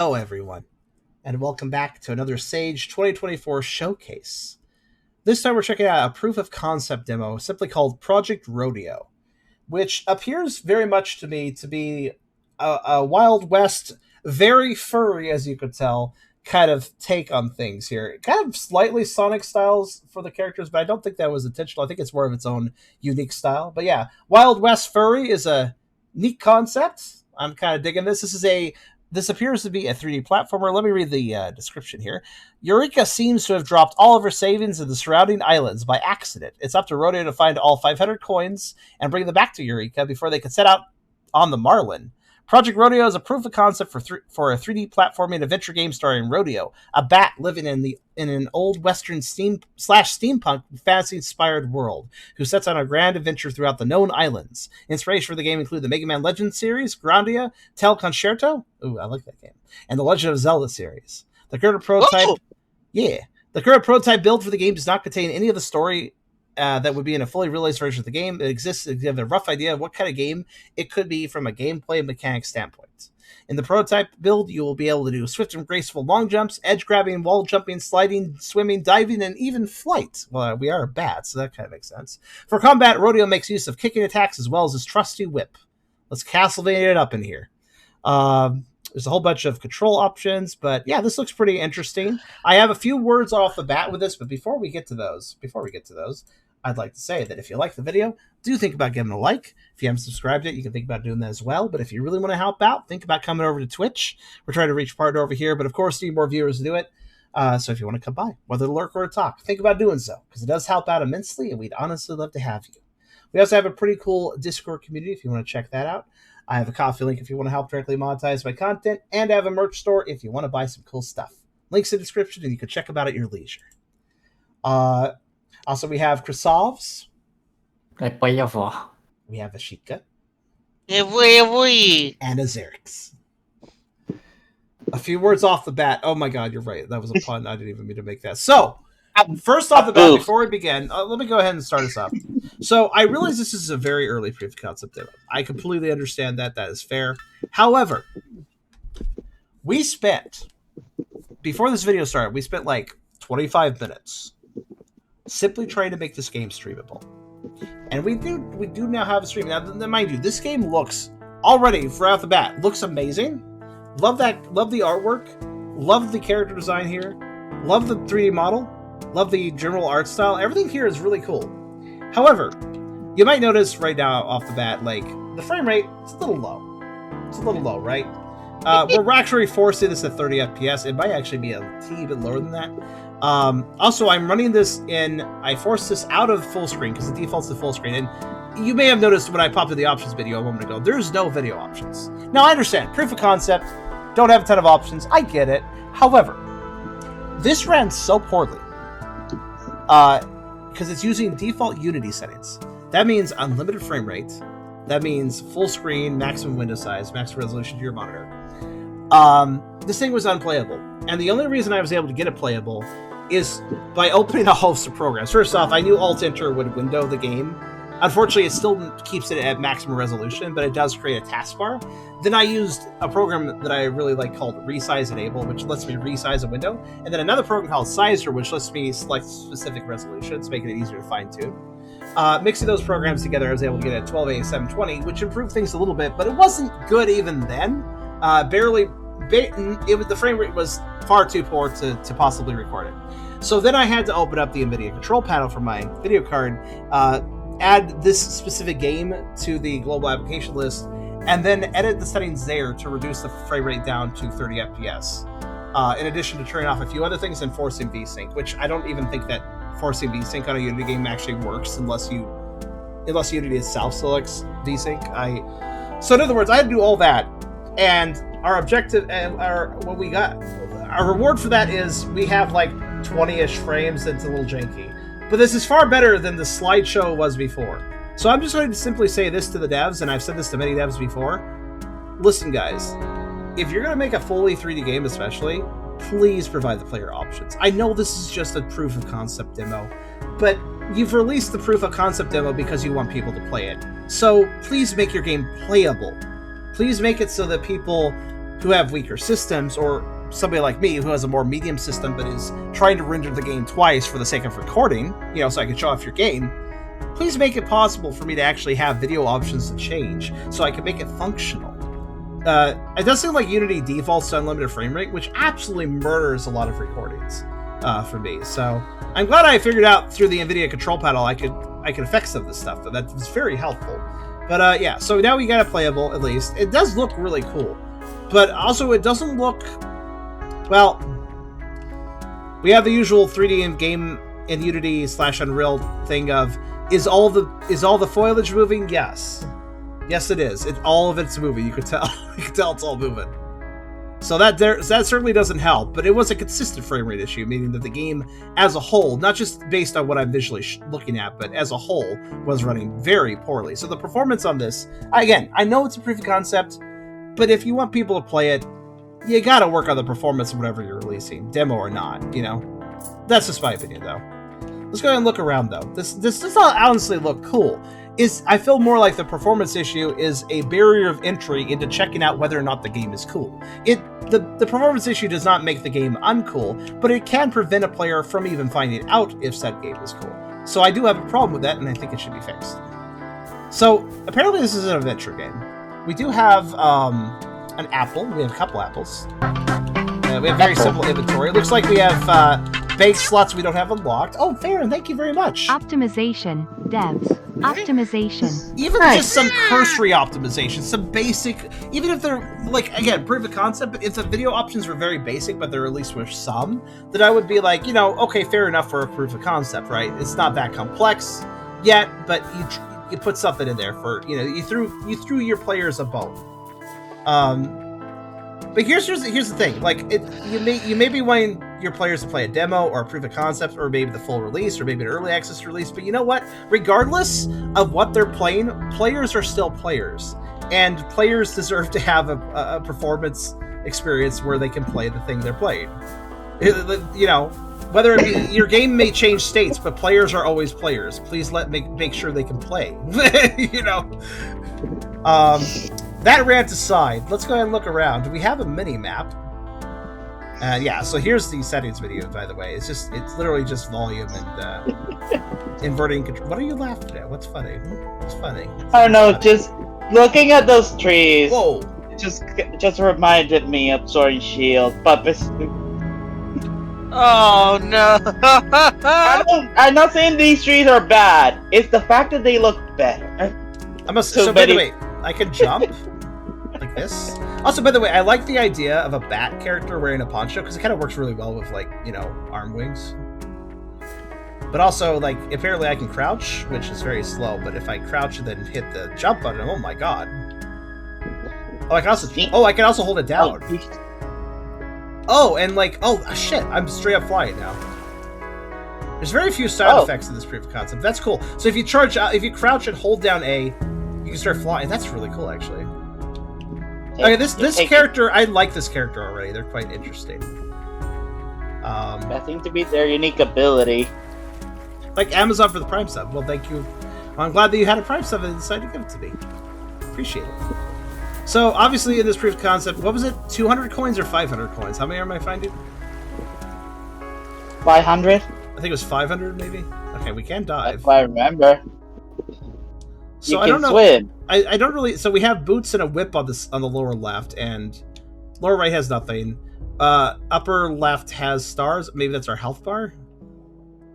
Hello, everyone, and welcome back to another Sage 2024 showcase. This time we're checking out a proof of concept demo simply called Project Rodeo, which appears very much to me to be a Wild West, very furry, as you could tell, kind of take on things here. Kind of slightly Sonic styles for the characters, but I don't think that was intentional. I think it's more of its own unique style. But yeah, Wild West furry is a neat concept. I'm kind of digging this. This appears to be a 3D platformer. Let me read the description here. Eureka seems to have dropped all of her savings in the surrounding islands by accident. It's up to Rodeo to find all 500 coins and bring them back to Eureka before they can set out on the Marlin. Project Rodeo is a proof of concept for a 3D platforming adventure game starring Rodeo, a bat living in an old western steampunk fantasy-inspired world, who sets on a grand adventure throughout the known islands. Inspiration for the game include the Mega Man Legends series, Grandia, Tel Concerto, ooh, I like that game, and the Legend of Zelda series. The current prototype, Oh, the current prototype build for the game does not contain any of the story that would be in a fully realized version of the game. It exists to give a rough idea of what kind of game it could be from a gameplay mechanic standpoint. In the prototype build, you will be able to do swift and graceful long jumps, edge grabbing, wall jumping, sliding, swimming, diving, and even flight. Well, we are a bat, so that kind of makes sense. For combat, Rodeo makes use of kicking attacks as well as his trusty whip. Let's Castlevania it up in here. There's a whole bunch of control options, but yeah, this looks pretty interesting. I have a few words off the bat with this, but before we get to those, I'd like to say that if you like the video, do think about giving a like. If you haven't subscribed yet, you can think about doing that as well. But if you really want to help out, think about coming over to Twitch. We're trying to reach a partner over here, but of course, need more viewers to do it. So if you want to come by, whether to lurk or to talk, think about doing so, because it does help out immensely, and we'd honestly love to have you. We also have a pretty cool Discord community if you want to check that out. I have a coffee link if you want to help directly monetize my content, and I have a merch store if you want to buy some cool stuff. Links in the description, and you can check them out at your leisure. Also, we have Krasovs. Cái bây giờ We have Ashika. Ewee. And Azerix. A few words off the bat. Oh my god, you're right. That was a pun. I didn't even mean to make that. So, first off the bat, before we begin, let me go ahead and start us off. So, I realize this is a very early proof of concept demo. I completely understand that. That is fair. However, we spent, before this video started, we spent like 25 minutes simply trying to make this game streamable. And we do now have a stream. Now, mind you, this game looks, already, right off the bat, looks amazing. Love the artwork. Love the character design here. Love the 3D model. Love the general art style. Everything here is really cool. However, you might notice right now off the bat, like, the frame rate is a little low. It's a little low, right? We're actually forcing this at 30 FPS. It might actually be a teeny bit lower than that. Also, I'm running this I forced this out of full screen because the default's to full screen. And you may have noticed when I popped in the options video a moment ago, there's no video options. Now, I understand. Proof of concept, don't have a ton of options. I get it. However, this ran so poorly because it's using default Unity settings. That means unlimited frame rate. That means full screen, maximum window size, maximum resolution to your monitor. This thing was unplayable. And the only reason I was able to get it playable is by opening a host of programs. First off, I knew Alt-Enter would window the game. Unfortunately, it still keeps it at maximum resolution, but it does create a taskbar. Then I used a program that I really like called Resize Enable, which lets me resize a window. And then another program called Sizer, which lets me select specific resolutions, making it easier to fine-tune. Mixing those programs together, I was able to get a 1280 720, which improved things a little bit, but it wasn't good even then. The frame rate was far too poor to possibly record it. So then I had to open up the NVIDIA control panel for my video card, add this specific game to the global application list, and then edit the settings there to reduce the frame rate down to 30 FPS. In addition to turning off a few other things and forcing VSync, which I don't even think that forcing VSync on a Unity game actually works unless Unity itself selects VSync. So in other words, I had to do all that, and our objective and our reward for that is we have like 20-ish frames. It's a little janky, but this is far better than the slideshow was before. So I'm just going to simply say this to the devs, and I've said this to many devs before. Listen, guys, if you're going to make a fully 3D game especially, please provide the player options. I know this is just a proof of concept demo, but you've released the proof of concept demo because you want people to play it. So please make your game playable. Please make it so that people who have weaker systems, or somebody like me who has a more medium system but is trying to render the game twice for the sake of recording, so I can show off your game, please make it possible for me to actually have video options to change so I can make it functional. It does seem like Unity defaults to unlimited frame rate, which absolutely murders a lot of recordings for me. So I'm glad I figured out through the NVIDIA control panel I could affect some of this stuff. That was very helpful. But yeah, so now we got it playable, at least. It does look really cool. But also, it doesn't look... Well, we have the usual 3D in game in Unity / Unreal thing of, is all the foliage moving? Yes. Yes, it is. All of it's moving. You could tell. You could tell it's all moving. So that certainly doesn't help. But it was a consistent frame rate issue, meaning that the game as a whole, not just based on what I'm visually looking at, but as a whole, was running very poorly. So the performance on this, again, I know it's a proof of concept, but if you want people to play it, you gotta work on the performance of whatever you're releasing, demo or not, That's just my opinion, though. Let's go ahead and look around, though. This does not honestly look cool. I feel more like the performance issue is a barrier of entry into checking out whether or not the game is cool. The performance issue does not make the game uncool, but it can prevent a player from even finding out if said game is cool. So I do have a problem with that, and I think it should be fixed. So, apparently this is an adventure game. We do have an apple. We have a couple apples. We have very simple inventory. It looks like we have bank slots we don't have unlocked. Oh, fair, and thank you very much. Optimization, devs, optimization. Even just some cursory optimization, some basic, even if they're, like, again, proof of concept, but if the video options were very basic, but there at least were some, then I would be like, okay, fair enough for a proof of concept, right? It's not that complex yet, but you put something in there for, you threw your players a bone. But here's the thing, like, you may be wanting your players to play a demo or a proof of concept or maybe the full release or maybe an early access release, but you know what? Regardless of what they're playing, players are still players, and players deserve to have a performance experience where they can play the thing they're playing. Whether it be, your game may change states, but players are always players. Please make sure they can play. That rant aside, let's go ahead and look around. Do we have a mini map? Yeah, so here's the settings video, by the way. It's literally just volume and inverting control. What are you laughing at? What's funny? What's funny? I don't know, just looking at those trees. Whoa. Just reminded me of Sword and Shield. Oh no! I'm not saying these trees are bad. It's the fact that they look better. So by the way, I can jump like this. Also, by the way, I like the idea of a bat character wearing a poncho because it kind of works really well with, like, arm wings. But also, like, apparently I can crouch, which is very slow. But if I crouch and then hit the jump button, oh my god! Oh, I can also hold it down. Oh, and like, oh shit! I'm straight up flying now. There's very few sound effects in this proof of concept. That's cool. So if you crouch and hold down A, you can start flying. That's really cool, actually. Okay, this character, I like this character already. They're quite interesting. That seems to be their unique ability. Like Amazon for the Prime sub. Well, thank you. Well, I'm glad that you had a Prime sub and decided to give it to me. Appreciate it. So, obviously, in this proof of concept, what was it? 200 coins or 500 coins? How many am I finding? 500? I think it was 500, maybe? Okay, we can dive. If I remember. So you I don't know. Swim. I don't really. So we have boots and a whip on the lower left, and lower right has nothing. Upper left has stars. Maybe that's our health bar.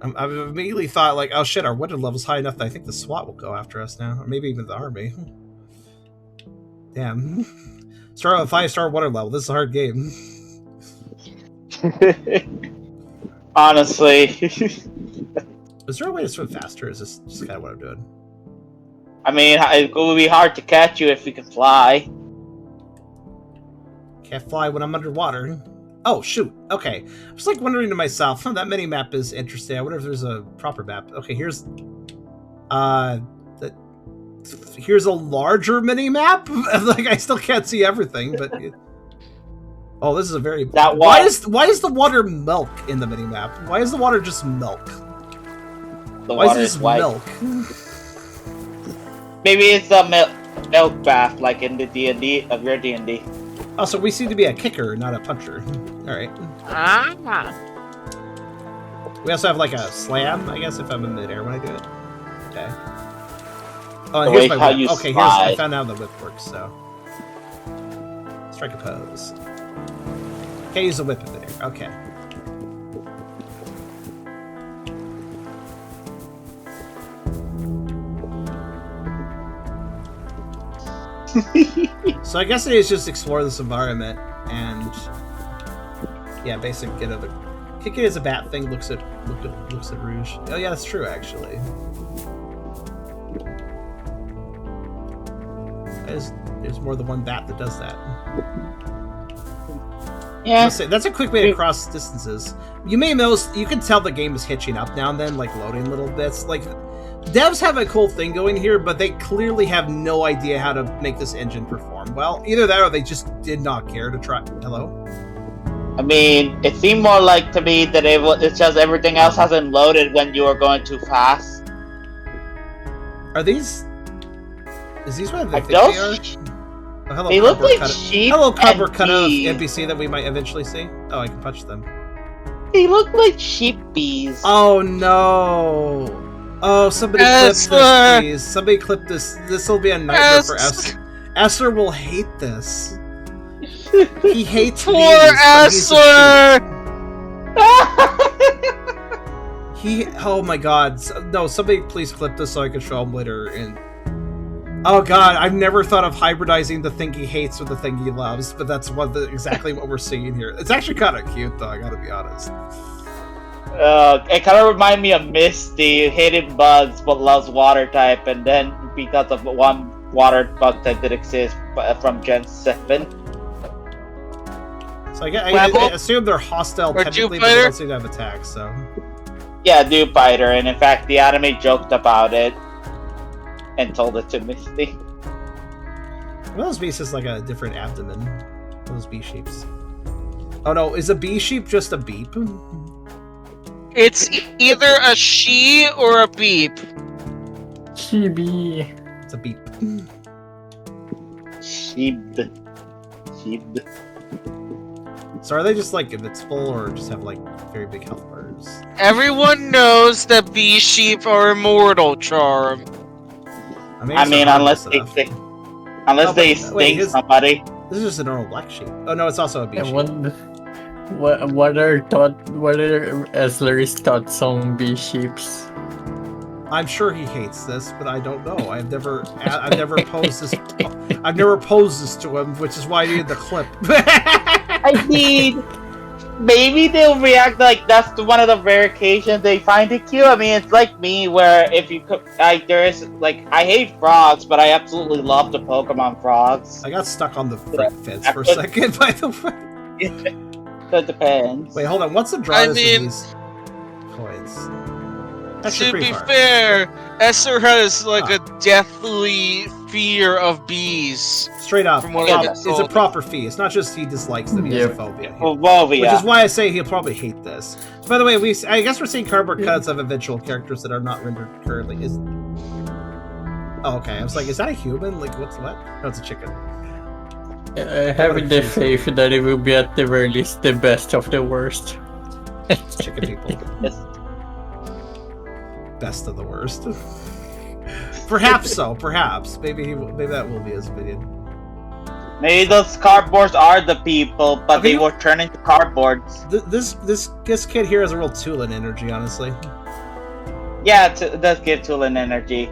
I've immediately thought, like, oh shit, our wooded level's high enough that I think the SWAT will go after us now, or maybe even the army. Damn. Start with a 5-star water level. This is a hard game. Honestly. Is there a way to swim faster? Is this just kind of what I'm doing? I mean, it would be hard to catch you if you can fly. Can't fly when I'm underwater. Oh, shoot. Okay. I was, like, wondering to myself, that mini-map is interesting. I wonder if there's a proper map. Okay, here's... here's a larger mini-map? Like, I still can't see everything, but... Oh, this is a very... Why is the water milk in the mini-map? Why is the water just milk? Why is this milk? Maybe it's a milk bath, like in the D&D of your D&D. Oh, so we seem to be a kicker, not a puncher. All right. Ah. We also have like a slam, I guess, if I'm in midair when I do it. Okay. Oh, and here's my whip. Okay, I found out how the whip works, so. Strike a pose. Can't use the whip in midair. Okay. So I guess it is just explore this environment and yeah, basic get of a kick it as a bat thing. Looks at Rouge. Oh yeah, that's true actually. There's more than one bat that does that. Yeah, that's a quick way to cross distances. You may notice you can tell the game is hitching up now and then, like loading little bits. Like devs have a cool thing going here, but they clearly have no idea how to make this engine perform well. Either that or they just did not care to try. Hello? I mean, it seemed more like to me that it's just everything else hasn't loaded when you are going too fast. Are these? Is these what they think those? they are? Oh, hello, they look like sheep. Hello, cardboard and cutout bees. NPC that we might eventually see. Oh, I can punch them. They look like sheep bees. Oh no! Oh, somebody clip this, please. Somebody clip this. This will be a nightmare for Esther. Esther will hate this. He hates Poor bees, Esther! Oh my god. No, somebody please clip this so I can show him later. Oh god, I've never thought of hybridizing the thing he hates with the thing he loves, but that's exactly what we're seeing here. It's actually kind of cute though, I gotta be honest. It kind of reminded me of Misty, who hated bugs but loves water type, and then because of one water bug type that exists from Gen 7. So I assume they're hostile technically, but they don't seem to have attacks, so... Yeah, Dew Fighter, and in fact the anime joked about it and told it to Misty. One of those beasts is like a different abdomen. One of those bee sheeps. Oh no, is a bee sheep just a beep? It's either a she or a beep. Chibi. It's a beep. Sheep. So are they just like invincible or just have like very big health bars? Everyone knows that bee sheep are immortal, Charm. I mean unless they sting somebody. This is just a normal black sheep. Oh no, it's also a bee sheep. What are Esler's thoughts on bee sheeps? I'm sure he hates this, but I don't know. I've never posed this. I've never posed this to him, which is why I needed the clip. I mean, maybe they'll react like that's one of the rare occasions they find it cute. I mean, it's like me, where if you I hate frogs, but I absolutely love the Pokemon frogs. I got stuck on the fence for a second, by the way. That depends. Wait, hold on. What's the drawing of these coins? To be fair, Esther has like a deathly fear of bees. Straight up, it's a proper fee. It's not just he dislikes them; he has a phobia. Which is why I say he'll probably hate this. So by the way, I guess we're seeing cardboard cutouts of eventual characters that are not rendered currently. Oh, okay. I was like, is that a human? Like, what's what? No, it's a chicken. Having the faith that it will be at the very least the best of the worst. Chicken people. Best of the worst. Perhaps so. Perhaps. Maybe that will be his opinion. Maybe those cardboards are the people, but they will turn into cardboards. This kid here has a real Tulin energy, honestly. Yeah, it does give Tulin energy.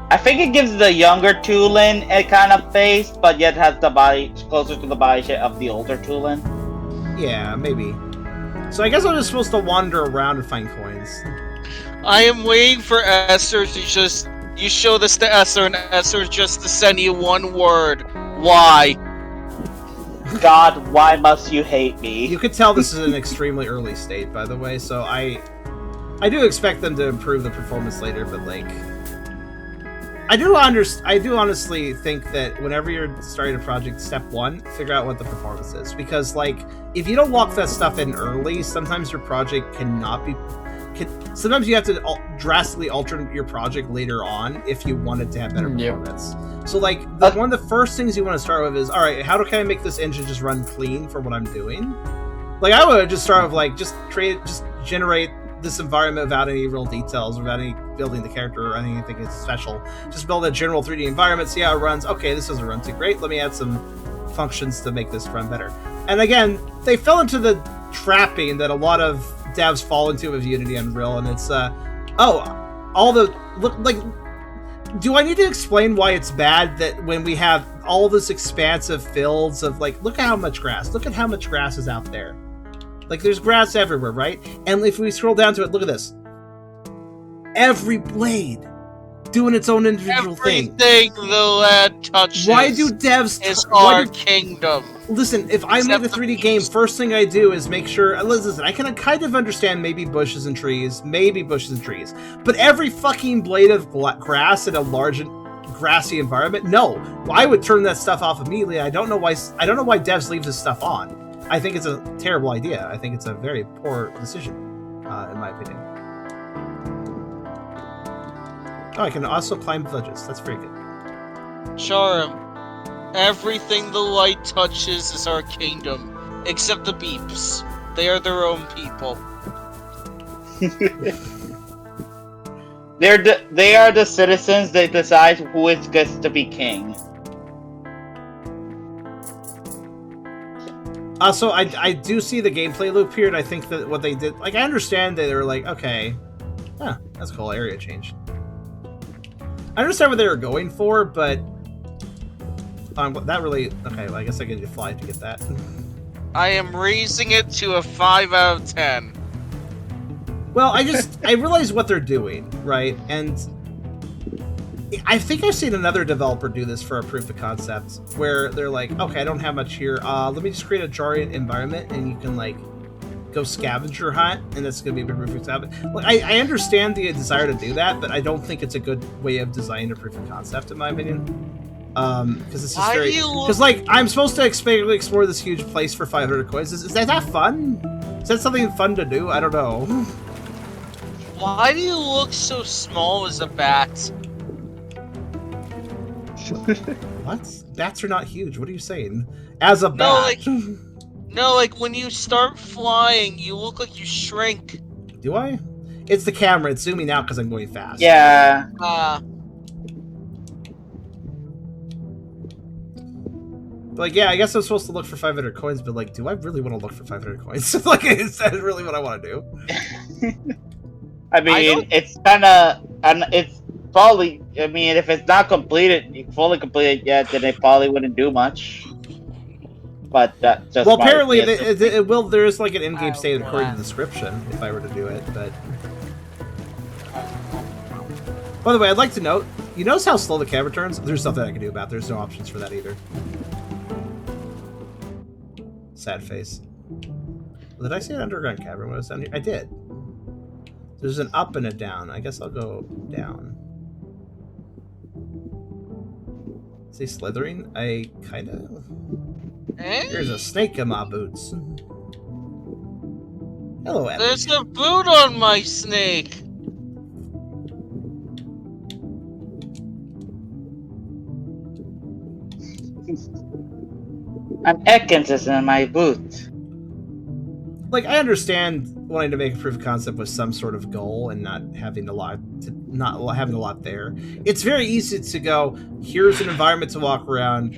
I think it gives the younger Tulin a kind of face, but yet has the body closer to the body shape of the older Tulin. Yeah, maybe. So I guess I'm just supposed to wander around and find coins. I am waiting for Esther to just... You show this to Esther, and Esther just to send you one word. Why? God, why must you hate me? You could tell this is an extremely early state, by the way, so I do expect them to improve the performance later, but like... I do honestly think that whenever you're starting a project, step one, figure out what the performance is. Because, like, if you don't lock that stuff in early, sometimes your project cannot be... sometimes you have to drastically alter your project later on if you want it to have better performance. So like one of the first things you want to start with is, all right, how can I make this engine just run clean for what I'm doing? Like I would just start with like just generate this environment without any real details, without any building the character or anything that's special. Just build a general 3D environment, see how it runs. Okay, this doesn't run too great. Let me add some functions to make this run better. And again, they fell into the trapping that a lot of devs fall into with Unity and Unreal, and it's do I need to explain why it's bad that when we have all this expansive fields of like, look at how much grass, look at how much grass is out there. Like there's grass everywhere, right? And if we scroll down to it, look at this. Every blade doing its own individual thing. Everything the lad touches. Why do devs is our kingdom? Listen, if I make a 3D game, first thing I do is make sure. Listen, I can kind of understand maybe bushes and trees, but every fucking blade of grass in a large grassy environment, no, I would turn that stuff off immediately. I don't know why devs leave this stuff on. I think it's a terrible idea. I think it's a very poor decision, in my opinion. Oh, I can also climb villages. That's very good. Charm. Everything the light touches is our kingdom, except the beeps. They are their own people. They are the citizens that decide who is gets to be king. Also, I do see the gameplay loop here, and I think that what they did, like, I understand that they were like, okay, that's a cool area change. I understand what they were going for, but that really, okay, well, I guess I get to fly to get that. I am raising it to a 5 out of 10. Well, I realize what they're doing, right? And I think I've seen another developer do this for a proof of concept, where they're like, okay, I don't have much here. Let me just create a jarring environment, and you can like go scavenger hunt, and that's going to be a proof of concept. Like, I understand the desire to do that, but I don't think it's a good way of designing a proof of concept, in my opinion. Because it's just because like I'm supposed to explore this huge place for 500 coins. Is that fun? Is that something fun to do? I don't know. Why do you look so small as a bat? What? Bats are not huge. What are you saying? As a bat? No, like when you start flying, you look like you shrink. Do I? It's the camera. It's zooming out because I'm going fast. Yeah. Like, yeah, I guess I'm supposed to look for 500 coins, but like, do I really want to look for 500 coins? Like, is that really what I want to do? I mean, it's kind of, and it's probably. I mean, if it's not completed, fully completed yet, then it probably wouldn't do much. But just well, apparently it will. There is like an in-game state according to the description. If I were to do it, but by the way, I'd like to note. You notice how slow the camera turns? There's nothing I can do about it. There's no options for that either. Sad face. Did I see an underground cavern when I was down here? I did. There's an up and a down. I guess I'll go down. Is he slithering? I kind of... There's a snake in my boots. Hello, Abby. There's a boot on my snake! An Ekans is in my boot. Like, I understand wanting to make a proof of concept with some sort of goal and not having a lot there. It's very easy to go, here's an environment to walk around.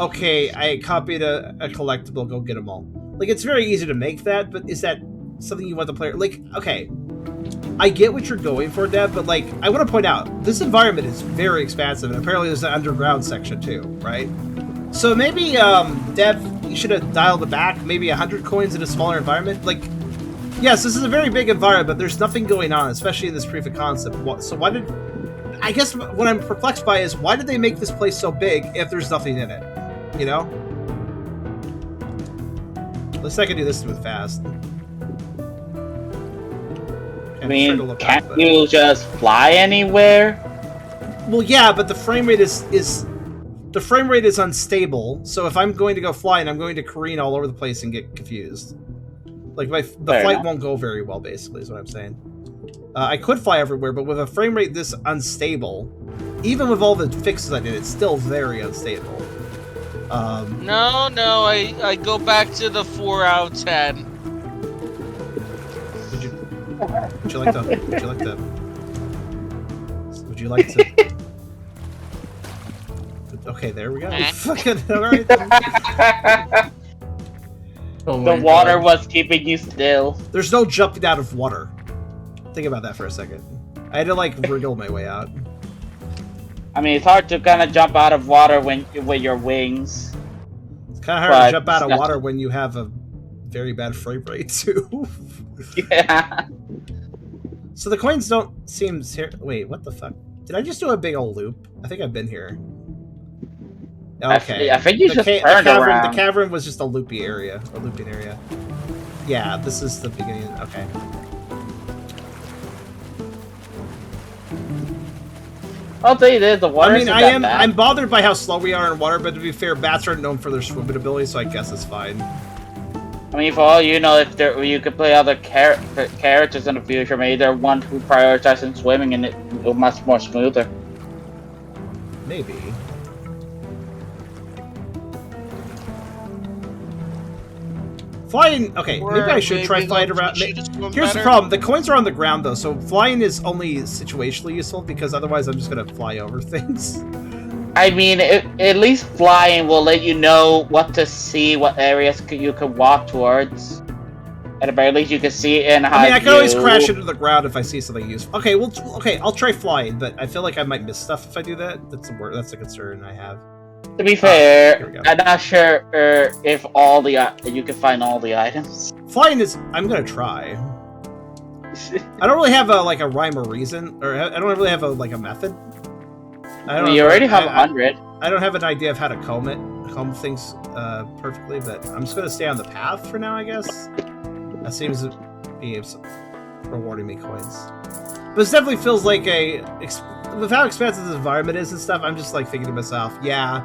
Okay, I copied a collectible, go get them all. Like, it's very easy to make that, but is that something you want the player... Like, okay, I get what you're going for, Dev, but, like, I want to point out, this environment is very expansive, and apparently there's an underground section, too, right? So maybe, Dev, you should have dialed it back, maybe 100 coins in a smaller environment. Like, yes, this is a very big environment, but there's nothing going on, especially in this proof of concept. So why did... I guess what I'm perplexed by is, why did they make this place so big if there's nothing in it? You know? At least I can do this move fast. I mean, can't you just fly anywhere? Well, yeah, but the frame rate is the frame rate is unstable. So if I'm going to go flying, I'm going to careen all over the place and get confused. Like the flight won't go very well. Basically, is what I'm saying. I could fly everywhere, but with a frame rate this unstable, even with all the fixes I did, it's still very unstable. No, I go back to the 4 out of 10. Would you like to? Okay, there we go. Fucking alright. Oh The my water God. was keeping you still. There's no jumping out of water. Think about that for a second. I had to like wriggle my way out. I mean, it's hard to kind of jump out of water with your wings. It's kind of hard to jump out of water when you have a very bad frame rate too. Yeah. So the coins don't seem... Wait, what the fuck? Did I just do a big old loop? I think I've been here. Okay. I think you just turned around. The cavern was just a looping area. Yeah, this is the beginning. Okay. I'll tell you this, the water. I mean, I'm bothered by how slow we are in water, but to be fair, bats aren't known for their swimming ability, so I guess it's fine. I mean, for all you know, if you could play other characters in the future, maybe they're one who prioritizes swimming and it's much more smoother. Maybe. Flying, okay, maybe I should try flying around. Here's the problem, the coins are on the ground though, so flying is only situationally useful because otherwise I'm just gonna fly over things. I mean, at least flying will let you know what to see, what areas you can walk towards. At the very least, you can see it in high I mean, I can always view. crash into the ground if I see something useful. Okay, well, okay, I'll try flying, but I feel like I might miss stuff if I do that. That's a concern I have. To be fair, I'm not sure if you can find all the items. Flying is... I'm gonna try. I don't really have a rhyme or reason, or I don't really have a method. You already have 100. I don't have an idea of how to comb things perfectly, but I'm just gonna stay on the path for now, I guess. That seems to be rewarding me coins. But it definitely feels like with how expensive this environment is and stuff, I'm just like thinking to myself, yeah,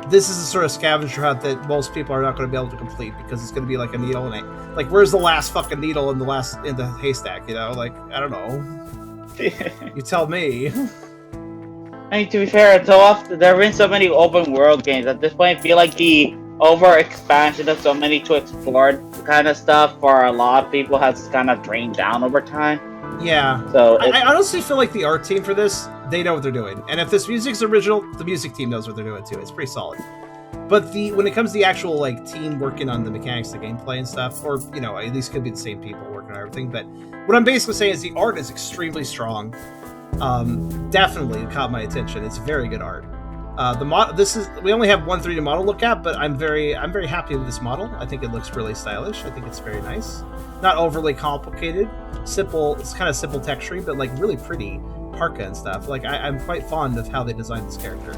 this is the sort of scavenger hunt that most people are not going to be able to complete because it's going to be like a needle in it. Like, where's the last fucking needle in the haystack? You know, like, I don't know. You tell me. I mean, to be fair, it's so often there have been so many open world games at this point. I feel like the over expansion of so many to explore kind of stuff for a lot of people has kind of drained down over time. Yeah. So I honestly feel like the art team for this, they know what they're doing. And if this music's original, the music team knows what they're doing too. It's pretty solid. But when it comes to the actual team working on the mechanics, the gameplay and stuff, or at least could be the same people working on everything. But what I'm basically saying is the art is extremely strong. Definitely caught my attention. It's very good art. We only have one 3D model to look at, but I'm very happy with this model. I think it looks really stylish. I think it's very nice. Not overly complicated. Simple. It's kind of simple texturing, but really pretty parka and stuff. I'm quite fond of how they designed this character.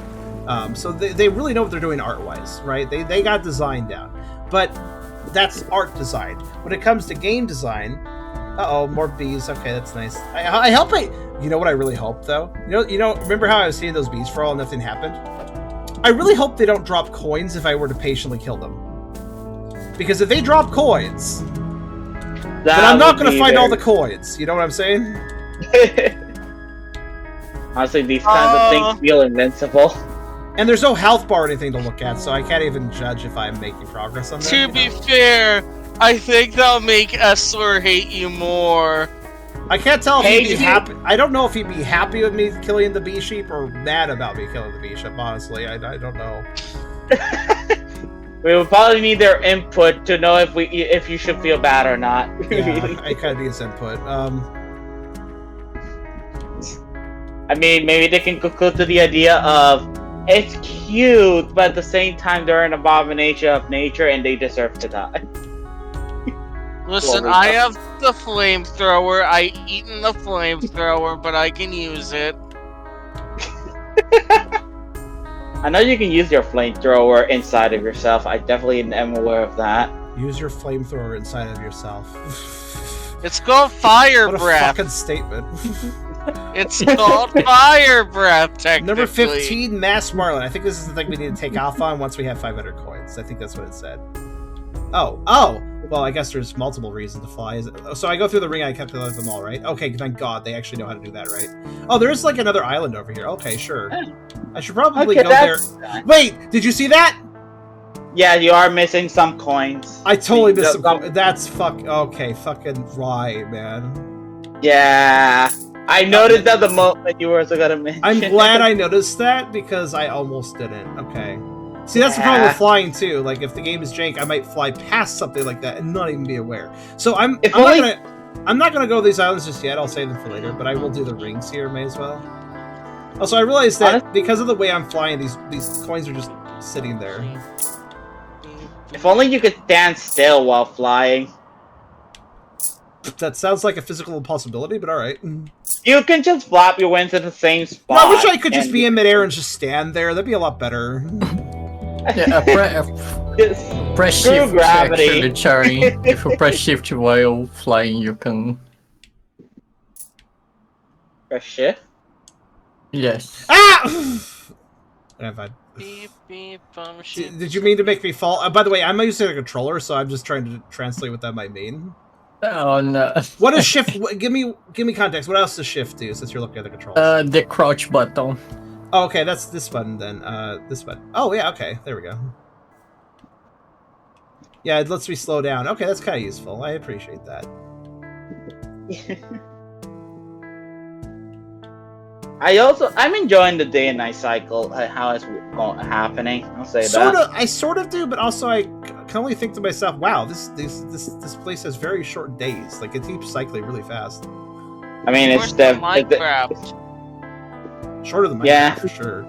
So they really know what they're doing art-wise, right? They got design down. But that's art design. When it comes to game design, more bees. Okay, that's nice. I hope you know what I really hope though? Remember how I was seeing those bees for all and nothing happened? I really hope they don't drop coins if I were to patiently kill them. Because if they drop coins, then I'm not going to find all the coins. You know what I'm saying? Honestly, these kinds of things feel invincible. And there's no health bar or anything to look at, so I can't even judge if I'm making progress on that. To be fair, I think that'll make Essler hate you more. I can't tell if he'd be happy. I don't know if he'd be happy with me killing the bee sheep or mad about me killing the bee sheep, honestly. I don't know. We would probably need their input to know if you should feel bad or not. Yeah, I kind of need his input. I mean, maybe they can conclude to the idea of it's cute, but at the same time they're an abomination of nature and they deserve to die. Listen, I have the flamethrower. I eaten the flamethrower, but I can use it. I know you can use your flamethrower inside of yourself. I definitely am aware of that. Use your flamethrower inside of yourself. It's called fire what breath. What a fucking statement. It's called fire breath, technically. Number 15, Mass Marlin. I think this is the thing we need to take off on once we have 500 coins. I think that's what it said. Oh, Well, I guess there's multiple reasons to fly. So I go through the ring, I calculate them all, right? Okay, thank God they actually know how to do that, right? Oh, there is like another island over here. Okay, sure. I should probably go there. Wait, did you see that? Yeah, you are missing some coins. I totally missed some coins. That's okay, fucking right, man. Yeah. I noticed that the moment you were also gonna mention. I'm glad I noticed that because I almost didn't. Okay. See, that's the problem with flying too. Like, if the game is jank, I might fly past something like that and not even be aware. So I'm not gonna go to these islands just yet. I'll save them for later. But I will do the rings here. May as well. Also, I realized that because of the way I'm flying, these coins are just sitting there. If only you could stand still while flying. That sounds like a physical impossibility, but all right. You can just flap your wings in the same spot. No, I wish I could just be in midair and just stand there. That'd be a lot better. Yeah, press shift gravity. Actually, Charlie. If you press shift while flying, you can... Press shift? Yes. Ah! Fine. Beep, beep, Did you mean to make me fall? By the way, I'm using a controller, so I'm just trying to translate what that might mean. Oh no. What is shift? Give me context. What else does shift do since you're looking at the controller? The crouch button. Oh, okay, that's this button then. This button. Oh yeah, okay, there we go. Yeah, it lets me slow down. Okay, that's kind of useful. I appreciate that. I'm enjoying the day and night cycle. How it's happening. I'll say that. I sort of do, but also I can only think to myself, wow, this place has very short days. Like, it keeps cycling really fast. I mean, it's Minecraft. Shorter than Minecraft, yeah, for sure.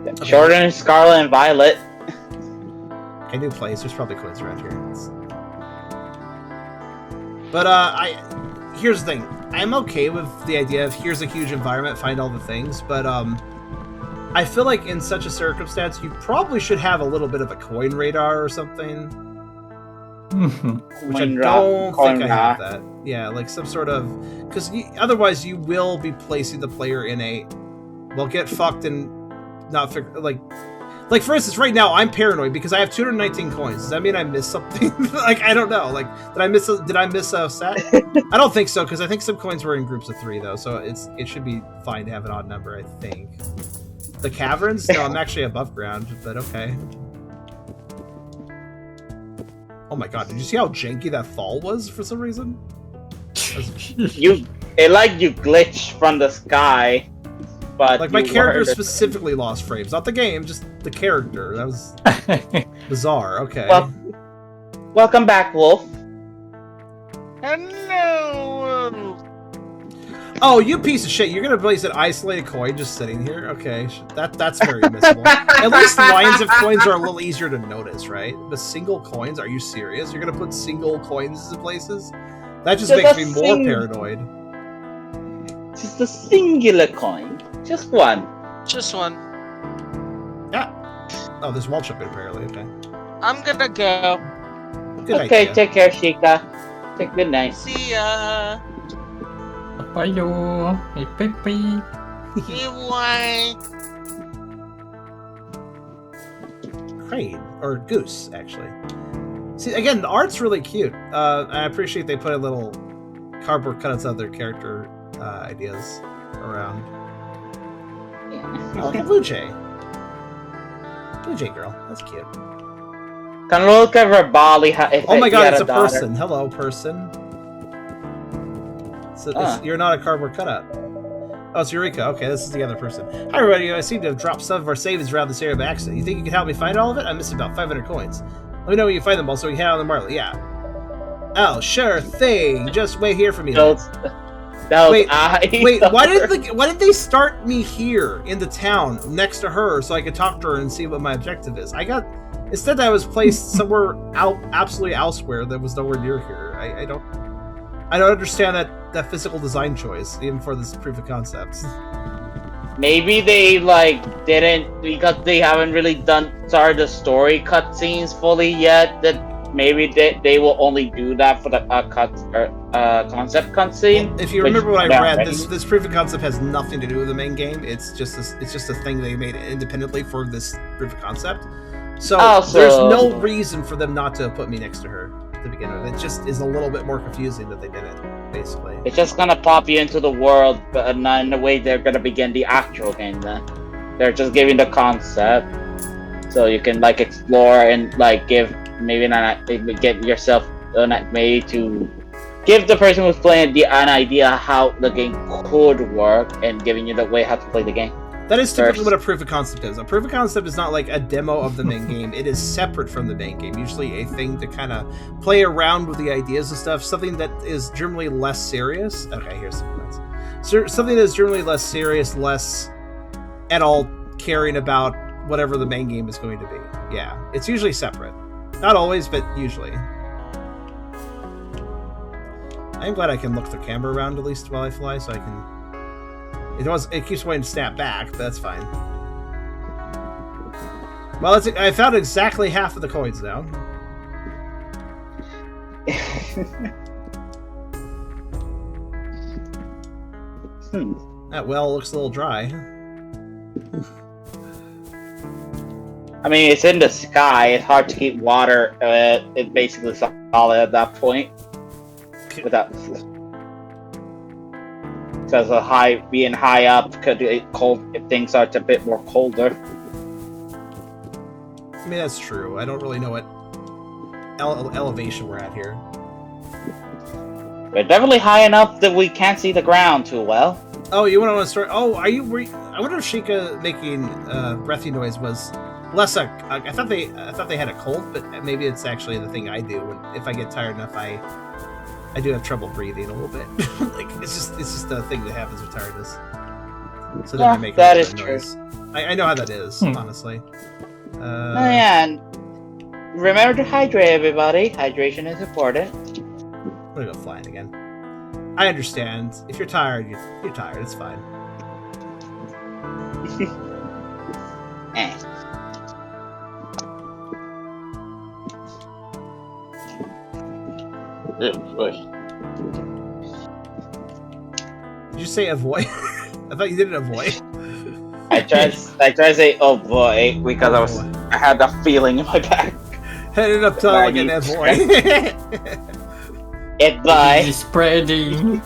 Okay. Shorter than Scarlet and Violet. Okay, new place. There's probably coins around here. But here's the thing. I'm okay with the idea of here's a huge environment, find all the things, but I feel like in such a circumstance, you probably should have a little bit of a coin radar or something. Which I don't think I have that. Yeah, like some sort of... Because otherwise you will be placing the player in a... Well, get fucked and not figure... Like, for instance, right now, I'm paranoid because I have 219 coins. Does that mean I missed something? Like, I don't know. Like, did I miss a set? I don't think so, because I think some coins were in groups of 3, though, so it should be fine to have an odd number, I think. The caverns? No, I'm actually above ground, but okay. Oh my god, did you see how janky that fall was for some reason? You glitched from the sky. But like, my character specifically lost frames. Not the game, just the character. That was bizarre. Okay. Well, welcome back, Wolf. Hello! Oh, you piece of shit. You're gonna place an isolated coin just sitting here? Okay, that's very missable. At least lines of coins are a little easier to notice, right? The single coins? Are you serious? You're gonna put single coins in places? That just makes me more paranoid. Just a singular coin. Just one. Just one. Yeah. Oh, there's mulch up here, apparently. Okay. I'm gonna go. Good okay, idea. take care, Sheikah. Take good night. See ya. Hello. Hey, Pepe. Bye. Crane. Or goose, actually. See, again, the art's really cute. I appreciate they put a little cardboard cutouts of their character ideas around. Oh, like a blue jay. Blue jay girl. That's cute. Can look at her body. Oh my god, it's a person. Hello, person. So you're not a cardboard cutout. Oh, it's Eureka. Okay, this is the other person. Hi, everybody. I seem to have dropped some of our savings around this area by accident. You think you can help me find all of it? I'm missing about 500 coins. Let me know when you find them all so we can head on the market. Yeah. Oh, sure thing. Just wait here for me. Wait, why did they start me here in the town next to her so I could talk to her and see what my objective is? Instead I was placed somewhere absolutely elsewhere that was nowhere near here. I don't understand that physical design choice, even for this proof of concept. Maybe they didn't, because they haven't really started the story cutscenes fully yet. That maybe they will only do that for the concept cutscene. Well, if you remember what I read, this proof of concept has nothing to do with the main game. It's just a thing they made independently for this proof of concept. So there's no reason for them not to have put me next to her. to begin with. It just is a little bit more confusing that they did it, basically. It's just gonna pop you into the world, but not in the way they're gonna begin the actual game. Then they're just giving the concept, so you can like explore and like give maybe get yourself maybe to give the person who's playing an idea how the game could work, and giving you the way how to play the game. That is typically what a proof of concept is. A proof of concept is not like a demo of the main game. It is separate from the main game. Usually a thing to kind of play around with the ideas and stuff. Something that is generally less serious. Okay, here's some points. So, something that is generally less serious, less at all caring about whatever the main game is going to be. Yeah, it's usually separate. Not always, but usually. I'm glad I can look the camera around at least while I fly, so I can... It keeps wanting to snap back, but that's fine. Well, I found exactly half of the coins now. That well looks a little dry. I mean, it's in the sky. It's hard to keep water. It's basically solid at that point. Without... Because being high up could get cold if things are a bit more colder. I mean, that's true. I don't really know what elevation we're at here. We're definitely high enough that we can't see the ground too well. Oh, you want to start? Oh, I wonder if Sheikah making breathy noise was less I thought they had a cold, but maybe it's actually the thing I do. If I get tired enough, I do have trouble breathing a little bit. Like it's just a thing that happens with tiredness. So then I make that is true. Noise. I know how that is, honestly. Oh yeah, and remember to hydrate, everybody. Hydration is important. I'm gonna go flying again. I understand. If you're tired, you're tired. It's fine. Oh boy. Did you say avoid? I thought you didn't avoid. I tried to say oh boy because I had that feeling in my back. Headed up to like an avoid. It by He's spreading.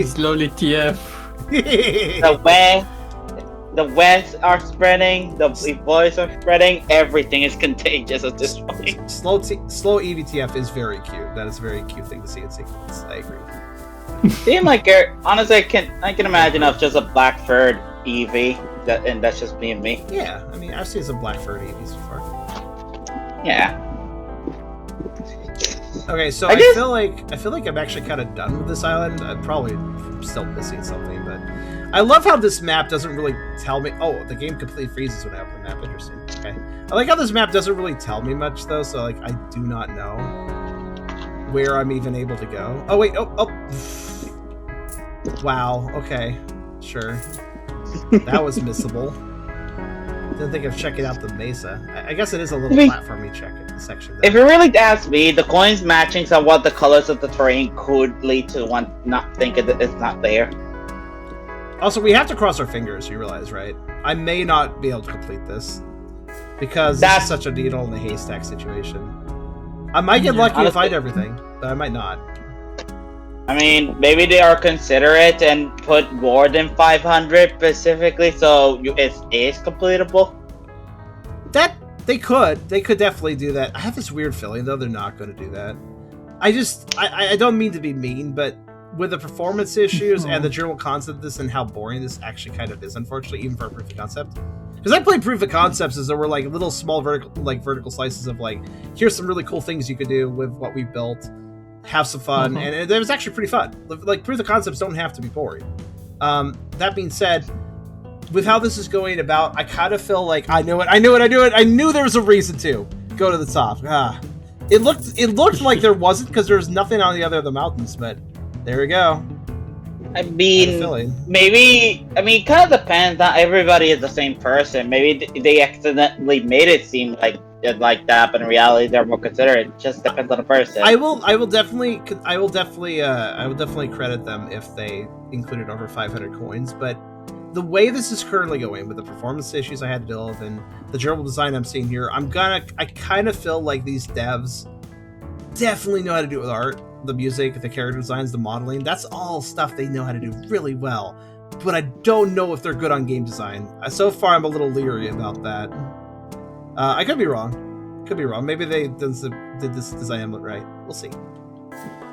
Slowly TF. the webs are spreading, the boys are spreading, everything is contagious at this point. Slow EVTF is very cute. That is a very cute thing to see in sequence. I agree. Seem like honestly I can imagine of just a black furred Eevee, and that's just being me. Yeah, I mean I've seen some black furred Eevees before. Yeah. Okay, so I feel like I'm actually kind of done with this island. I'm probably still missing something, but I love how this map doesn't really tell me. Oh, the game completely freezes when I open the map. Interesting. Okay, I like how this map doesn't really tell me much though. So like I do not know where I'm even able to go. Oh wait, oh. Wow. Okay, sure. That was missable. Didn't think of checking out the mesa. I guess it is a little platformy section. There. If you really ask me, the coins matching somewhat the colors of the terrain could lead to one not thinking that it's not there. Also, we have to cross our fingers, you realize, right? I may not be able to complete this because this is such a needle in a haystack situation. I might get lucky and find everything, but I might not. I mean, maybe they are considerate and put more than 500 specifically, so it is completable. That they could definitely do that. I have this weird feeling though they're not going to do that. I don't mean to be mean, but with the performance issues and the general concept of this and how boring this actually kind of is, unfortunately, even for a proof of concept. Because I played proof of concepts as there were like little small vertical slices of like, here's some really cool things you could do with what we built. Have some fun, and it was actually pretty fun. Like, proof of concepts don't have to be boring. That being said, with how this is going about, I kind of feel like I knew there was a reason to go to the top. It looked like there wasn't because there's nothing on the other of the mountains, but there we go. I mean, it kind of depends. Not everybody is the same person. Maybe they accidentally made it seem like that, but in reality they're more considerate. It just depends on the person. I will definitely credit them if they included over 500 coins, but the way this is currently going with the performance issues I had to deal with and the general design I'm seeing here, I kind of feel like these devs definitely know how to do it with art, the music, the character designs, the modeling. That's all stuff they know how to do really well. But I don't know if they're good on game design. So far, I'm a little leery about that. I could be wrong. Could be wrong. Maybe they did this design right. We'll see.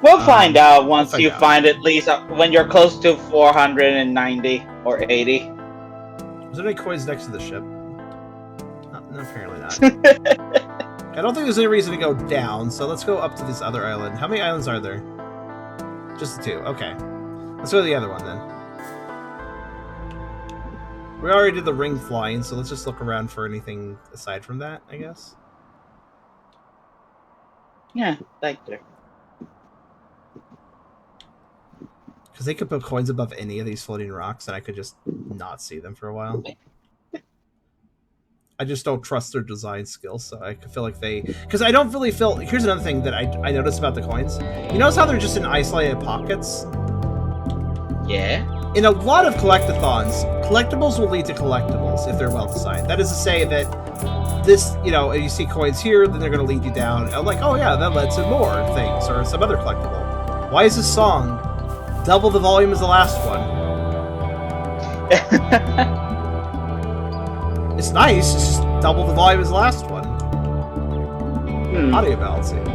We'll find out once you find at least when you're close to 490 or 80. Is there any coins next to the ship? No, apparently not. I don't think there's any reason to go down, so let's go up to this other island. How many islands are there? Just the 2. Okay. Let's go to the other one then. We already did the ring flying, so let's just look around for anything aside from that, I guess. Yeah, right there. Because they could put coins above any of these floating rocks, and I could just not see them for a while. I just don't trust their design skills, so I feel like they... Because I don't really feel... Here's another thing that I noticed about the coins. You notice how they're just in isolated pockets? Yeah. In a lot of collectathons, collectibles will lead to collectibles if they're well designed. That is to say that this, you know, if you see coins here, then they're going to lead you down. I'm like, oh yeah, that led to more things, or some other collectible. Why is this song double the volume as the last one? It's nice, it's just double the volume as the last one. Audio balancing.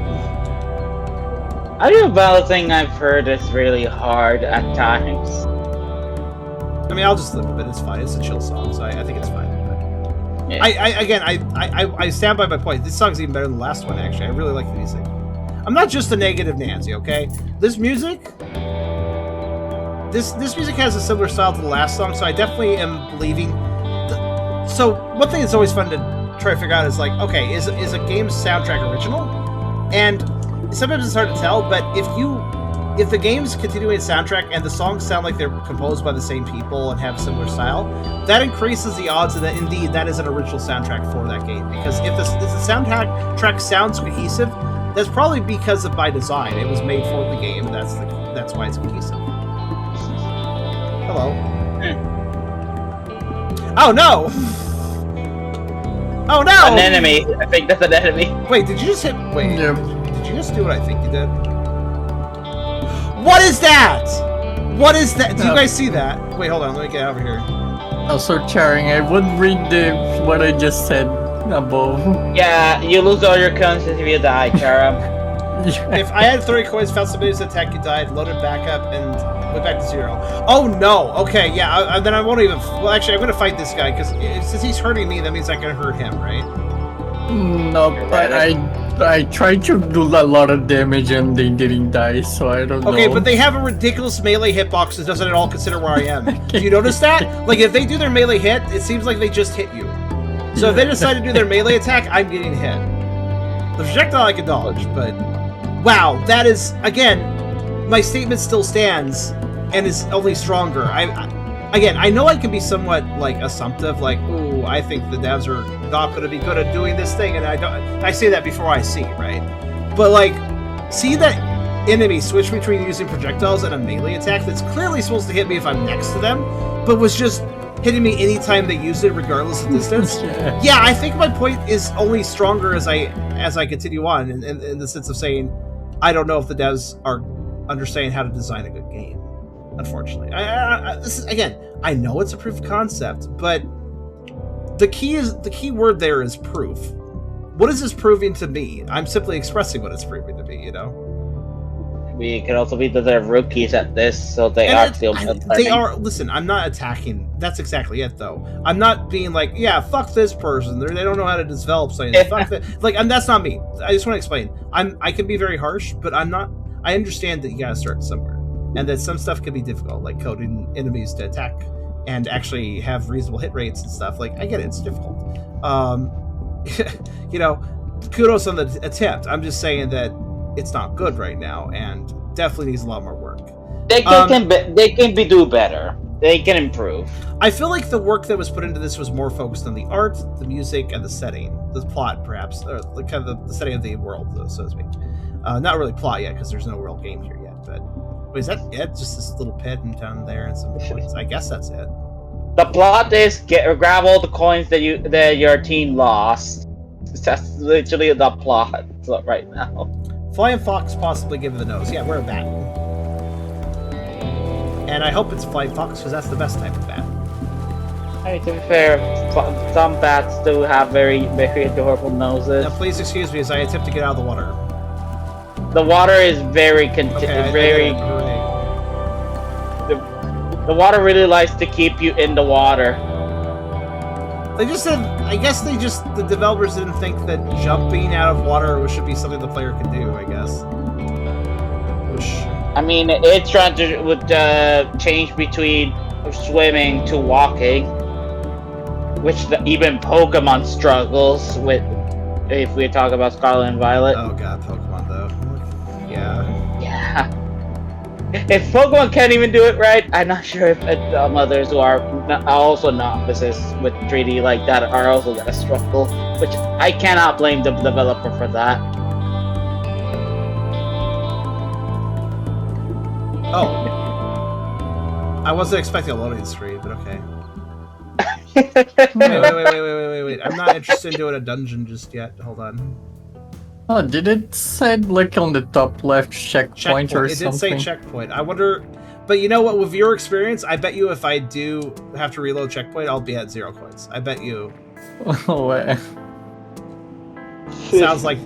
Audio balancing, I've heard, is really hard at times. I mean, I'll just live with it. It's fine. It's a chill song, so I think it's fine. But Yeah. I stand by my point. This song's even better than the last one, actually. I really like the music. I'm not just a negative Nancy, okay? This music... This music has a similar style to the last song, so I definitely am believing... So, one thing that's always fun to try to figure out is, like, okay, is a game's soundtrack original? And sometimes it's hard to tell, but if the game's continuing its soundtrack and the songs sound like they're composed by the same people and have a similar style, that increases the odds that indeed that is an original soundtrack for that game. Because if the soundtrack sounds cohesive, that's probably because of by design. It was made for the game. That's why it's cohesive. Hello. Oh no! Oh no! An enemy. I think that's an enemy. Wait, did you just hit? Wait, Yeah. did you just do what I think you did? What is that? What is that? Do you guys see that? Wait, hold on. Let me get over here. Also, Charing, I would read what I just said above. Yeah, you lose all your coins if you die, Charum. If I had 30 coins, found somebody who's attack, you died, loaded back up, and went back to 0. Oh no! Okay, yeah. Then I won't even. Well, actually, I'm gonna fight this guy because since he's hurting me, that means I can hurt him, right? No, I tried to do a lot of damage and they didn't die, so I don't know. Okay, but they have a ridiculous melee hitbox that doesn't at all consider where I am. Do you notice that? Like, if they do their melee hit, it seems like they just hit you. So if they decide to do their melee attack, I'm getting hit. The projectile I can dodge, but... Wow, that is... Again, my statement still stands, and is only stronger. Again, I know I can be somewhat, like, assumptive, like, ooh, I think the devs are not going to be good at doing this thing, and I say that before I see, right? But, like, see that enemy switch between using projectiles and a melee attack that's clearly supposed to hit me if I'm next to them, but was just hitting me anytime they used it, regardless of distance? Yeah, I think my point is only stronger as I continue on, in the sense of saying, I don't know if the devs are understanding how to design a good game. Unfortunately, this is, again, I know it's a proof of concept, but the key word there is proof. What is this proving to me? I'm simply expressing what it's proving to me. You know. We could also be that they're rookies at this, so they are still. They are. Listen, I'm not attacking. That's exactly it, though. I'm not being like, yeah, fuck this person. They don't know how to develop something. Fuck that. Like, and that's not me. I just want to explain. I can be very harsh, but I'm not. I understand that you gotta start somewhere. And that some stuff can be difficult, like coding enemies to attack and actually have reasonable hit rates and stuff. Like, I get it, it's difficult. You know, kudos on the attempt. I'm just saying that it's not good right now, and definitely needs a lot more work. They can do better. They can improve. I feel like the work that was put into this was more focused on the art, the music, and the setting, the plot, perhaps, or kind of the setting of the world, so to speak. Not really plot yet, because there's no real game here yet, but. Wait, is that it? Just this little pit and down there and some coins. I guess that's it. The plot is grab all the coins that your team lost. That's literally the plot right now. Flying fox possibly give it the nose. Yeah, we're a bat. And I hope it's flying fox because that's the best type of bat. I mean, to be fair, some bats do have very, very adorable noses. Now, please excuse me as I attempt to get out of the water. The water is very, very. The water really likes to keep you in the water. They just said, I guess the developers didn't think that jumping out of water should be something the player can do, I guess. Whoosh. I mean, it's trying to change between swimming to walking, which even Pokemon struggles with, if we talk about Scarlet and Violet. Oh god, Pokemon though. Yeah. Yeah. If Pokemon can't even do it right, I'm not sure if others who are also novices with 3D like that are also gonna struggle, which I cannot blame the developer for that. Oh. I wasn't expecting a loading screen, but okay. Wait. I'm not interested in doing a dungeon just yet. Hold on. Oh, did it say like on the top left checkpoint or It did something? say checkpoint. I wonder, but you know what? With your experience, I bet you if I do have to reload checkpoint, I'll be at 0 coins. I bet you. Oh, well. Sounds like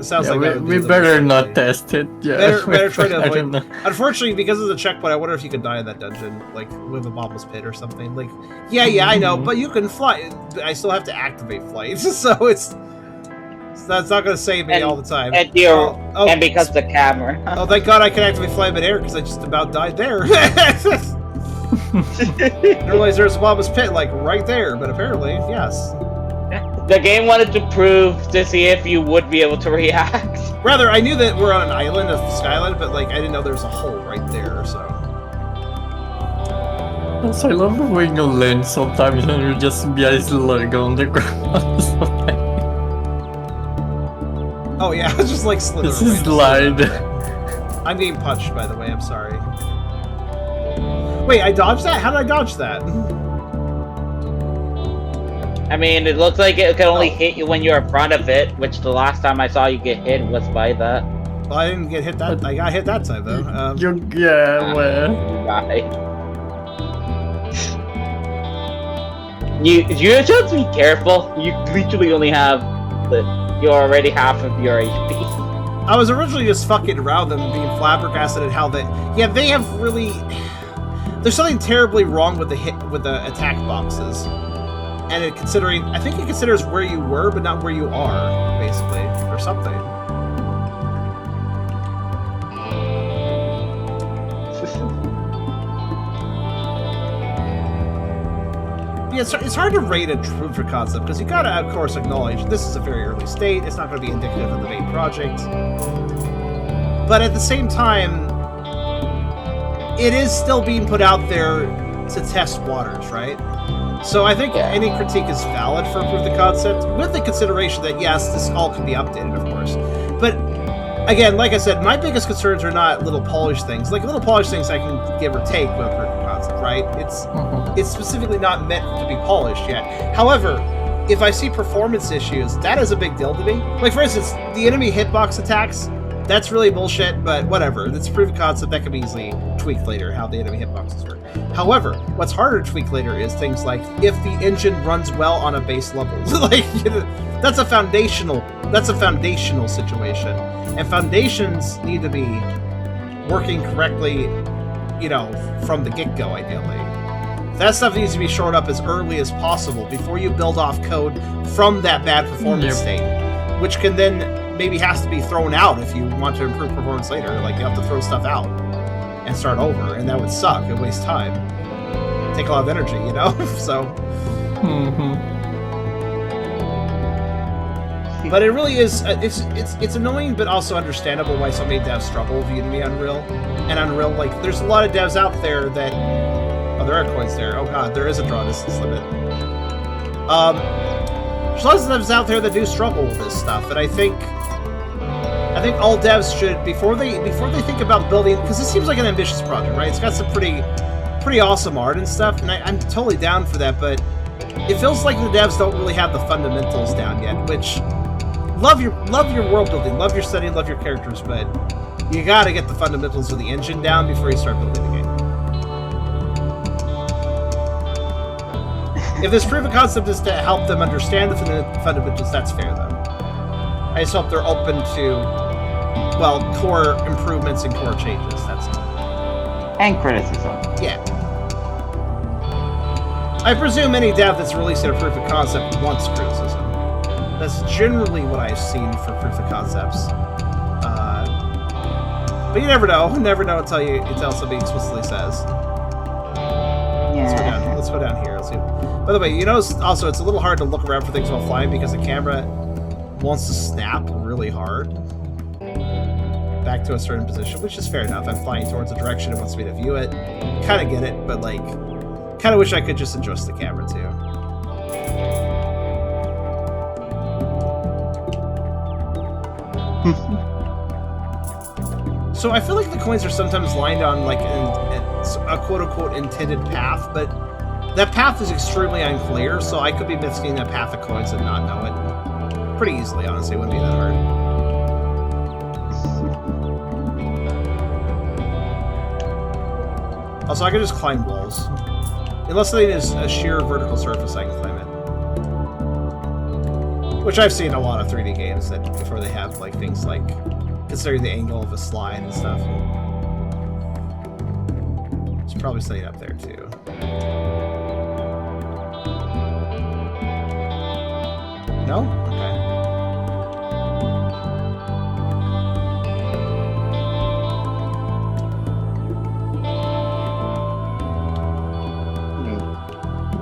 we better not test it. Yeah, better try to I don't avoid. know. Unfortunately, because of the checkpoint, I wonder if you can die in that dungeon, like with a bottomless pit or something. Like, yeah, I know, but you can fly. I still have to activate flight, so that's not going to save me all the time. And and because the camera. Oh, thank God I can activate fly mid-air because I just about died there. I didn't realize there's a bottomless pit like right there, but apparently, yes. The game wanted to prove to see if you would be able to react. Rather, I knew that we're on an island of Skyland, but like I didn't know there was a hole right there. So. Also, I love the way you land sometimes and you just be isolated on the ground. Oh yeah, I was just like slithering. This is slide. I'm getting punched, by the way. I'm sorry. Wait, I dodged that? How did I dodge that? I mean, it looks like it can only hit you when you're in front of it, which the last time I saw you get hit was by that. Well, I didn't get hit that. I got hit that time though. Right. You just have to be careful. You literally only have you're already half of your HP. I was originally just fucking around them, being flabbergasted at how they have really. There's something terribly wrong with the attack boxes, and I think it considers where you were, but not where you are, basically, or something. Yeah, it's hard to rate a proof of concept because you gotta, of course, acknowledge this is a very early state. It's not going to be indicative of the main project, but at the same time, it is still being put out there to test waters, right? So I think any critique is valid for proof of concept, with the consideration that yes, this all can be updated, of course. But again, like I said, my biggest concerns are not little polished things. Like little polished things, I can give or take with proof of concept, right? It's specifically not meant to be polished yet. However, if I see performance issues, that is a big deal to me. Like for instance, the enemy hitbox attacks. That's really bullshit, but whatever. It's proof of concept that can be easily tweaked later, how the enemy hitboxes work. However, what's harder to tweak later is things like if the engine runs well on a base level. Like, that's a foundational situation. And foundations need to be working correctly, from the get-go, ideally. That stuff needs to be shored up as early as possible before you build off code from that bad performance state, which can then maybe has to be thrown out if you want to improve performance later. Like, you have to throw stuff out and start over, and that would suck. It would waste time. Take a lot of energy, So. But it really is. It's annoying, but also understandable why so many devs struggle with Unity, Unreal, and Unreal. Like, there's a lot of devs out there that. Oh, there are coins there. Oh god, there is a draw distance limit. There's lots of devs out there that do struggle with this stuff, and I think all devs should before they think about building, because this seems like an ambitious project, right? It's got some pretty awesome art and stuff, and I'm totally down for that, but it feels like the devs don't really have the fundamentals down yet, which love your world building, love your setting, love your characters, but you gotta get the fundamentals of the engine down before you start building the game. If this proof of concept is to help them understand the fundamentals, that's fair, though. I just hope they're open to, well, core improvements and core changes, that's all. And criticism. Yeah. I presume any dev that's releasing a proof of concept wants criticism. That's generally what I've seen for proof of concepts. But you never know. Never know until somebody explicitly says. Yeah. Let's go down here. Let's see. By the way, you notice also it's a little hard to look around for things while flying because the camera wants to snap really hard back to a certain position, which is fair enough. I'm flying towards a direction it wants me to view it. Kind of get it, but like, kind of wish I could just adjust the camera too. So I feel like the coins are sometimes lined on like a quote-unquote intended path, but that path is extremely unclear, so I could be missing a path of coins and not know it pretty easily, honestly. It wouldn't be that hard. Also, I could just climb walls. Unless they is a sheer vertical surface, I can climb it. Which I've seen in a lot of 3D games that before they have like things like considering the angle of a slide and stuff. There's probably something up there too. No? Okay.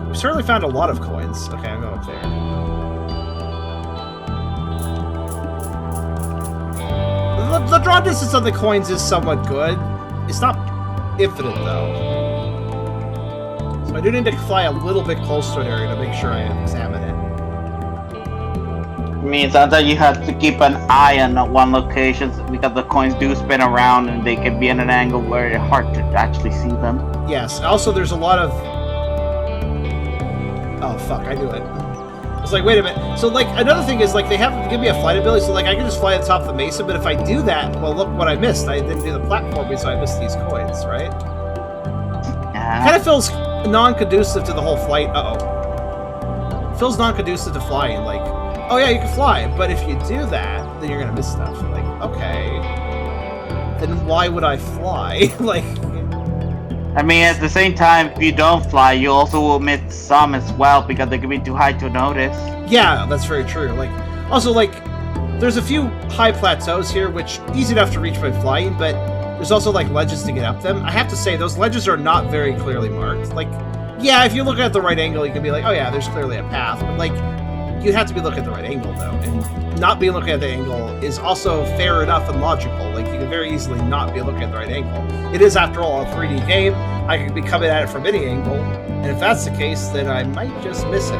We certainly found a lot of coins. Okay, I'm going up there. The draw distance of the coins is somewhat good. It's not infinite, though. So I do need to fly a little bit closer to an area to make sure I examine it. I mean, it sounds like you have to keep an eye on one location because the coins do spin around and they can be in an angle where it's hard to actually see them. Yes. Also, there's a lot of... Oh, fuck. I knew it. It's like, wait a minute. So, like, another thing is, like, they have to give me a flight ability, so, like, I can just fly to the top of the mesa, but if I do that, well, look what I missed. I didn't do the platforming, so I missed these coins, right? It kind of feels non-conducive to the whole flight. Uh-oh. It feels non-conducive to flying, like, oh, yeah, you can fly, but if you do that, then you're gonna miss stuff. Like, okay. Then why would I fly? Like... I mean, at the same time, if you don't fly, you also will miss some as well because they can be too high to notice. Yeah, that's very true. Like, also, like, there's a few high plateaus here, which easy enough to reach by flying, but there's also, like, ledges to get up them. I have to say, those ledges are not very clearly marked. Like, yeah, if you look at the right angle, you can be like, oh yeah, there's clearly a path, but, like, you have to be looking at the right angle, though, and not being looking at the angle is also fair enough and logical. Like, you can very easily not be looking at the right angle. It is, after all, a 3D game. I could be coming at it from any angle, and if that's the case, then I might just miss it.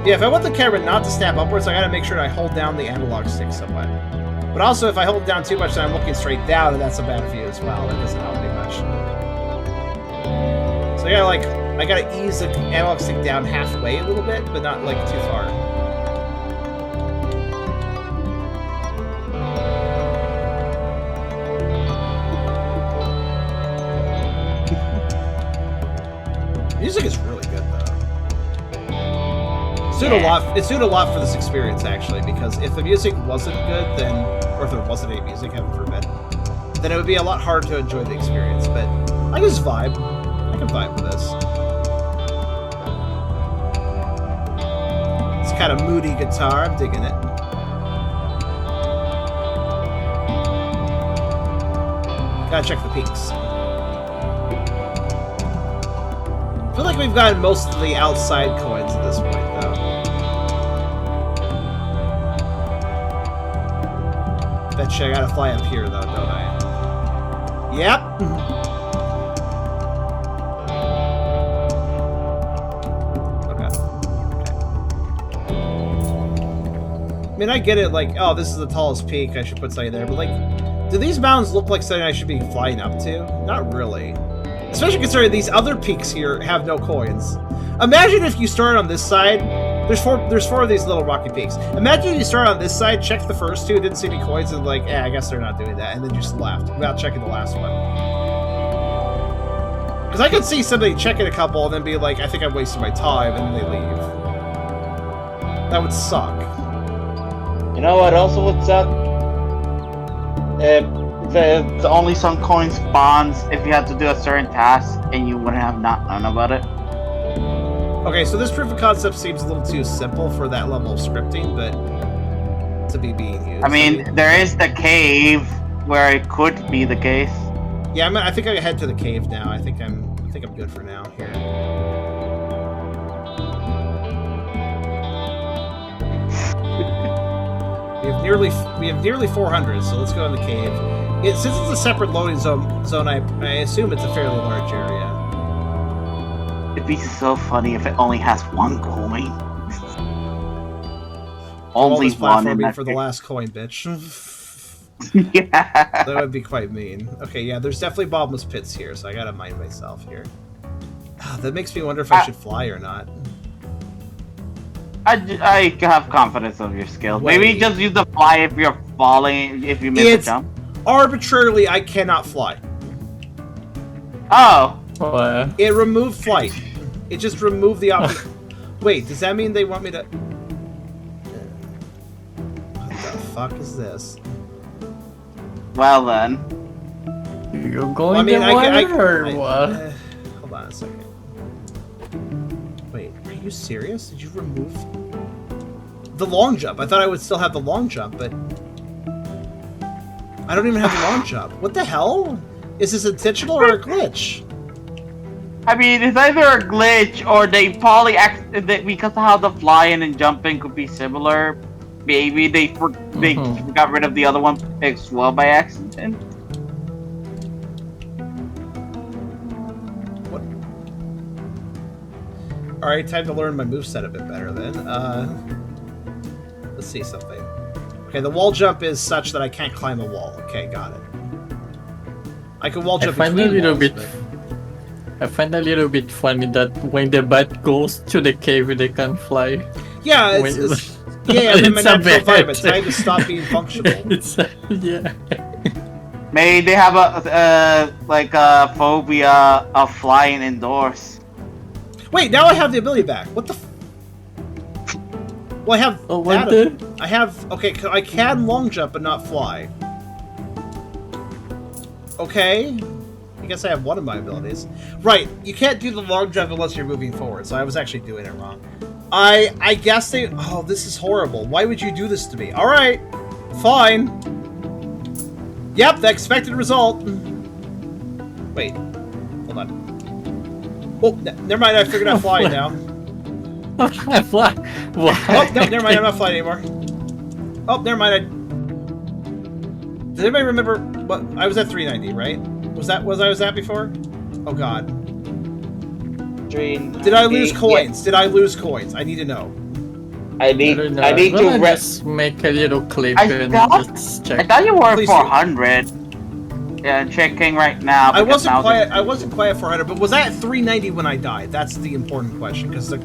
Yeah, if I want the camera not to snap upwards, I gotta make sure I hold down the analog stick somewhat. But also, if I hold it down too much, then I'm looking straight down, and that's a bad view as well. That doesn't help me much. So yeah, like, I gotta ease the analog stick down halfway a little bit, but not, like, too far. Music is really good, though. It's doing a lot for this experience, actually, because if the music wasn't good, then, or if there wasn't any music, heaven forbid, then it would be a lot harder to enjoy the experience, but I can just vibe. I can vibe with this. It's kind of moody guitar, I'm digging it. Gotta check the peaks. I feel like we've gotten most of the outside coins at this point, though. Betcha I gotta fly up here, though, don't I? Yep! Okay. I mean, I get it, like, oh, this is the tallest peak, I should put something there, but, like, do these mountains look like something I should be flying up to? Not really. Especially considering these other peaks here have no coins. Imagine if you started on this side, There's four of these little rocky peaks. Imagine you start on this side, check the first two, didn't see any coins, and like, I guess they're not doing that, and then just left without checking the last one. Because I could see somebody checking a couple and then be like, I think I'm wasting my time, and then they leave. That would suck. You know what also would suck? The only some coin spawns if you have to do a certain task and you wouldn't have not known about it. Okay, so this proof of concept seems a little too simple for that level of scripting, but to be being used. I mean, there is the cave where it could be the case. Yeah, I think I head to the cave now. I think I'm good for now here. We have nearly 400, so let's go in the cave. Since it's a separate loading zone, I assume it's a fairly large area. It'd be so funny if it only has one coin. Only one. Platforming for the last coin, bitch. Yeah. That would be quite mean. Okay, yeah, there's definitely bottomless pits here, so I gotta mind myself here. That makes me wonder if I should fly or not. I have confidence of your skills. Wait. Maybe just use the fly if you're falling, if you miss a jump. Arbitrarily, I cannot fly. Oh. It removed flight. It just removed the option. Wait, does that mean they want me to... What the fuck is this? Well then. You're going to water or what? Hold on a second. Wait, are you serious? Did you remove the long jump? I thought I would still have the long jump, but I don't even have the long jump. What the hell? Is this intentional or a glitch? I mean, it's either a glitch or they probably because of how the flying and jumping could be similar. Maybe they got rid of the other one as well by accident. What? All right, time to learn my moveset a bit better then. Let's see something. Okay, the wall jump is such that I can't climb a wall. Okay, got it. I can wall jump between walls, I find a little bit funny that when the bat goes to the cave, they can fly. Yeah, I'm in my natural environment. It's time to stop being functional. Yeah. Maybe they have a phobia of flying indoors. Wait, now I have the ability back. What the? Well, I have. I have. Okay, I can long jump but not fly. Okay. I guess I have one of my abilities. Right, you can't do the long jump unless you're moving forward, so I was actually doing it wrong. I guess they... Oh, this is horrible. Why would you do this to me? Alright, fine. Yep, the expected result. Wait, hold on. Oh, never mind, I figured out flying now. I fly? What? Oh, no, never mind, I'm not flying anymore. Oh, never mind, Does anybody remember what... I was at 390, right? Was I at before? Oh god. Did I lose coins? Yeah. Did I lose coins? I need to know. I need to just make a little clip and just check. I thought you were Please 400. Yeah, checking right now. I wasn't quite at 400, but was I at 390 when I died? That's the important question, because the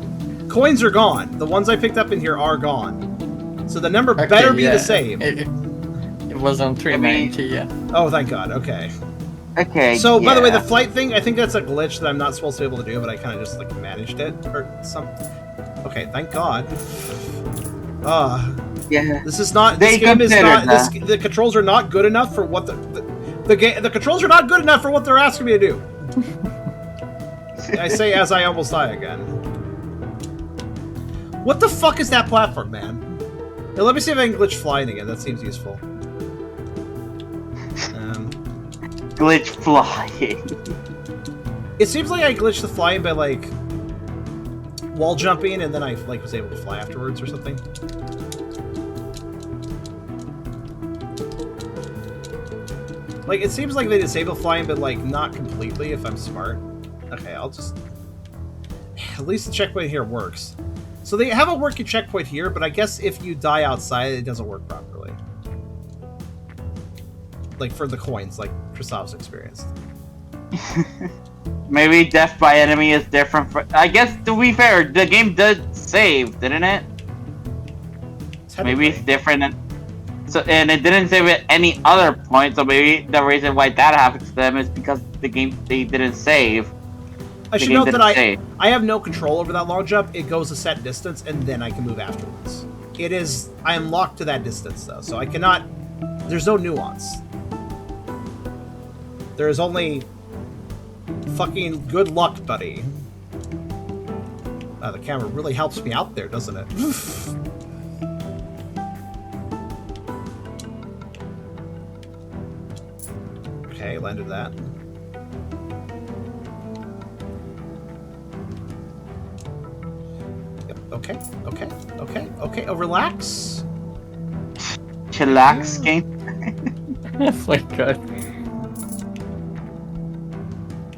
coins are gone. The ones I picked up in here are gone. So the number better be the same. It was on 390, yeah. Oh, thank God. Okay. Okay. So, by the way, the flight thing, I think that's a glitch that I'm not supposed to be able to do, but I kind of just like managed it or something. Okay, thank God. Yeah. This is not. This game is not. The controls are not good enough for what the controls are not good enough for what they're asking me to do. I say as I almost die again. What the fuck is that platform, man? Now, let me see if I can glitch flying again. That seems useful. Glitch flying. It seems like I glitched the flying by like wall jumping, and then I like was able to fly afterwards or something. Like it seems like they disable flying, but like not completely. If I'm smart. Okay, I'll just. At least the checkpoint here works. So they have a working checkpoint here, but I guess if you die outside, it doesn't work properly. Like for the coins, like Christoph's experienced. Maybe death by enemy is different. I guess, to be fair, the game did save, didn't it? Maybe it's different. And it didn't save at any other point, so maybe the reason why that happens to them is because they didn't save. I should note that I have no control over that long jump. It goes a set distance, and then I can move afterwards. I am locked to that distance, though, so I cannot... There's no nuance. There is only... fucking good luck, buddy. The camera really helps me out there, doesn't it? Okay, landed that. Yep, okay. Oh, relax. Chillax game. Oh my god.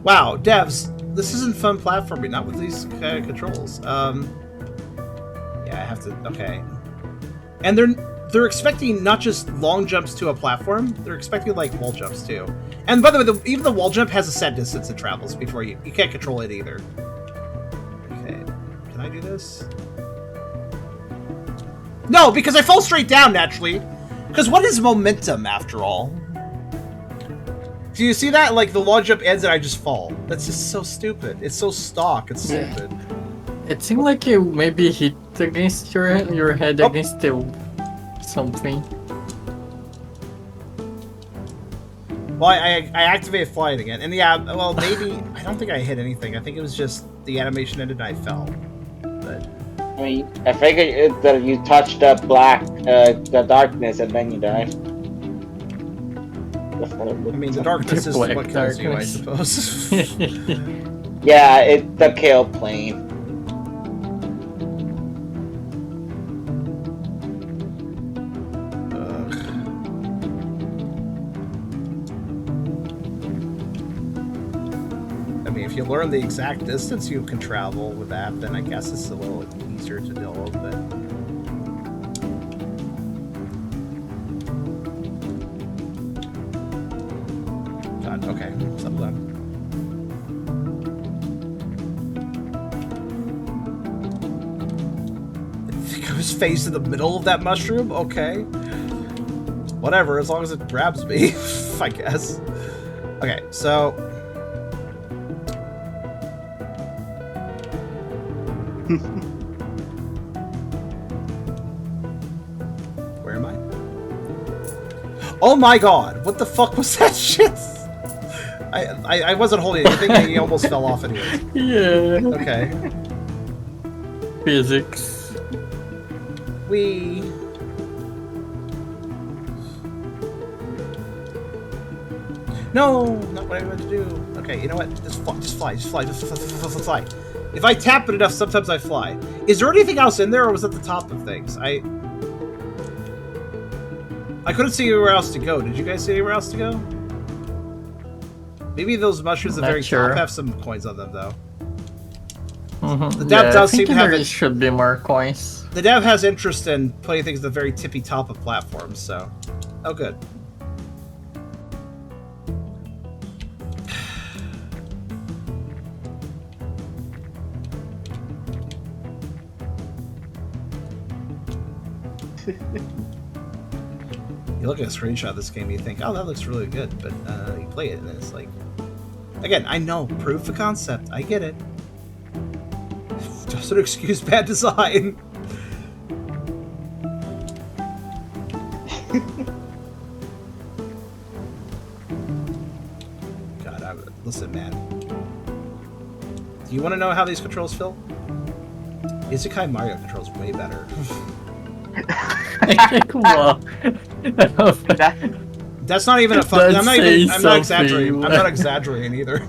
Wow, devs, this isn't fun platforming, not with these controls. Yeah, I have to... Okay. And they're expecting not just long jumps to a platform, they're expecting, like, wall jumps, too. And by the way, even the wall jump has a set distance it travels before you can't control it either. Okay, can I do this? No, because I fall straight down, naturally. Because what is momentum, after all? Do you see that? Like, the long jump ends and I just fall. That's just so stupid. It's so stock. It's stupid. It seemed like you maybe hit against your head against something. Well, I activated flying again. And yeah, well, maybe... I don't think I hit anything. I think it was just the animation ended and I fell. But... I mean, I figured that you touched the the darkness, and then you died. I mean, the darkness is what kills you, I suppose. Yeah, it's the kill plane. I mean, if you learn the exact distance you can travel with that, then I guess it's a little easier to deal with, but... Okay, so I'm done. I think I was phased in the middle of that mushroom? Okay. Whatever, as long as it grabs me, I guess. Okay, so... Where am I? Oh my god, what the fuck was that shit? I wasn't holding it. I think he almost fell off anyway. Yeah. Okay. Physics. Wee. No, not what I meant to do. Okay, you know what? Just fly. If I tap it enough, sometimes I fly. Is there anything else in there, or was it the top of things? I couldn't see anywhere else to go. Did you guys see anywhere else to go? Maybe those mushrooms at the very top have some coins on them, though. The dev does seem to have... There should be more coins. The dev has interest in putting things at the very tippy top of platforms, so... Oh, good. You look at a screenshot of this game, you think, oh, that looks really good, but you play it and it's like... Again, I know, proof of concept, I get it. Doesn't excuse bad design. God, listen, man. Do you want to know how these controls feel? Isekai Mario controls way better. Wow. That's not even a fun. I'm not exaggerating. I'm not exaggerating either.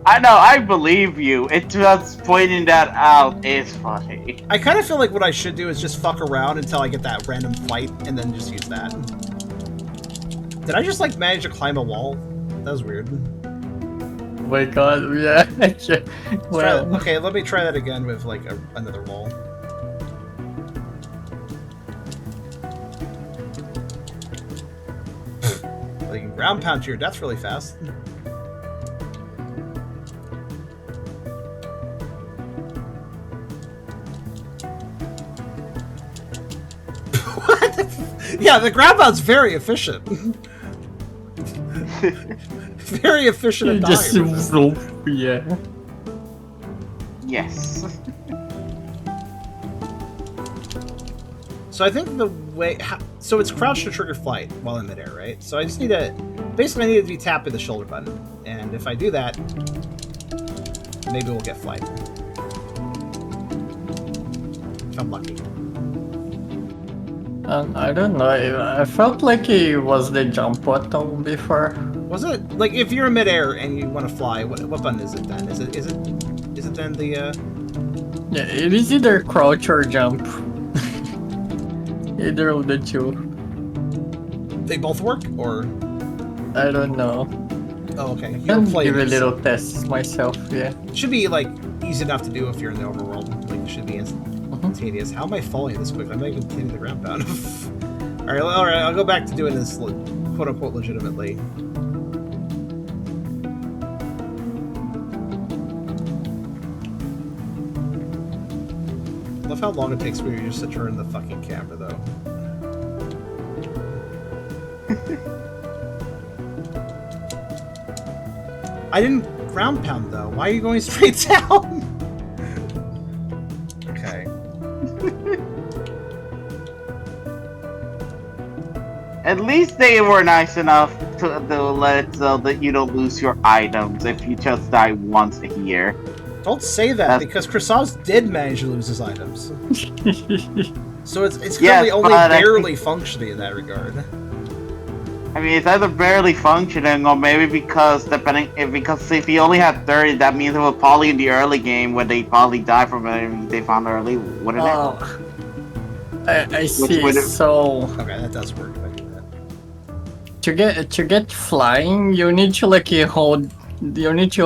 I know. I believe you. It's just pointing that out is funny. I kind of feel like what I should do is just fuck around until I get that random fight, and then just use that. Did I just like manage to climb a wall? That was weird. Oh my god, yeah. Well, okay, let me try that again with like another wall. Well, you can ground pound to your death really fast. Yeah, the ground pound's very efficient. Very efficient at Just dying. yeah. Yes. So I think the way... So it's crouch to trigger flight while in midair, right? So I just need to... Basically, I need to be tapping the shoulder button. And if I do that, maybe we'll get flight. If I'm lucky. I don't know. I felt like it was the jump button before. Was it? Like, if you're in midair and you want to fly, what button is it then? Is it then the... Yeah, it is either crouch or jump. Either of the two. They both work? Or... I don't know. Oh, okay. You I'll don't play give a this. little test myself, yeah. It should be, like, easy enough to do if you're in the overworld. Like, it should be instantaneous. How am I falling this quick? I'm not even hitting the ground pound. Alright, I'll go back to doing this, quote-unquote, legitimately. I love how long it takes for you just to turn the fucking camera, though. I didn't ground pound, though. Why are you going straight down? Okay. At least they were nice enough to let it so that you don't lose your items if you just die once a year. Don't say that, because Chrysalis did manage to lose his items. So it's currently only barely functioning in that regard. I mean, it's either barely functioning, or maybe because if he only had 30, that means it was probably in the early game when they probably died from it. They found early, wouldn't it? I see. So okay, that does work. If I do that. to get flying, you need to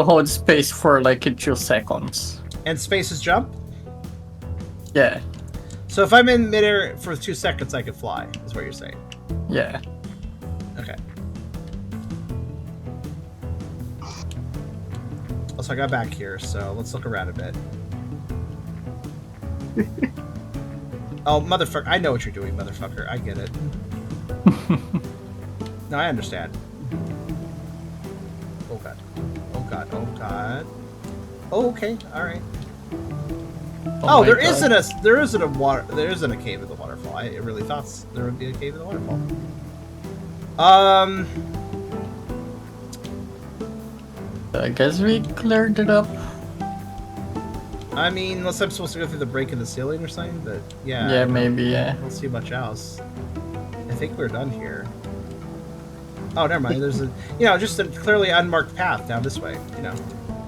hold space for like 2 seconds. And space is jump. Yeah. So if I'm in midair for 2 seconds, I can fly. Is what you're saying? Yeah. Okay. Also, I got back here, so let's look around a bit. Oh, motherfucker. I know what you're doing, motherfucker. I get it. No, I understand. Oh, God. Oh, God. Oh, God. Oh, okay. All right. Oh, there isn't a cave in the waterfall. I really thought there would be a cave in the waterfall. I guess we cleared it up. I mean, unless I'm supposed to go through the break in the ceiling or something, but yeah. Yeah, maybe, yeah. I don't see much else. I think we're done here. Oh, never mind. There's just a clearly unmarked path down this way,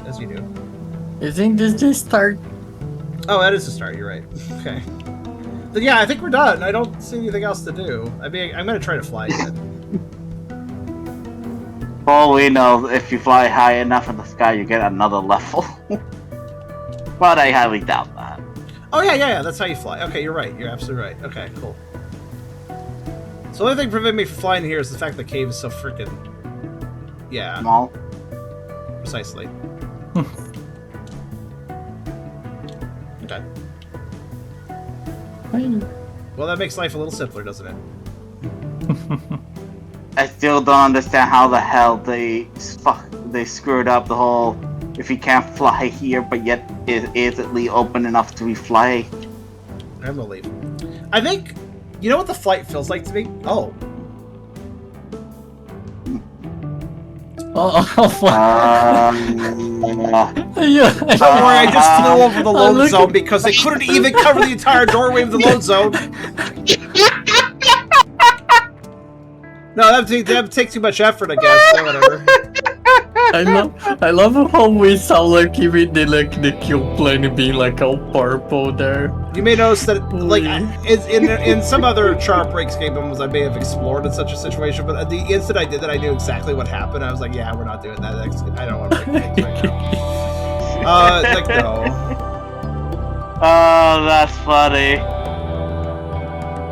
as you do. Isn't this the start? Oh, that is the start. You're right. Okay. But yeah, I think we're done. I don't see anything else to do. I mean, I'm going to try to fly again. All we know, if you fly high enough in the sky, you get another level. But I highly doubt that. Oh, yeah. That's how you fly. Okay, you're right. You're absolutely right. Okay, cool. So the only thing preventing me from flying here is the fact the cave is so freaking... Yeah. Small. Precisely. Okay. Well, that makes life a little simpler, doesn't it? I still don't understand how the hell they screwed up the whole... If you can't fly here, but yet it is at least open enough to be flying. I'm gonna leave. I think... You know what the flight feels like to me? Oh. Yeah. Don't worry, I just flew over the load zone because they couldn't even cover the entire doorway of the load zone. No, that would take too much effort, I guess. So whatever. I love how we sound like even the cube plane being like all purple there. You may notice that, like, in some other Chart Breaks game I may have explored in such a situation, but the instant I did that, I knew exactly what happened. I was like, yeah, we're not doing that. I don't want to break things right now. Like, no. Oh, that's funny.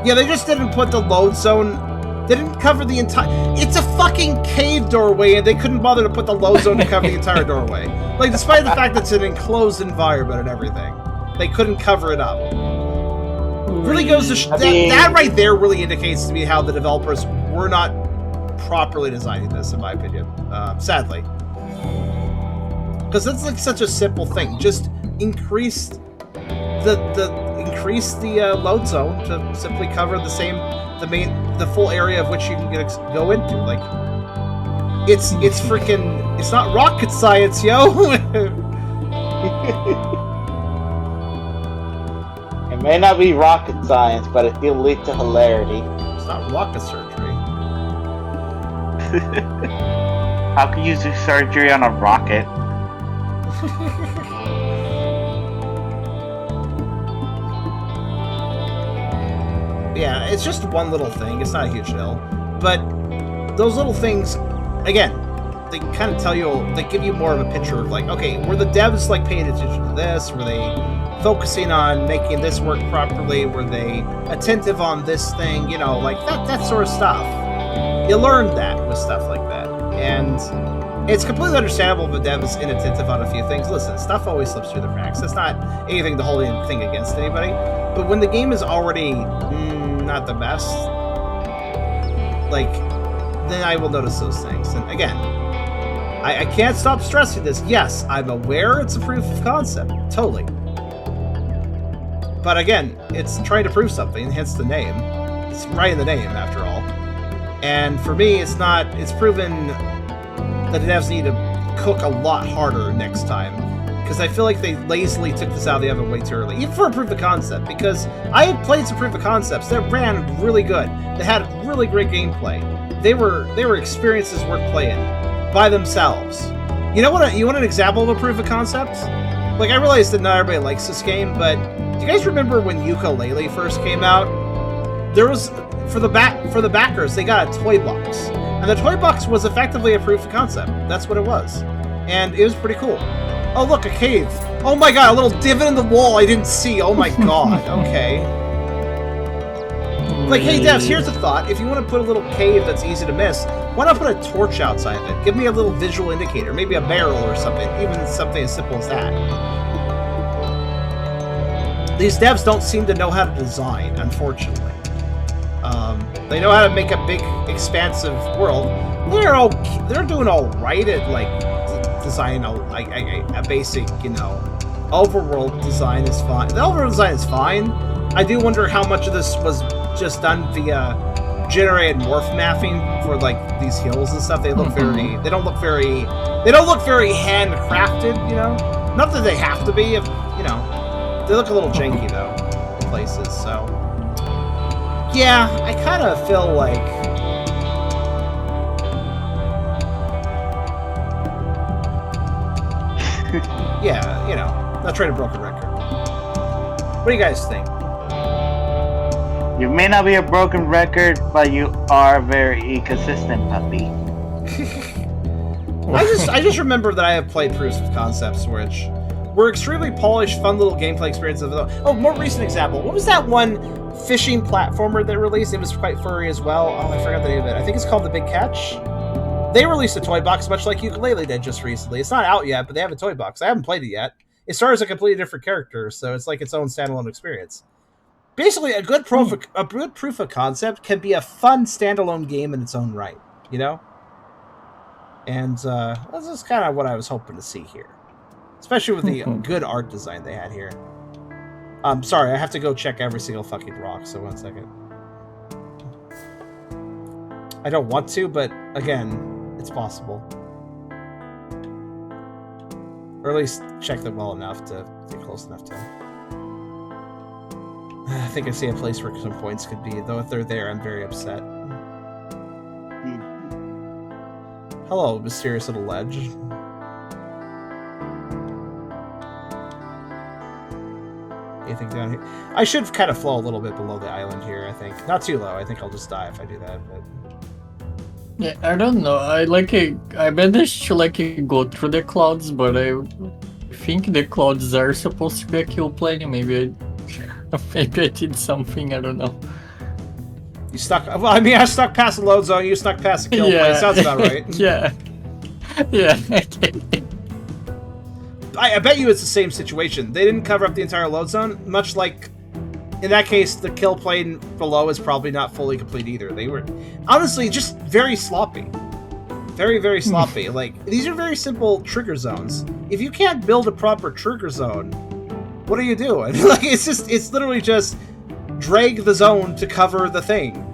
Yeah, they just didn't put the load zone... They didn't cover the entire... It's a fucking cave doorway, and they couldn't bother to put the load zone to cover the entire doorway. Like, despite the fact that it's an enclosed environment and everything, they couldn't cover it up. really goes to that right there really indicates to me how the developers were not properly designing this, in my opinion. Sadly, because it's like such a simple thing. Just increase the load zone to simply cover the full area of which you can go into. Like, it's freaking, it's not rocket science, yo. It may not be rocket science, but it will lead to hilarity. It's not rocket surgery. How can you do surgery on a rocket? Yeah, it's just one little thing. It's not a huge deal. But those little things, again, they kind of tell you, they give you more of a picture of like, okay, were the devs like paying attention to this? Were they focusing on making this work properly? Were they attentive on this thing? You know, like that sort of stuff. You learn that with stuff like that. And it's completely understandable if a dev is inattentive on a few things. Listen, stuff always slips through the cracks. That's not anything to hold anything against anybody. But when the game is already not the best, like, then I will notice those things. And again, I can't stop stressing this. Yes, I'm aware it's a proof of concept. Totally. But again, it's trying to prove something, hence the name. It's right in the name, after all. And for me, it's proven that the devs need to cook a lot harder next time. Because I feel like they lazily took this out of the oven way too early. Even for a proof of concept, because I had played some proof of concepts that ran really good. They had really great gameplay. They were experiences worth playing by themselves. You want an example of a proof of concept? Like, I realize that not everybody likes this game, but do you guys remember when Yooka-Laylee first came out? There was, for the backers, they got a toy box. And the toy box was effectively a proof of concept. That's what it was. And it was pretty cool. Oh, look, a cave. Oh my god, a little divot in the wall I didn't see. Oh my god, okay. Like, hey, devs, here's a thought. If you want to put a little cave that's easy to miss, why not put a torch outside of it? Give me a little visual indicator, maybe a barrel or something, even something as simple as that. These devs don't seem to know how to design, unfortunately. They know how to make a big, expansive world. They're doing all right at like designing a basic, overworld design is fine. The overworld design is fine. I do wonder how much of this was just done via generated morph mapping for like these hills and stuff. They don't look very handcrafted. Not that they have to be. They look a little janky though in places. So. Yeah, I kind of feel like... yeah, not trying to broke a record. What do you guys think? You may not be a broken record, but you are very consistent, puppy. I just remember that I have played proofs of concepts which were extremely polished, fun little gameplay experiences. Oh, more recent example. What was that one fishing platformer that released? It was quite furry as well. Oh, I forgot the name of it. I think it's called The Big Catch. They released a toy box, much like Yooka-Laylee did just recently. It's not out yet, but they have a toy box. I haven't played it yet. It stars a completely different character, so it's like its own standalone experience. Basically, a good proof of concept can be a fun standalone game in its own right, And this is kind of what I was hoping to see here. Especially with the good art design they had here. Sorry, I have to go check every single fucking rock, so 1 second. I don't want to, but again, it's possible. Or at least check them well enough to get close enough to them. I think I see a place where some points could be, though if they're there, I'm very upset. Hello, mysterious little ledge. Anything down here? I should kind of flow a little bit below the island here, I think. Not too low. I think I'll just die if I do that, but... Yeah, I don't know. I managed to go through the clouds, but I think the clouds are supposed to be a kill plane. Maybe I did something, I don't know. You stuck... Well, I mean, I stuck past the load zone, you stuck past the kill plane. Sounds about right. Yeah. Yeah. I bet you it's the same situation. They didn't cover up the entire load zone, much like in that case, the kill plane below is probably not fully complete either. They were, honestly, just very sloppy. Very, very sloppy. Like, these are very simple trigger zones. If you can't build a proper trigger zone, what are you doing? Like, it's literally just drag the zone to cover the thing.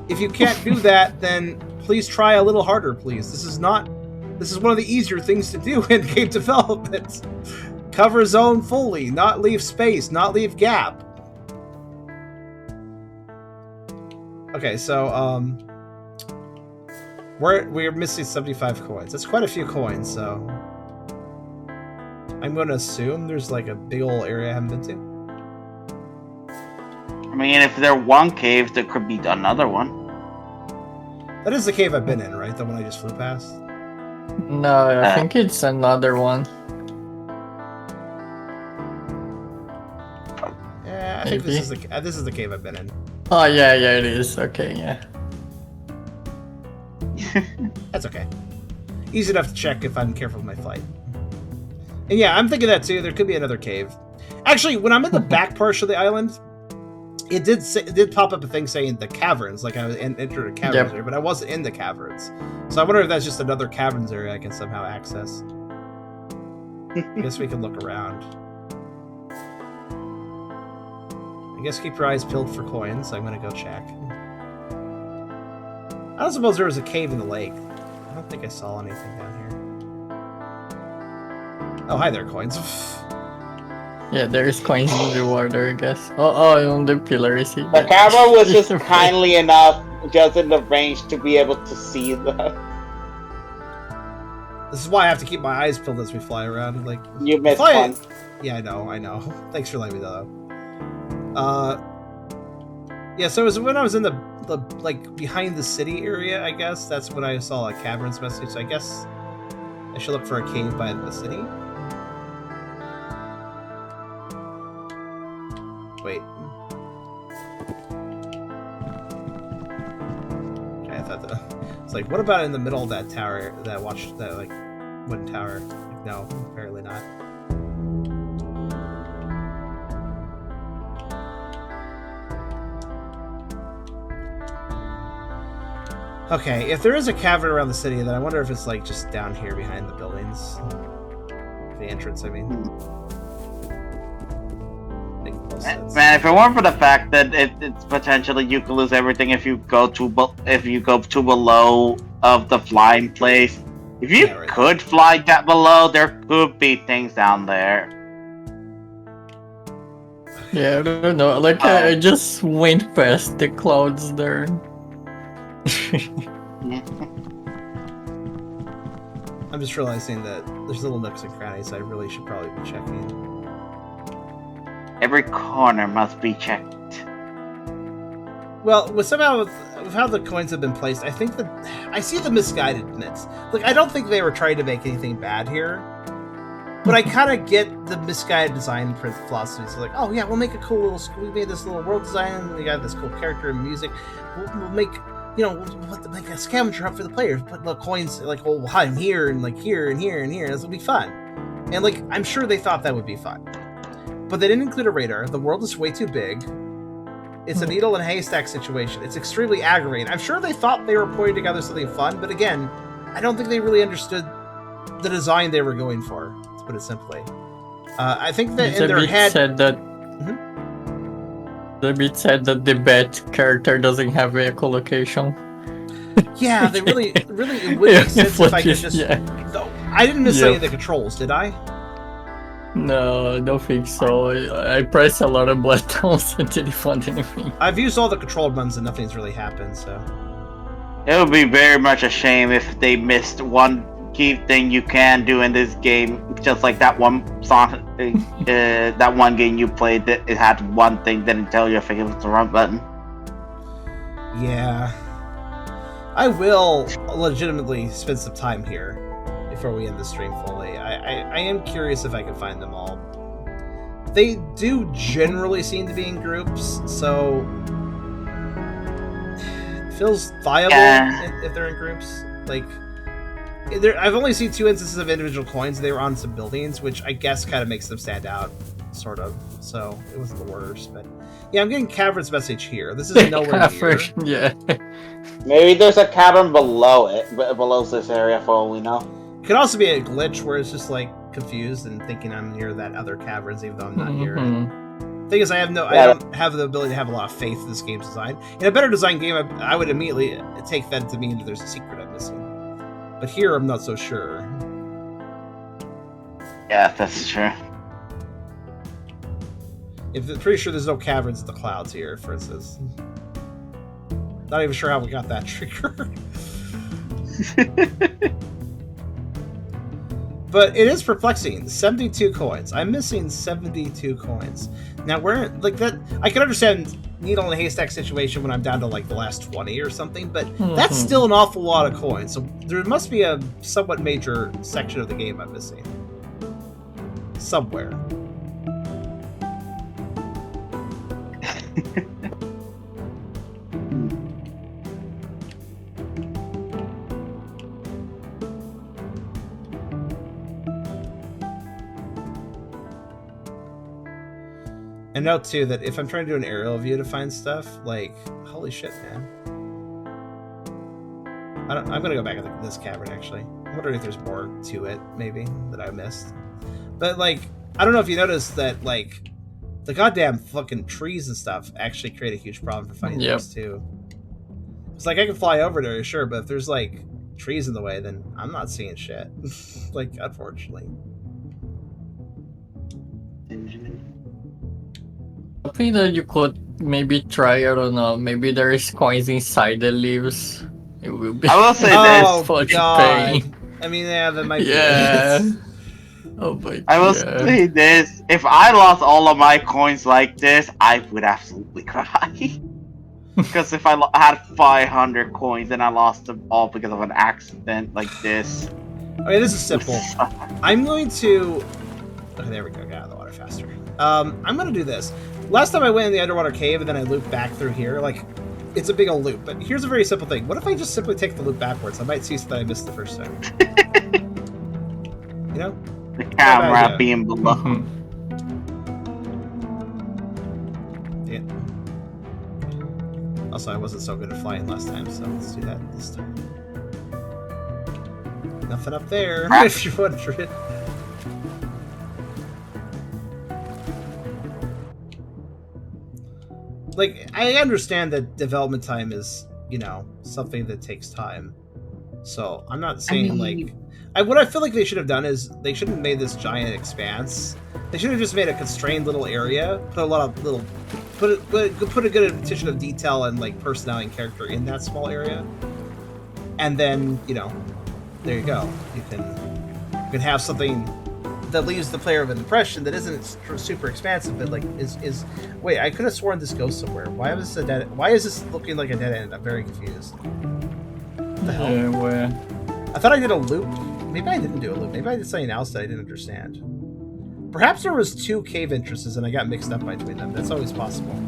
If you can't do that, then please try a little harder, please. This is one of the easier things to do in game development. Cover zone fully, not leave space, not leave gap. Okay, so we're missing 75 coins. That's quite a few coins, so I'm going to assume there's like a big old area I haven't been to. I mean, if there one cave, there could be another one. That is the cave I've been in, right? The one I just flew past? No, I think it's another one. Yeah, I think Maybe. this is the cave I've been in. Oh, yeah, it is. Okay, yeah. That's okay. Easy enough to check if I'm careful with my flight. And yeah, I'm thinking that too. There could be another cave. Actually, when I'm in the back portion of the island, it did pop up a thing saying the caverns, like I was entered a caverns area, but I wasn't in the caverns. So I wonder if that's just another caverns area I can somehow access. I guess we can look around. I guess keep your eyes peeled for coins. I'm gonna go check. I don't suppose there was a cave in the lake. I don't think I saw anything down here. Oh, hi there, coins. Yeah, there's coins in the water, I guess. Oh, on the pillar, is he? The camera was just kindly enough, just in the range to be able to see the. This is why I have to keep my eyes peeled as we fly around. Like You missed one. Yeah, I know. Thanks for letting me know. Yeah. So it was when I was in the like behind the city area. I guess that's when I saw a caverns message. So I guess I should look for a cave by the city. Wait. Okay, I thought that. It's like, what about in the middle of that tower? That like wooden tower? Like, no, apparently not. Okay, if there is a cavern around the city, then I wonder if it's like just down here behind the buildings, the entrance. I mean. Man, if it weren't for the fact that it's potentially you could lose everything if you go too below of the flying place. If you could fly that below, there could be things down there. Yeah, I don't know. Like I just went past the clouds there. I'm just realizing that there's little nooks and crannies I really should probably be checking. Every corner must be checked. Well, with how the coins have been placed, I think that I see the misguidedness. Like, I don't think they were trying to make anything bad here, but I kind of get the misguided design philosophy. So, like, oh yeah, we'll make a cool little. We made this little world design. We got this cool character and music. We'll make. We'll make a scavenger hunt for the players. Put the coins like, well, I'm here and like here and here and here. This will be fun. And like, I'm sure they thought that would be fun. But they didn't include a radar. The world is way too big. It's a needle and haystack situation. It's extremely aggravating. I'm sure they thought they were putting together something fun, but again, I don't think they really understood the design they were going for, to put it simply. I think that in their head... Said that... The bit said that the bat character doesn't have a echolocation. Yeah, they really it would make sense if I could just... Yeah. No, I didn't miss any of the controls, did I? No, I don't think so. I pressed a lot of buttons and didn't find anything. I've used all the control buttons and nothing's really happened, so... It would be very much a shame if they missed one key thing you can do in this game, just like that one song, that one game you played that it had one thing that didn't tell you if it was the wrong button. Yeah. I will legitimately spend some time here before we end the stream fully. I am curious if I can find them all. They do generally seem to be in groups, so it feels viable if they're in groups. Like, I've only seen 2 instances of individual coins. They were on some buildings, which I guess kind of makes them stand out. sort of. So it wasn't the worst, but yeah, I'm getting Cavern's message here. This is nowhere near. Yeah. Maybe there's a cavern below it, below this area for all we know. Could also be a glitch where it's just like confused and thinking I'm near that other caverns, even though I'm not near it. Thing is, I don't have the ability to have a lot of faith in this game's design. In a better design game, I would immediately take that to mean that there's a secret I'm missing. But here, I'm not so sure. Yeah, that's true. Pretty sure there's no caverns in the clouds here, for instance. Not even sure how we got that trigger. But it is perplexing. 72 coins. I'm missing 72 coins. Now, where, like that, I can understand needle in a haystack situation when I'm down to like the last 20 or something, but that's still an awful lot of coins. So there must be a somewhat major section of the game I'm missing. Somewhere. And note too that if I'm trying to do an aerial view to find stuff, like, holy shit, man. I'm gonna go back at this cavern actually. I'm wondering if there's more to it, maybe, that I missed. But like, I don't know if you noticed that, like, the goddamn fucking trees and stuff actually create a huge problem for finding things too. It's like I can fly over there, sure, but if there's like trees in the way, then I'm not seeing shit. Like, unfortunately. Something that you could maybe try, I don't know, maybe there is coins inside the leaves. It will be. I will say oh, this. God. I mean, yeah, that might be. Oh my God. I will say this. If I lost all of my coins like this, I would absolutely cry. Because if I had 500 coins and I lost them all because of an accident like this. Okay, this is simple. I'm going to... Okay, there we go. Get out of the water faster. I'm going to do this. Last time I went in the underwater cave and then I looped back through here, like, it's a big old loop. But here's a very simple thing. What if I just simply take the loop backwards? I might see something I missed the first time. You know? The camera being below. Yeah. Also, I wasn't so good at flying last time, so let's do that this time. Nothing up there, if you're wondering. Like, I understand that development time is, you know, something that takes time. So, I'm not saying, like... what I feel like they should have done is, they shouldn't have made this giant expanse. They should have just made a constrained little area, put a lot of little... Put a good addition of detail and, like, personality and character in that small area. And then, you know, there you go. You can have something that leaves the player with an impression that isn't super expansive, but like is wait, I could have sworn this goes somewhere. Why is this a dead? Why is this looking like a dead end? I'm very confused. What the hell? Yeah, where? I thought I did a loop. Maybe I didn't do a loop. Maybe I did something else that I didn't understand. Perhaps there was 2 cave entrances and I got mixed up between them. That's always possible.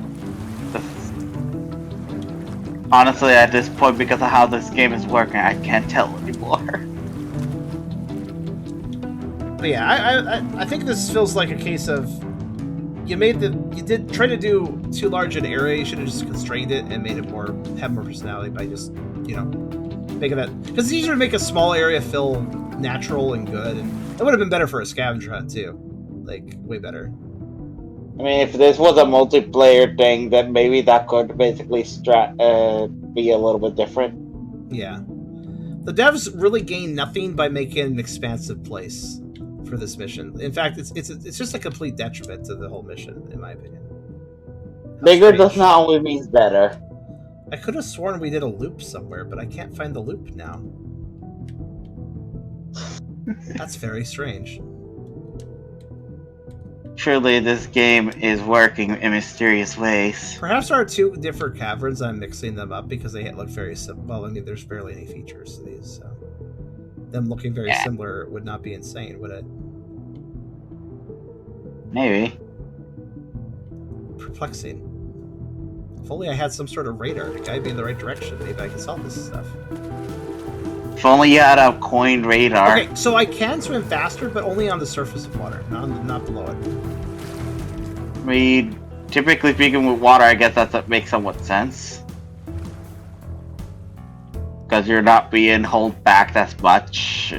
Honestly, at this point, because of how this game is working, I can't tell anymore. But yeah, I think this feels like a case of you did try to do too large an area. You should have just constrained it and made it have more personality by just, you know, making that, because it's easier to make a small area feel natural and good, and it would have been better for a scavenger hunt too, like way better. I mean, if this was a multiplayer thing, then maybe that could basically be a little bit different. Yeah, the devs really gain nothing by making an expansive place for this mission. In fact, it's just a complete detriment to the whole mission, in my opinion. Bigger does not always mean better. I could have sworn we did a loop somewhere, but I can't find the loop now. That's very strange. Surely this game is working in mysterious ways. Perhaps there are 2 different caverns. I'm mixing them up because they look very similar. Well, I mean, there's barely any features to these, so them looking very similar would not be insane, would it? Maybe. Perplexing. If only I had some sort of radar to guide me in the right direction, maybe I could solve this stuff. If only you had a coin radar. Okay, so I can swim faster, but only on the surface of water, not below it. I mean, typically speaking with water, I guess that makes somewhat sense. Because you're not being held back as much.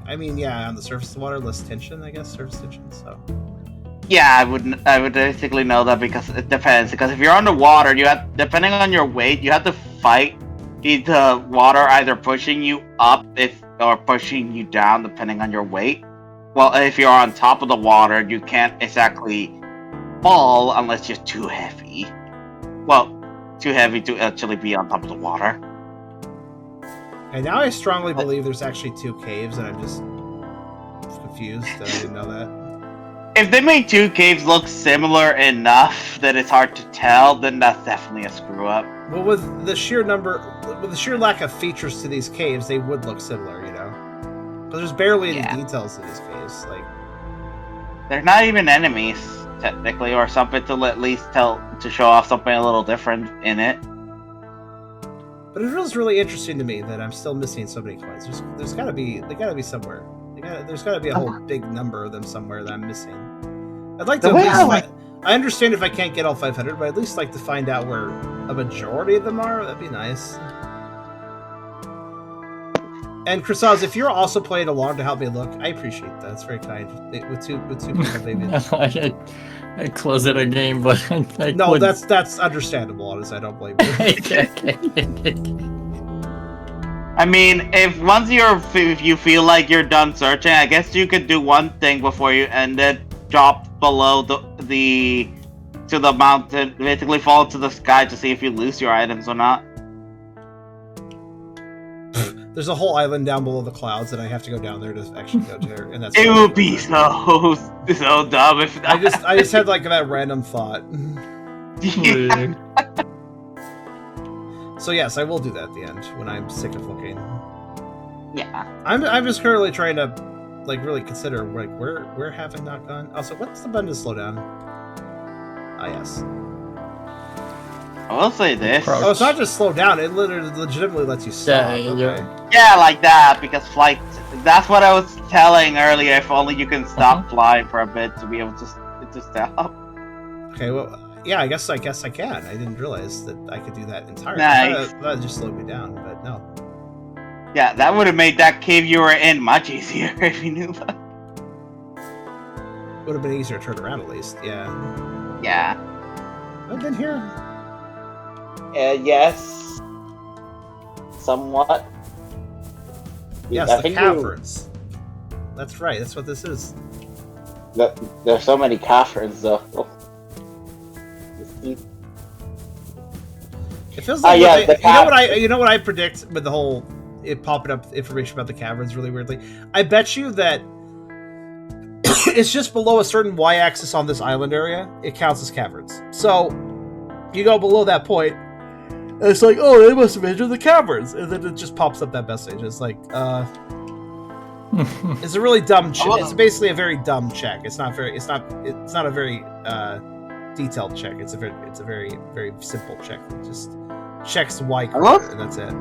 I mean, yeah, on the surface of the water, less tension, I guess, surface tension, so... Yeah, I would basically know that because it depends. Because if you're underwater, you have, depending on your weight, you have to fight the water either pushing you up or pushing you down, depending on your weight. Well, if you're on top of the water, you can't exactly fall unless you're too heavy. Well, too heavy to actually be on top of the water. And now I strongly believe there's actually 2 caves, and I'm just confused that I didn't know that. If they made 2 caves look similar enough that it's hard to tell, then that's definitely a screw up. Well, with the sheer lack of features to these caves, they would look similar, you know? But there's barely any details to these caves. Like, they're not even enemies, technically, or something to at least to show off something a little different in it. but it was really interesting to me that I'm still missing so many coins. They gotta be somewhere. There's gotta be a whole big number of them somewhere that I'm missing. I'd like to at least I understand if I can't get all 500, but I'd at least like to find out where a majority of them are. That'd be nice. And Chrisaz, if you're also playing along to help me look, I appreciate that. It's very kind. With two people, maybe. I closed it again, but I no, couldn't. that's understandable. Honestly, I don't blame you. I mean, if you feel like you're done searching, I guess you could do one thing before you end it. Drop below to the mountain, basically fall to the sky to see if you lose your items or not. There's a whole island down below the clouds, and I have to go down there to actually go to her, and that's. It would be so dumb if I just had like that random thought. Yeah. So yes, I will do that at the end when I'm sick of looking. Yeah. I'm just currently trying to like really consider like where have I not gone? Also, what's the button to slow down? Ah, yes. I will say this. Oh, it's not just slow down; it literally legitimately lets you stop. Yeah, like that, because flight. That's what I was telling earlier. If only you can stop flying for a bit to be able to stop. Okay, well, yeah, I guess I can. I didn't realize that I could do that entirely. Nice. That just slowed me down, but no. Yeah, that would have made that cave you were in much easier if you knew that. Would have been easier to turn around at least. Yeah. Yeah. I've been here. Yes. Somewhat. Yes, the caverns. That's right. That's what this is. There's so many caverns, though. It feels like you know what I predict with the whole it popping up information about the caverns really weirdly. I bet you that it's just below a certain y-axis on this island area. It counts as caverns. So you go below that point, and it's like, oh, they must have entered the caverns, and then it just pops up that message. It's like, it's a really dumb check. It's basically a very dumb check. It's not a very detailed check. It's a very very simple check. It just checks Y code, and that's it.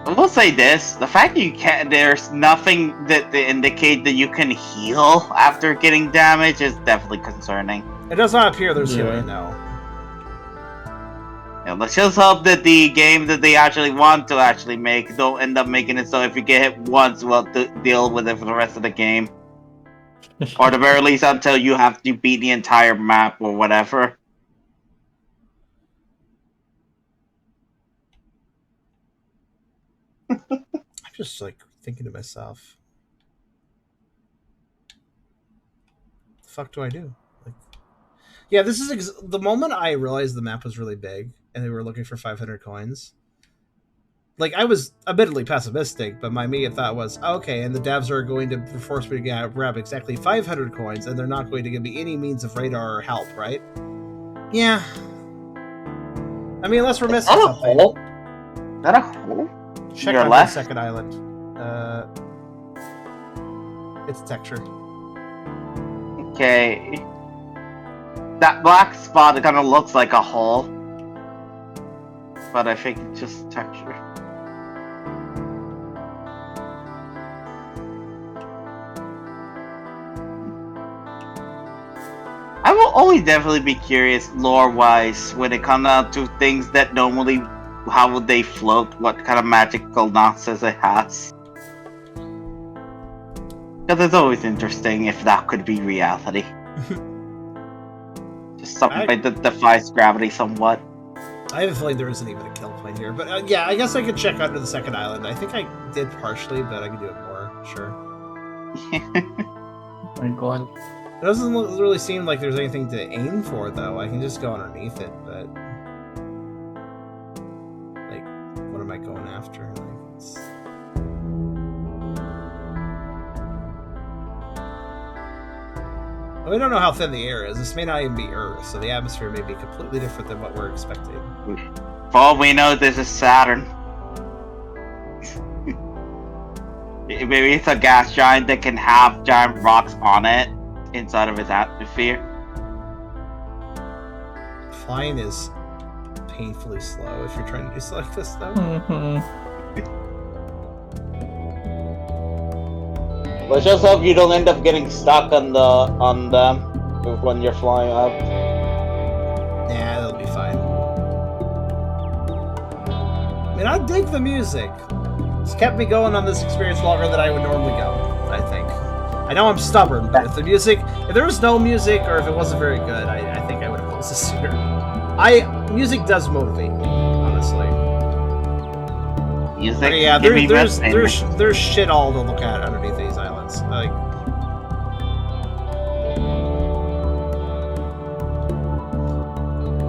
I will say this: the fact that you can't, there's nothing that indicate that you can heal after getting damage is definitely concerning. It does not appear there's healing, no. Yeah, let's just hope that the game that they actually want to actually make don't end up making it so if you get hit once, we'll deal with it for the rest of the game. Or at the very least until you have to beat the entire map or whatever. I'm just like thinking to myself, what the fuck do I do? Like, yeah, this is the moment I realized the map was really big and they were looking for 500 coins. Like, I was admittedly pessimistic, but my immediate thought was, okay, and the devs are going to force me to grab exactly 500 coins, and they're not going to give me any means of radar or help, right? Yeah. I mean, unless we're missing something. Is that a hole? Check out the second island. It's texture. Okay. That black spot, it kind of looks like a hole. But I think it's just texture. always definitely be curious, lore-wise, when it comes down to things that normally, how would they float? What kind of magical nonsense it has? Because it's always interesting if that could be reality. Just something that defies gravity somewhat. I have a feeling there isn't even a kill point here, but yeah, I guess I could check under the second island. I think I did partially, but I could do it more. Sure. My God. It doesn't really seem like there's anything to aim for, though. I can just go underneath it, but like, what am I going after? Like, it's... We don't know how thin the air is. This may not even be Earth, so the atmosphere may be completely different than what we're expecting. For all we know, this is Saturn. Maybe it's a gas giant that can have giant rocks on it inside of its atmosphere. Flying is painfully slow if you're trying to do stuff like this, though. Let's just hope you don't end up getting stuck on them when you're flying up. Yeah, they'll be fine. I mean, I dig the music. It's kept me going on this experience longer than I would normally go, I think. I know I'm stubborn, but if there was no music, or if it wasn't very good, I think I would have closed this sooner. Music does motivate me, honestly. Music? Okay, yeah, there's shit all to look at underneath these islands. Like,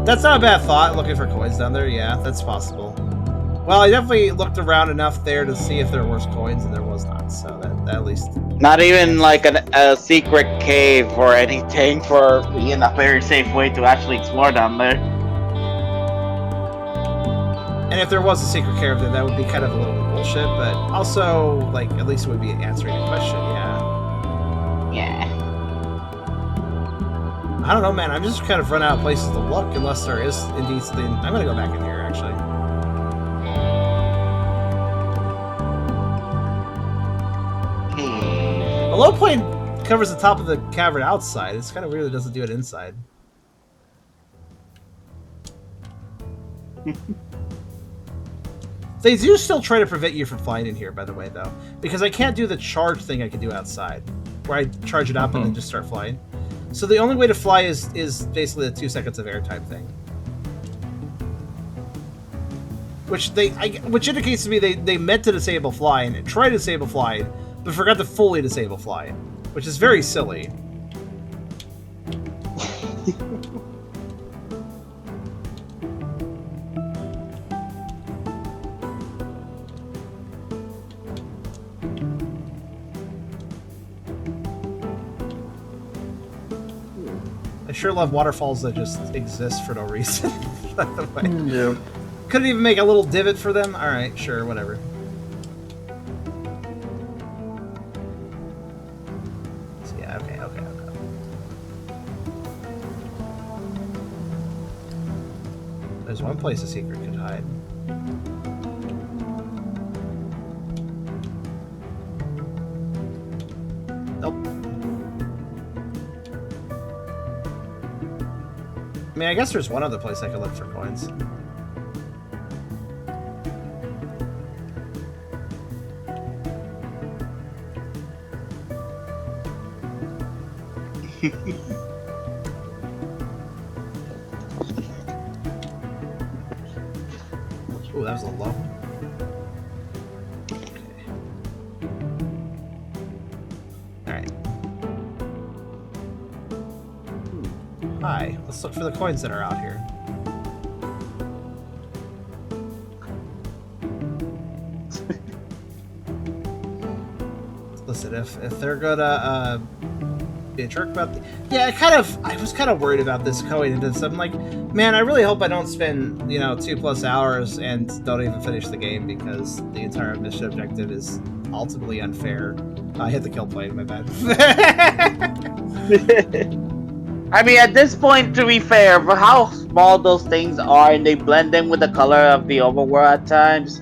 that's not a bad thought, looking for coins down there. Yeah, that's possible. Well, I definitely looked around enough there to see if there was coins, and there was not, so that at least... Not even like a secret cave or anything for being a very safe way to actually explore down there. And if there was a secret cave there, that would be kind of a little bit bullshit, but also, like, at least it would be answering a question, yeah. Yeah. I don't know, man, I'm just kind of run out of places to look, unless there is indeed something... I'm gonna go back in here, actually. The low point covers the top of the cavern outside. It's kind of weird it doesn't do it inside. They do still try to prevent you from flying in here, by the way, though. Because I can't do the charge thing I can do outside, where I charge it up and then just start flying. So the only way to fly is basically the 2 seconds of airtime thing. Which indicates to me they meant to disable flying, and try to disable flying, but forgot to fully disable flying, which is very silly. I sure love waterfalls that just exist for no reason. By the way. Yeah. Couldn't even make a little divot for them? Alright, sure, whatever. So yeah, okay. There's one place a secret could hide. Nope. I mean, I guess there's one other place I could look for coins. Ooh, that was a low. Okay. Alright. Hi, let's look for the coins that are out here. Listen, if they're gonna be a jerk about yeah, I was kind of worried about this going into this. I'm like, man, I really hope I don't spend 2+ hours and don't even finish the game, because the entire mission objective is ultimately unfair. I hit the kill point, my bad. I mean, at this point, to be fair, for how small those things are and they blend in with the color of the overworld at times,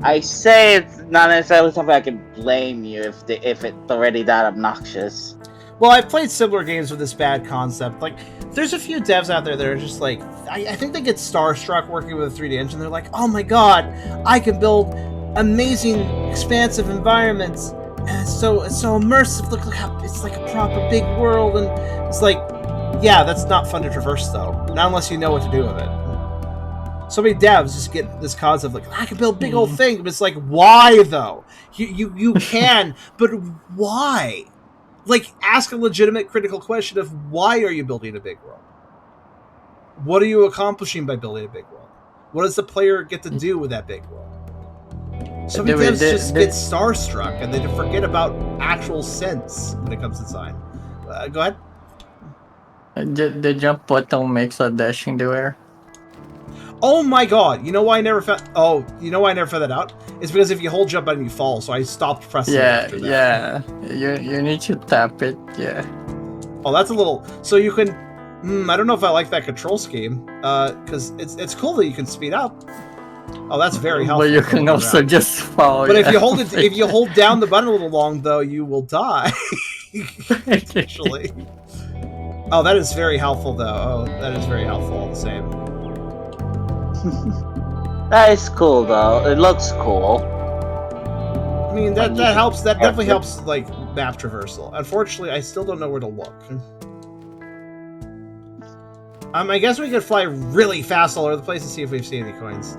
I say it's not necessarily something I can blame you if it's already that obnoxious. Well, I've played similar games with this bad concept. Like, there's a few devs out there that are just like, I think they get starstruck working with a 3D engine. They're like, oh my god, I can build amazing, expansive environments. And it's so immersive. Look how it's like a proper big world. And it's like, yeah, that's not fun to traverse, though. Not unless you know what to do with it. So many devs just get this concept like, I can build a big old thing. But it's like, why, though? You can, but why? Like, ask a legitimate critical question of why are you building a big world? What are you accomplishing by building a big world? What does the player get to do with that big world? So many devs just get starstruck and they forget about actual sense when it comes to design. Go ahead. The jump button makes a dash in the air. Oh my god! You know why I never found? Oh, you know why I never found that out? It's because if you hold jump button, you fall. So I stopped pressing. Yeah, yeah. You need to tap it. Yeah. Oh, that's a little. So you can. I don't know if I like that control scheme. Because it's cool that you can speed up. Oh, that's very helpful. But you can also just fall. But if you hold it, if you hold down the button a little long, though, you will die. Actually. Oh, that is very helpful, though. Oh, that is very helpful. All the same. That is cool, though. It looks cool. I mean, that helps. That definitely helps, like, map traversal. Unfortunately, I still don't know where to look. I guess we could fly really fast all over the place and see if we've seen any coins.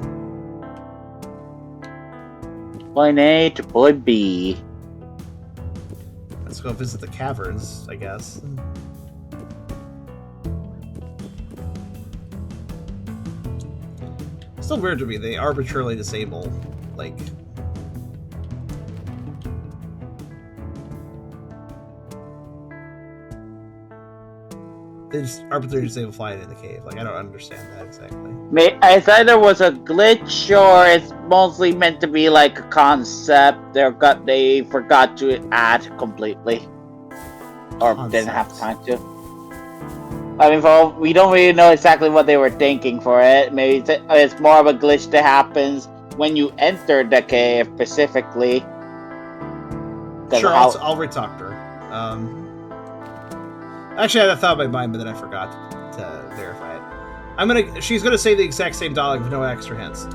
Point A to point B. Let's go visit the caverns, I guess. Still weird to me. They arbitrarily disable, like. They just arbitrarily disable flying in the cave. Like, I don't understand that exactly. It's either was a glitch or it's mostly meant to be like a concept. They forgot to add completely, or didn't have time to. I mean, we don't really know exactly what they were thinking for it. Maybe it's more of a glitch that happens when you enter the cave specifically. Sure, I'll retalk to her. Actually, I had that thought in my mind, but then I forgot to verify it. She's gonna say the exact same dialogue with no extra hints.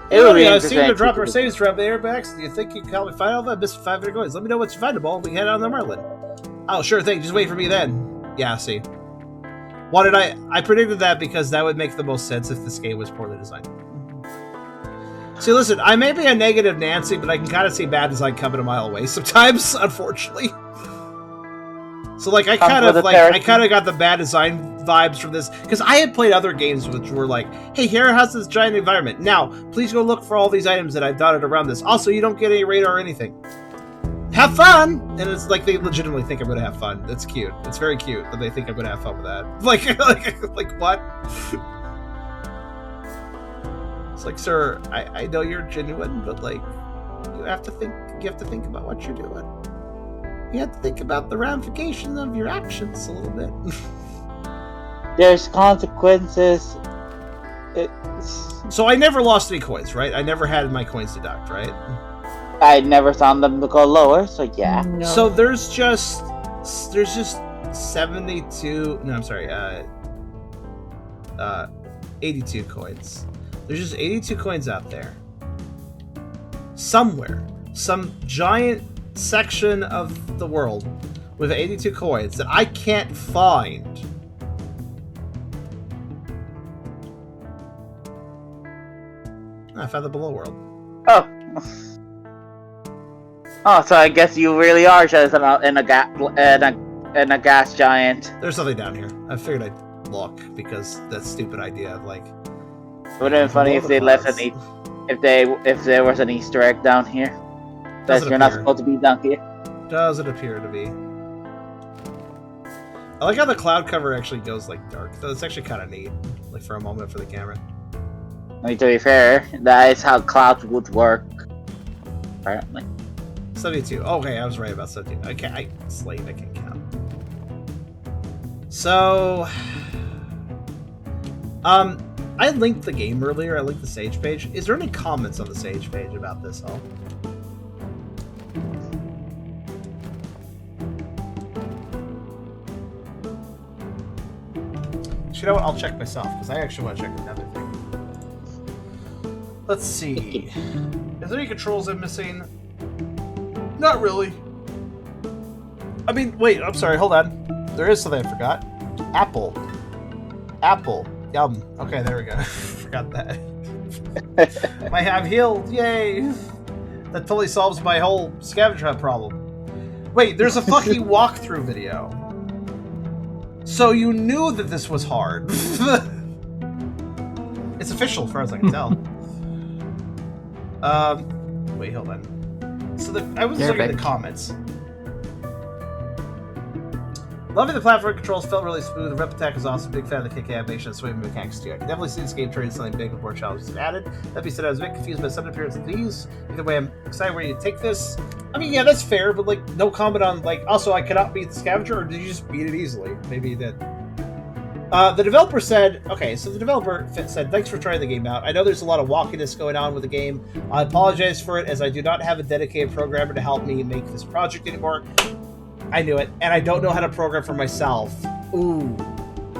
I seem to drop our saves from the airbags. Do you think you can help me find all that? Missed 500 coins. Let me know what's findable. We can head on the Merlin. Oh, sure thing. Just wait for me then. Yeah, see. Why did I predicted that because that would make the most sense if this game was poorly designed. See, listen, I may be a negative Nancy, but I can kind of see bad design coming a mile away sometimes, unfortunately. So, like, I kind of got the bad design vibes from this because I had played other games which were like, "Hey, here has this giant environment. Now, please go look for all these items that I've dotted around this. Also, you don't get any radar or anything. Have fun!" And it's like they legitimately think I'm gonna have fun. That's cute. It's very cute that they think I'm gonna have fun with that. Like what? It's like, sir, I know you're genuine, but like, you have to think about what you're doing. You have to think about the ramifications of your actions a little bit. There's consequences. So I never lost any coins, right? I never had my coins deduct, right? I never found them to go lower, so yeah. No. So there's just 72. No, I'm sorry. 82 coins. There's just 82 coins out there. Somewhere, some giant section of the world with 82 coins that I can't find. I found the below world. Oh. Oh, so I guess you really are just in a gas giant. There's something down here. I figured I'd look because that stupid idea of like. It would have been funny if they left if there was an Easter egg down here. That you're not supposed to be down here. Doesn't appear to be. I like how the cloud cover actually goes like dark. Though it's actually kind of neat, like for a moment for the camera. I mean, to be fair, that is how clouds would work. Apparently. 72. Okay, I was right about 72. Okay, I can count. So, I linked the game earlier. I linked the Sage page. Is there any comments on the Sage page about this all? you know what? I'll check myself, because I actually want to check another thing. Let's see. Is there any controls I'm missing? Not really. I mean, wait, I'm sorry, hold on. There is something I forgot. Apple. Apple. Yum. Okay, there we go. Forgot that. I have healed. Yay. That totally solves my whole scavenger hunt problem. Wait, there's a fucking walkthrough video. So you knew that this was hard. It's official, as far as I can tell. Wait, hold on. So I was looking at the comments. Loving the platform controls, felt really smooth. The rep attack is awesome. Big fan of the kick animation and swing mechanics too. I can definitely see this game turning something big with more challenges added. That being said, I was a bit confused by some appearance of these. Either way, I'm excited where you take this. I mean, yeah, that's fair, but like, no comment on like. Also, I cannot beat the scavenger, or did you just beat it easily? Maybe you did. The developer said, okay, so the developer said, thanks for trying the game out. I know there's a lot of wonkiness going on with the game. I apologize for it, as I do not have a dedicated programmer to help me make this project anymore. I knew it, and I don't know how to program for myself. Ooh.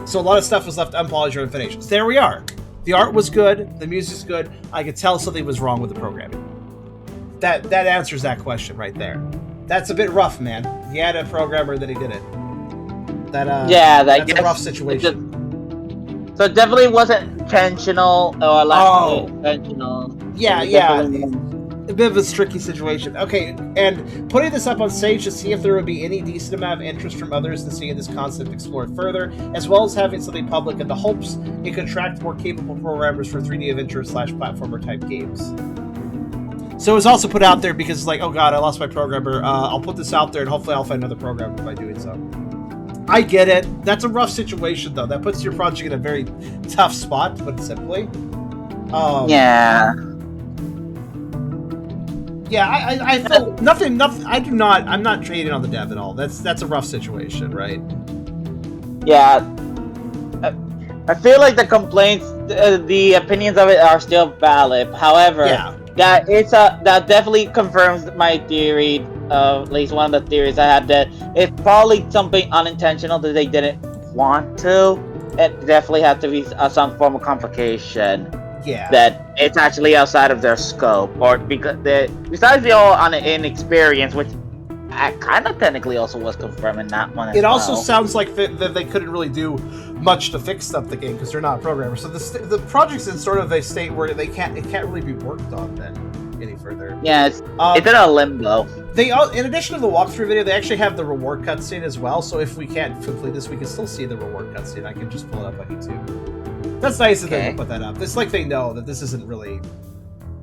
So a lot of stuff was left unpolished or unfinished. So there we are. The art was good, the music's good. I could tell something was wrong with the programming. That answers that question right there. That's a bit rough, man. He had a programmer that he did it. That's a rough situation. So it definitely wasn't intentional, or like intentional. Yeah. A bit of a tricky situation. Okay, and putting this up on stage to see if there would be any decent amount of interest from others in seeing this concept explored further, as well as having something public in the hopes it could attract more capable programmers for 3D adventure/platformer type games. So it was also put out there because it's like, oh god, I lost my programmer. I'll put this out there and hopefully I'll find another programmer by doing so. I get it. That's a rough situation though. That puts your project in a very tough spot, to put it simply. Yeah. Yeah, I feel nothing. I'm not trading on the dev at all. That's a rough situation, right? Yeah. I feel like the complaints, the opinions of it are still valid. However, that definitely confirms my theory. At least one of the theories I had, that it's probably something unintentional that they didn't want to. It definitely had to be some form of complication. Yeah. That it's actually outside of their scope, or because besides the all on inexperience, which kind of technically also was confirmed in that one. It also sounds like that they couldn't really do much to fix up the game because they're not programmers. So the project's in sort of a state where it can't really be worked on then any further. Yeah, it's in a limbo. They in addition to the walkthrough video, they actually have the reward cutscene as well. So if we can't complete this, we can still see the reward cutscene. I can just pull it up on YouTube. That's nice that they put that up. It's like they know that this isn't really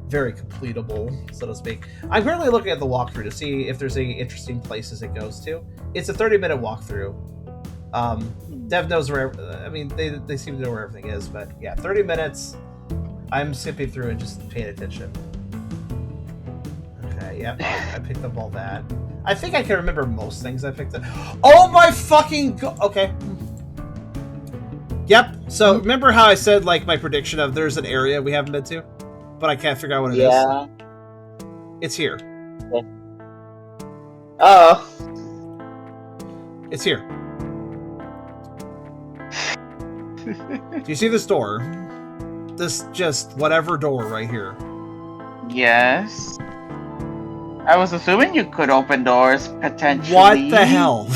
very completable, so to speak. I'm currently looking at the walkthrough to see if there's any interesting places it goes to. It's a 30-minute walkthrough. Dev knows where. I mean, they seem to know where everything is, but yeah, 30 minutes. I'm skipping through and just paying attention. Okay, yep, I picked up all that. I think I can remember most things I picked up. Oh my fucking okay. Yep. So remember how I said like my prediction of there's an area we haven't been to, but I can't figure out what it is. It's here. Yeah. Oh. It's here. Do you see this door? This just whatever door right here. Yes. I was assuming you could open doors potentially. What the hell?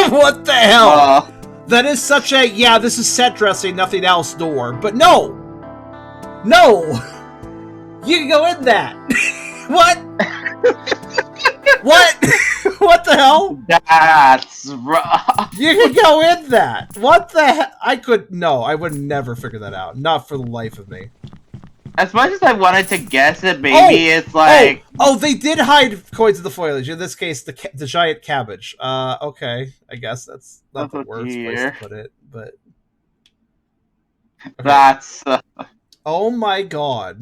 What the hell? That is such a, yeah, this is set dressing, nothing else door. But no! No! You can go in that! What? What? What the hell? That's wrong. You can go in that! What the hell? I would never figure that out. Not for the life of me. As much as I wanted to guess it, maybe it's like... Oh, they did hide coins of the foliage. In this case, the giant cabbage. Okay. I guess that's not the worst place to put it, but... Okay. That's... Oh my god.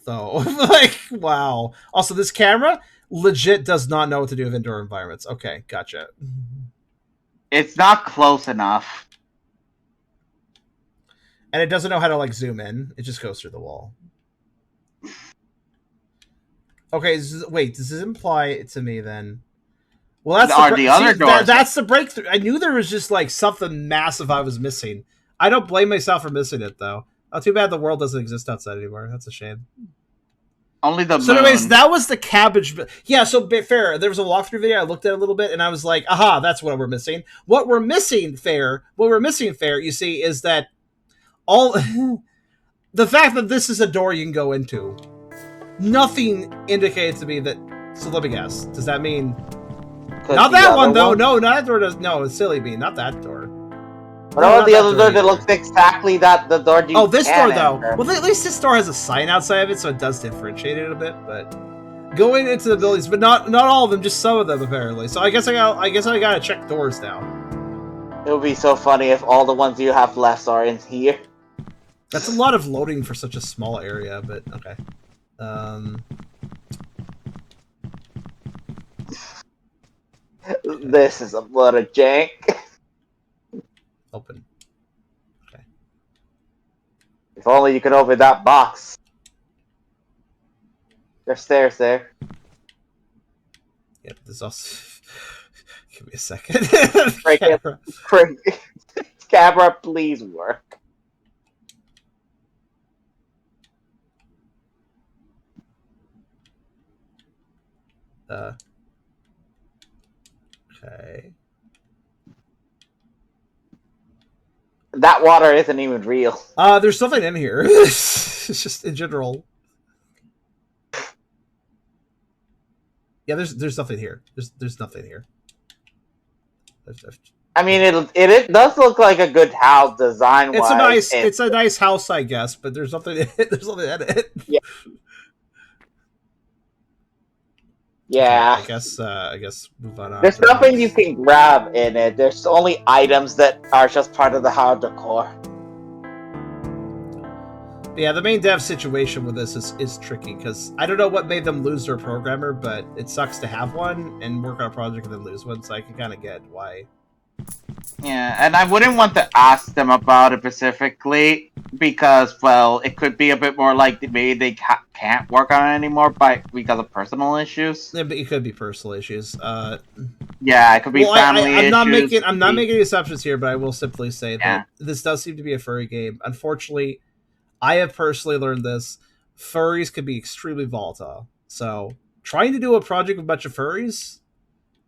Though. Like, wow. Also, this camera legit does not know what to do with indoor environments. Okay, gotcha. It's not close enough. And it doesn't know how to, like, zoom in. It just goes through the wall. Okay, wait, does this imply to me then? Well, that's the other doors. That's the breakthrough. I knew there was just like something massive I was missing. I don't blame myself for missing it though. Oh, too bad the world doesn't exist outside anymore. That's a shame. Only the So, moon. anyways, that was the cabbage. Yeah, so fair. There was a walkthrough video. I looked at it a little bit, and I was like, "Aha, that's what we're missing." What we're missing, fair. You see, is that all the fact that this is a door you can go into. Nothing indicates to me that. So let me guess. Does that mean not that one though? No, not that door. No, it's silly me. Not that door. What about the other door that looks exactly that the door? Oh, this door though. Well, at least this door has a sign outside of it, so it does differentiate it a bit. But going into the buildings, but not all of them, just some of them apparently. So I guess I gotta check doors now. It would be so funny if all the ones you have left are in here. That's a lot of loading for such a small area, but okay. This is a lot of jank. Open. Okay. If only you could open that box. There's stairs there. Yep, there's also... Give me a second. Camera, please work. Okay. That water isn't even real. There's something in here. It's just in general. Yeah, there's nothing here. There's nothing here. I mean, it does look like a good house design wise. It's a nice house, I guess, but there's nothing in it. There's nothing in it. Yeah. Yeah. I guess move on. There's nothing you can grab in it. There's only items that are just part of the house decor. Yeah, the main dev situation with this is tricky because I don't know what made them lose their programmer, but it sucks to have one and work on a project and then lose one, so I can kind of get why. Yeah, and I wouldn't want to ask them about it specifically because, well, it could be a bit more like maybe they can't work on it anymore because of personal issues. Yeah, but it could be personal issues. Yeah, it could be family issues. I'm not making any assumptions here, but I will simply say that this does seem to be a furry game. Unfortunately, I have personally learned this. Furries can be extremely volatile. So trying to do a project with a bunch of furries,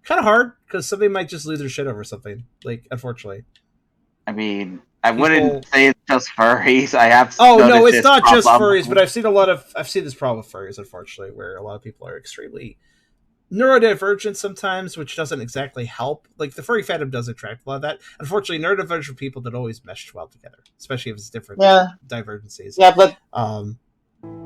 kind of hard because somebody might just lose their shit over something. Like, unfortunately. I mean, I wouldn't say it's just furries. I have. Oh no, it's not just furries, but I've seen this problem with furries, unfortunately, where a lot of people are extremely neurodivergent sometimes, which doesn't exactly help. Like, the furry fandom does attract a lot of that. Unfortunately, neurodivergent people don't always mesh well together, especially if it's different divergencies. Yeah, but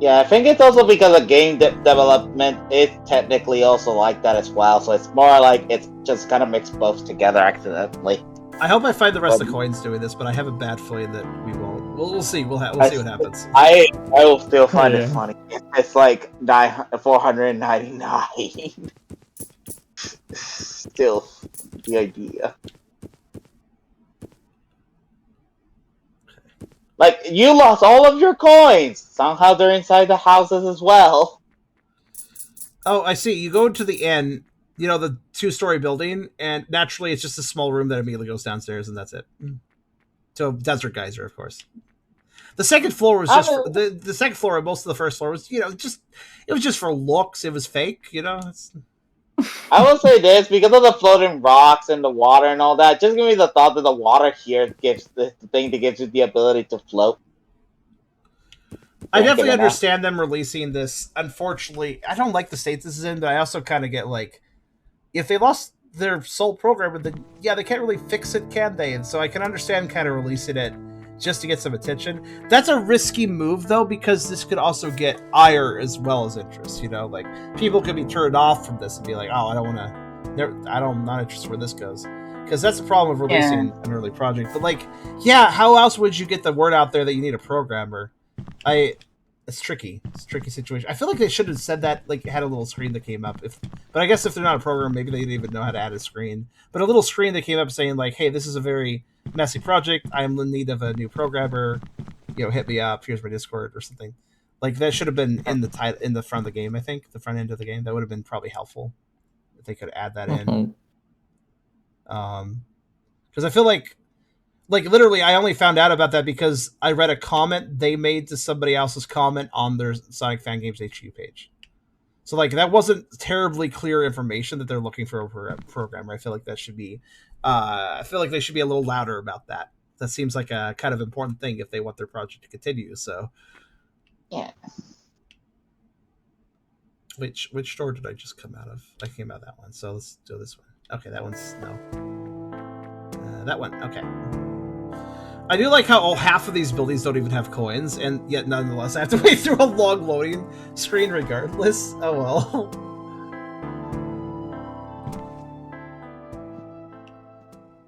yeah, I think it's also because the game development is technically also like that as well. So it's more like it's just kind of mixed both together accidentally. I hope I find the rest of the coins doing this, but I have a bad feeling that we won't. We'll see. We'll see what happens. I will still find it funny. It's like 499. Still, the idea. Like, you lost all of your coins! Somehow they're inside the houses as well. Oh, I see. You go to the inn, you know, the 2-story building, and naturally it's just a small room that immediately goes downstairs, and that's it. So, Desert Geyser, of course. The second floor was just... the second floor and most of the first floor was, you know, just... It was just for looks. It was fake, you know? I will say this, because of the floating rocks and the water and all that, just give me the thought that the water here gives the thing that gives you the ability to float. I definitely understand them releasing this. Unfortunately, I don't like the state this is in, but I also kind of get, like, if they lost their sole programmer, then, yeah, they can't really fix it, can they? And so I can understand kind of releasing it just to get some attention. That's a risky move, though, because this could also get ire as well as interest, you know? Like, people could be turned off from this and be like, oh, I'm not interested where this goes. Because that's the problem of releasing an early project. But, like, yeah, how else would you get the word out there that you need a programmer? It's tricky. It's a tricky situation. I feel like they should have said that, like, had a little screen that came up. But I guess if they're not a programmer, maybe they didn't even know how to add a screen. But a little screen that came up saying, like, hey, this is a very messy project. I am in need of a new programmer. You know, hit me up. Here's my Discord or something. Like, that should have been in the front of the game, I think. The front end of the game. That would have been probably helpful if they could add that in. Because I feel like Like literally, I only found out about that because I read a comment they made to somebody else's comment on their Sonic Fan Games HQ page. So like that wasn't terribly clear information that they're looking for a programmer. I feel like that should be. I feel like they should be a little louder about that. That seems like a kind of important thing if they want their project to continue. So. Yeah. Which store did I just come out of? I came out of that one. So let's do this one. Okay, that one's no. That one. Okay. I do like how half of these buildings don't even have coins, and yet nonetheless I have to wait through a long loading screen regardless. Oh well.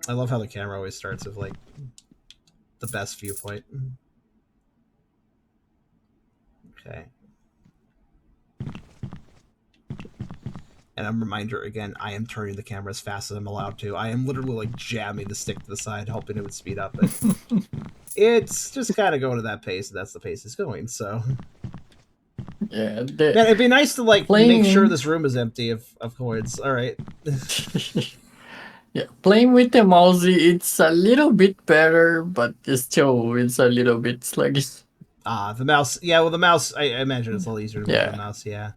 I love how the camera always starts with like the best viewpoint. Okay. And a reminder again, I am turning the camera as fast as I'm allowed to. I am literally like jamming the stick to the side, hoping it would speed up. But it's just kind of going at that pace, and that's the pace it's going. So, Yeah, man, it'd be nice to like playing... make sure this room is empty of coins. All right. Yeah, playing with the mouse, it's a little bit better, but it's a little bit sluggish. The mouse. Yeah, well, the mouse. I imagine it's a little easier to move the mouse. Yeah.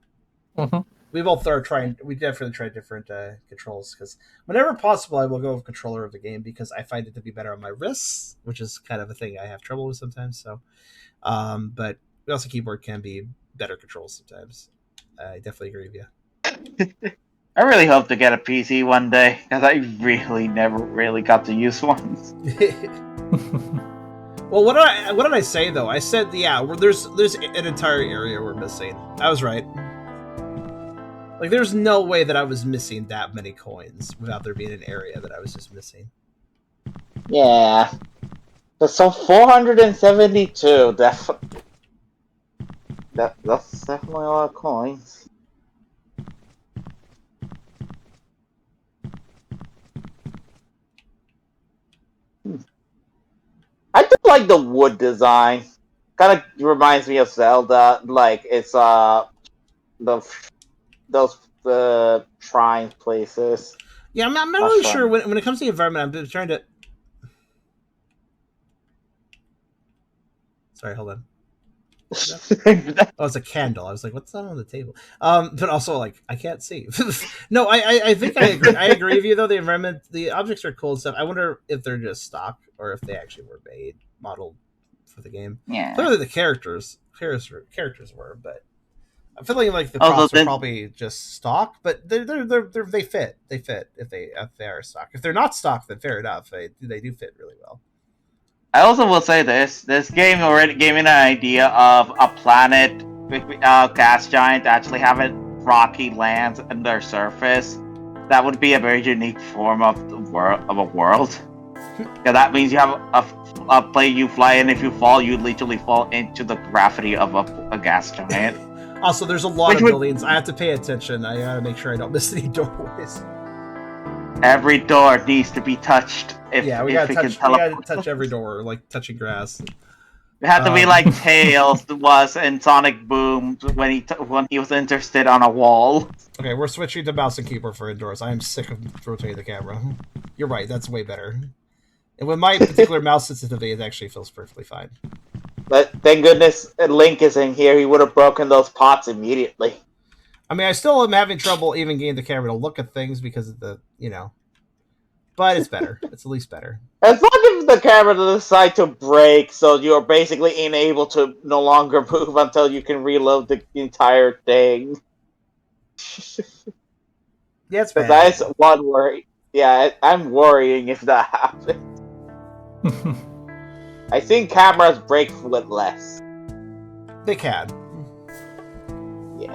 Mm-hmm. We both are trying. We definitely try different controls because whenever possible, I will go with controller of the game because I find it to be better on my wrists, which is kind of a thing I have trouble with sometimes. So, but also keyboard can be better controls sometimes. I definitely agree with you. I really hope to get a PC one day because I really never really got to use one. Well, what did I say though? I said there's an entire area we're missing. I was right. Like, there's no way that I was missing that many coins without there being an area that I was just missing. Yeah. So 472, that's definitely a lot of coins. I do like the wood design. Kind of reminds me of Zelda. Like, it's, the shrine places. Yeah, I'm not really sure when it comes to the environment. I'm trying to. Sorry, hold on. Oh, it's a candle. I was like, "What's that on the table?" But also, like, I can't see. No, I think I agree. I agree with you though. The environment, the objects are cool and stuff. I wonder if they're just stock or if they actually were modeled for the game. Yeah. Clearly, the characters were, but. I'm feeling like the props are probably just stock, but they fit. They fit if they are stock. If they're not stock, then fair enough. They do fit really well. I also will say this game already gave me an idea of a planet gas giant actually having rocky lands in their surface. That would be a very unique form of a world. Yeah, that means you have a plane you fly in. If you fall, you literally fall into the gravity of a gas giant. Also, there's a lot of buildings. I have to pay attention. I gotta make sure I don't miss any doorways. Every door needs to be touched. We gotta touch every door, like touching grass. It had to be like Tails was in Sonic Boom when he was interested on a wall. Okay, we're switching to mouse and keyboard for indoors. I am sick of rotating the camera. You're right, that's way better. And with my particular mouse sensitivity, it actually feels perfectly fine. But thank goodness Link is in here. He would have broken those pots immediately. I mean, I still am having trouble even getting the camera to look at things because of the, but it's better. It's at least better. As long as the camera decides to break, so you're basically unable to no longer move until you can reload the entire thing. Yeah, it's bad. That's one worry. Yeah, I'm worrying if that happens. I think cameras break with less. They can. Yeah.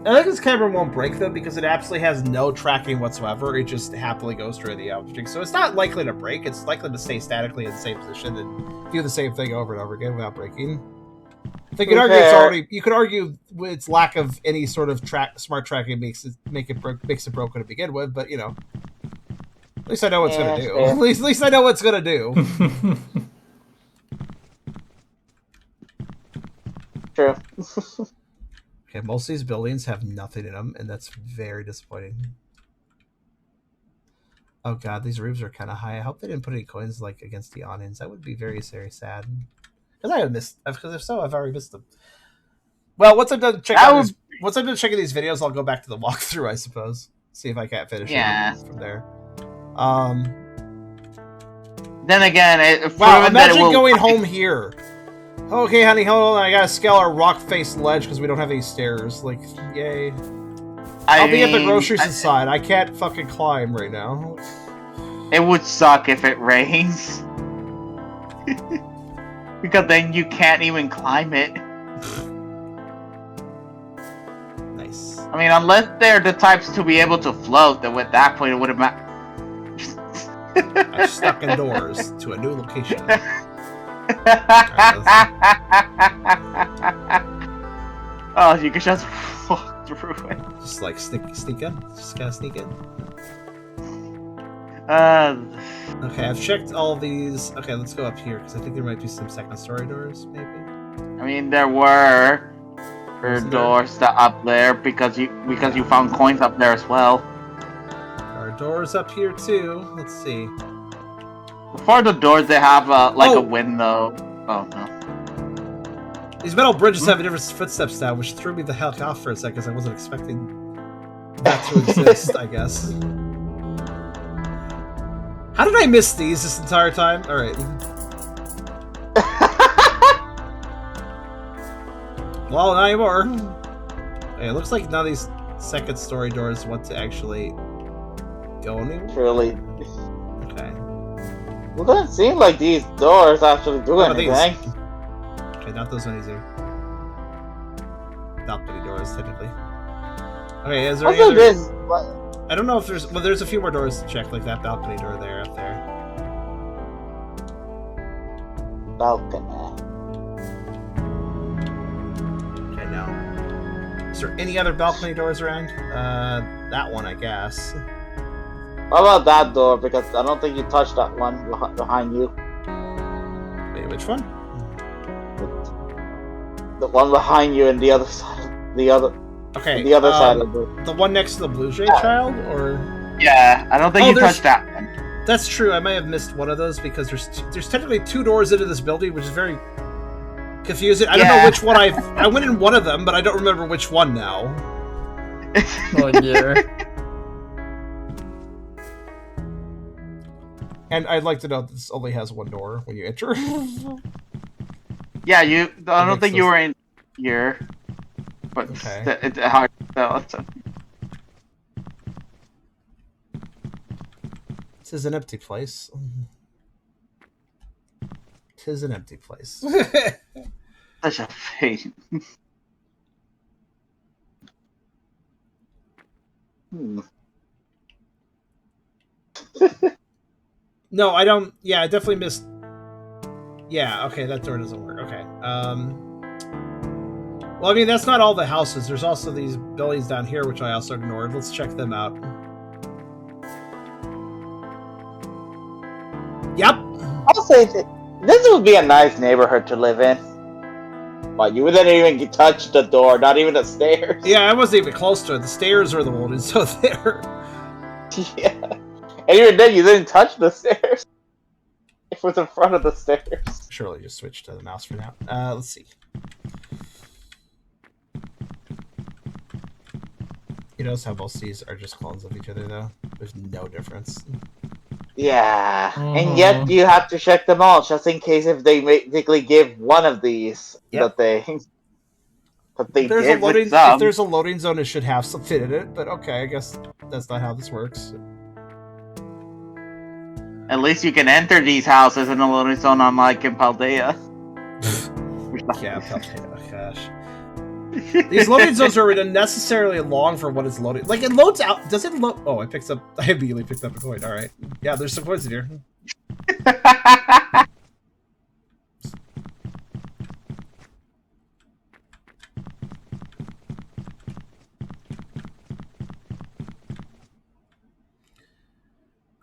I think this camera won't break though because it absolutely has no tracking whatsoever. It just happily goes through the object, so it's not likely to break. It's likely to stay statically in the same position and do the same thing over and over again without breaking. So you could argue it's already. You could argue its lack of any sort of smart tracking makes it broken to begin with, but at least I know what it's gonna do. At least I know what it's gonna do. True. Okay, most of these buildings have nothing in them, and that's very disappointing. Oh god, these roofs are kind of high. I hope they didn't put any coins like against the awnings. That would be very, very sad. Because I have missed. Because if so, I've already missed them. Well, once I'm done checking these videos, I'll go back to the walkthrough. I suppose. See if I can't finish it from there. Then again, imagine going home here. Okay, honey, hold on. I gotta scale our rock-faced ledge because we don't have any stairs. Like, yay. I'll be at the groceries inside. I can't fucking climb right now. It would suck if it rains. Because then you can't even climb it. Nice. I mean, unless they're the types to be able to float, then at that point it would have mattered. I'm stuck indoors to a new location. Oh, you can just walk through it. Just like sneak in. Just gotta sneak in. Okay, I've checked all these. Okay, let's go up here because I think there might be some second story doors, maybe. I mean, there were doors up there because you found coins up there as well. There are doors up here too. Let's see. Before the doors, they have a window. Oh no. These metal bridges have different footsteps now, which threw me the hell off for a second because I wasn't expecting that to exist, I guess. How did I miss these this entire time? Alright. Well, not anymore. Okay, it looks like none of these second story doors want to actually go anywhere. Really? Okay. Well, it doesn't seem like these doors actually do anything. Okay, not those ones either. Balcony doors, technically. Okay, is there any other... I don't know if there's... Well, there's a few more doors to check, like that balcony door there, up there. Balcony. Okay, now. Is there any other balcony doors around? That one, I guess. How about that door? Because I don't think you touched that one behind you. Wait, which one? The one behind you and the other side. Okay. The other side of the... The one next to the Blue Jay child, or? Yeah, I don't think you touched that one. That's true. I may have missed one of those because there's technically two doors into this building, which is very confusing. I don't know which one I went in one of them, but I don't remember which one now. Oh yeah. And I'd like to note this only has one door when you enter. Yeah, I don't think you were in here. But okay. It's hard to tell. This is an empty place. Tis an empty place. Such a pain. No, I don't. Yeah, I definitely missed. Yeah, okay, that door doesn't work. Okay. Well, I mean, that's not all the houses. There's also these buildings down here, which I also ignored. Let's check them out. Yep. I'll say this would be a nice neighborhood to live in. But you wouldn't even touch the door, not even the stairs. Yeah, I wasn't even close to it. The stairs are the one so there. Yeah. And even then, you didn't touch the stairs. It was in front of the stairs. Surely just switch to the mouse for now. Let's see. You notice how both these are just clones of each other, though? There's no difference. Yeah, and yet you have to check them all just in case if they basically give one of these that they if there's a loading zone, it should have something in it. But okay, I guess that's not how this works. At least you can enter these houses in a loading zone, unlike in Paldea. Yeah, Paldea. Gosh. These loading zones are unnecessarily long for what it's loading. Like, it loads out. Does it load? Oh, I immediately picked up a coin. All right. Yeah, there's some coins in here.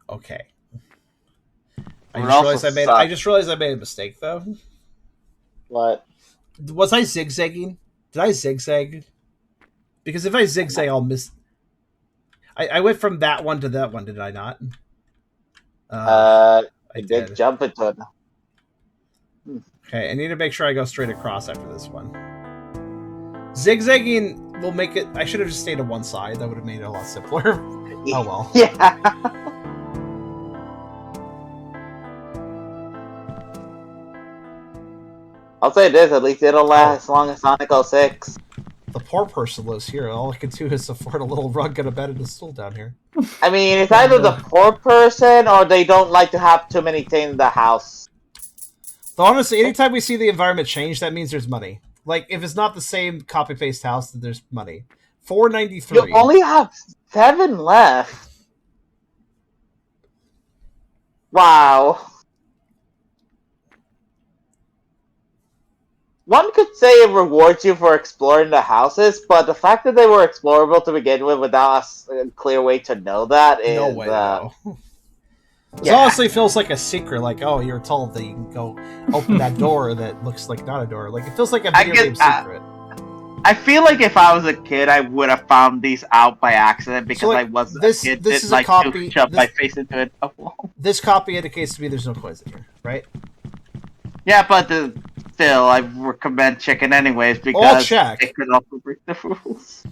Okay. I just realized I made a mistake, though. What? Was I zigzagging? Did I zigzag? Because if I zigzag, I'll miss... I went from that one to that one, did I not? I I did. did jump into it. Okay, I need to make sure I go straight across after this one. Zigzagging will make it... I should have just stayed on one side. That would have made it a lot simpler. Oh well. Yeah. I'll say this, at least it'll last as long as Sonic 06. The poor person lives here. All I can do is afford a little rug and a bed and a stool down here. I mean, it's either the poor person or they don't like to have too many things in the house. Though honestly, anytime we see the environment change, that means there's money. Like, if it's not the same copy-paste house, then there's money. $4.93. You only have 7 left. Wow. One could say it rewards you for exploring the houses, but the fact that they were explorable to begin with without a clear way to know that is... No way to know. It Yeah. honestly feels like a secret. Like, oh, you're told that you can go open that door that looks like not a door. Like, it feels like a video game secret. I feel like if I was a kid, I would have found these out by accident because So, like, I wasn't this- a kid. this Didn't is a like copy- to shove this- my face into it. This copy indicates to me there's no coins in here, right? Yeah, but still, I recommend checking anyways I'll because check. it could also break the rules.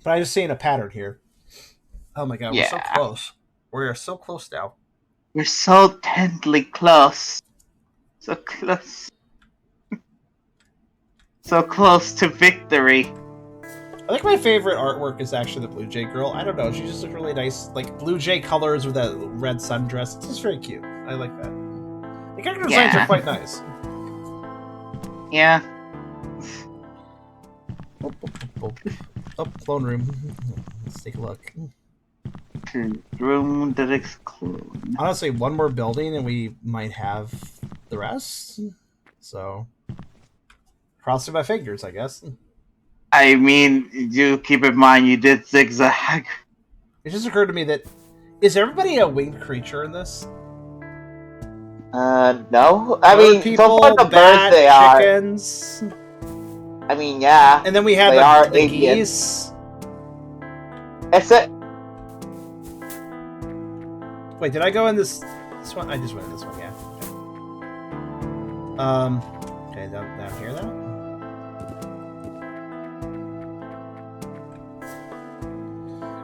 But I'm just seeing a pattern here. Oh my god, we're so Yeah. close. We are so close now. We're so tently close. So close. So close to victory. I think my favorite artwork is actually the Blue Jay girl. I don't know, she just looks really nice. Like, Blue Jay colors with that red sundress. It's just very cute. I like that. The character designs Yeah. are quite nice. Yeah. Oh, clone room. Let's take a look. Room that excludes. Honestly, one more building and we might have the rest. So, crossing my fingers, I guess. I mean, you keep in mind you did zigzag. It just occurred to me that is everybody a winged creature in this? No. I Bird mean, people, so far the bat, birds they are. chickens, I mean, yeah. and then we have They are the Indian. geese. Except, Wait, did I go in this one? I just went in this one, yeah. Okay, down here now.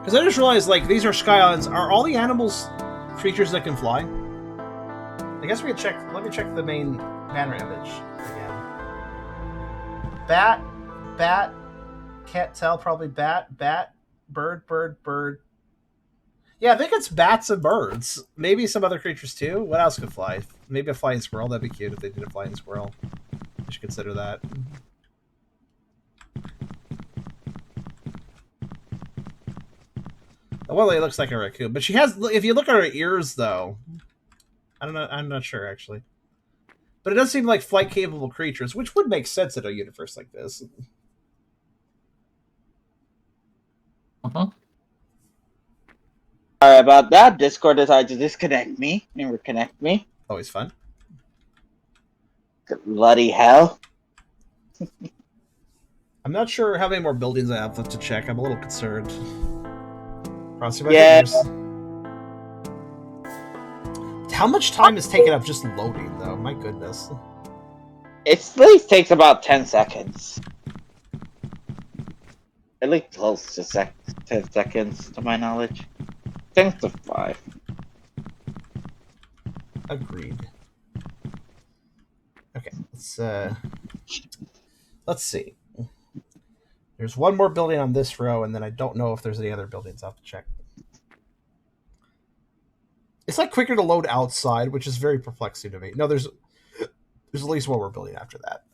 Because I just realized, like, these are sky islands. Are all the animals creatures that can fly? I guess we could check. Let me check the main banner image again. Bat, can't tell. Probably bat, bird. Yeah, I think it's bats and birds. Maybe some other creatures too. What else could fly? Maybe a flying squirrel. That'd be cute if they did a flying squirrel. I should consider that. The one lady looks like a raccoon, but she has. If you look at her ears, though, I don't know. I'm not sure actually, but it does seem like flight-capable creatures, which would make sense in a universe like this. sorry about that. Discord decided to disconnect me and reconnect me. Always fun. Bloody hell. I'm not sure how many more buildings I have left to check. I'm a little concerned. Crossing my Yeah. fingers. How much time is taken up just loading, though? My goodness. It at least takes about 10 seconds. At least close to 10 seconds, to my knowledge. 10 to 5. Agreed. Okay, let's see. There's one more building on this row, and then I don't know if there's any other buildings. I'll have to check. It's like quicker to load outside, which is very perplexing to me. No, there's at least one more building after that.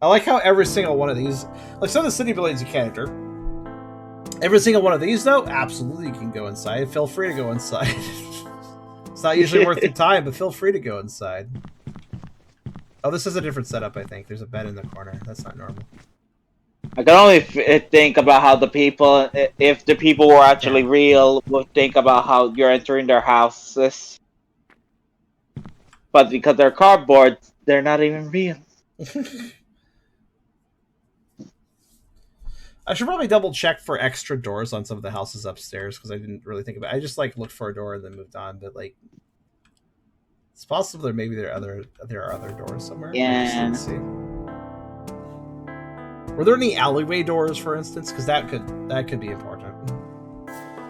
I like how every single one of these, like some of the city buildings you can't enter. Every single one of these, though, absolutely you can go inside. Feel free to go inside. It's not usually worth your time, but feel free to go inside. Oh, this is a different setup, I think. There's a bed in the corner. That's not normal. I can only think about how the people, if the people were actually real, would think about how you're entering their houses. But because they're cardboard, they're not even real. I should probably double check for extra doors on some of the houses upstairs because I didn't really think about it. I just like looked for a door and then moved on, but like it's possible there are other doors somewhere. I just didn't see. Were there any alleyway doors, for instance? Because that could be important.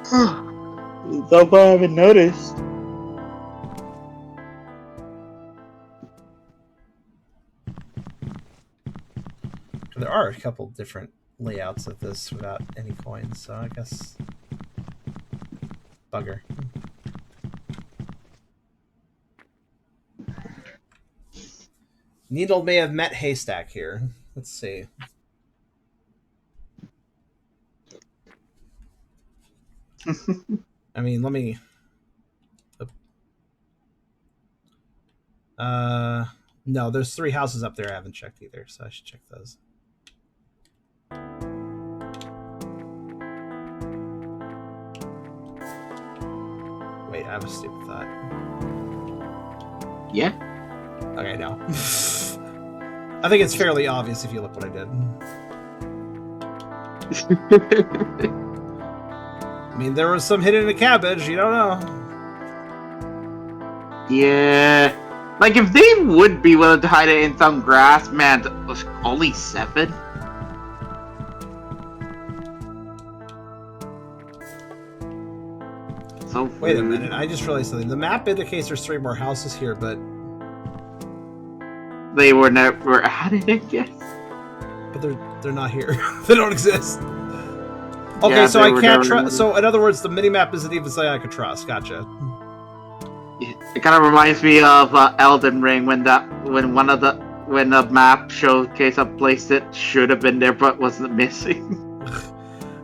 So far I haven't noticed. There are a couple different layouts of this without any coins, so I guess bugger. Needle may have met haystack here. Let's see. I mean, let me. No, there's 3 houses up there I haven't checked either, so I should check those. Wait, I have a stupid thought. Yeah. Okay, no. I think it's fairly obvious if you look what I did. I mean, there was some hidden in the cabbage, you don't know. Yeah. Like, if they would be willing to hide it in some grass, man, that was only 7? So wait a minute, I just realized something. The map indicates there's 3 more houses here, but they were never added, I guess. But they're not here. They don't exist. Okay, Yeah, so they I were can't never- trust. So in other words, the minimap isn't even something I could trust. Gotcha. It kind of reminds me of Elden Ring when the map showcase a place that should have been there but wasn't missing.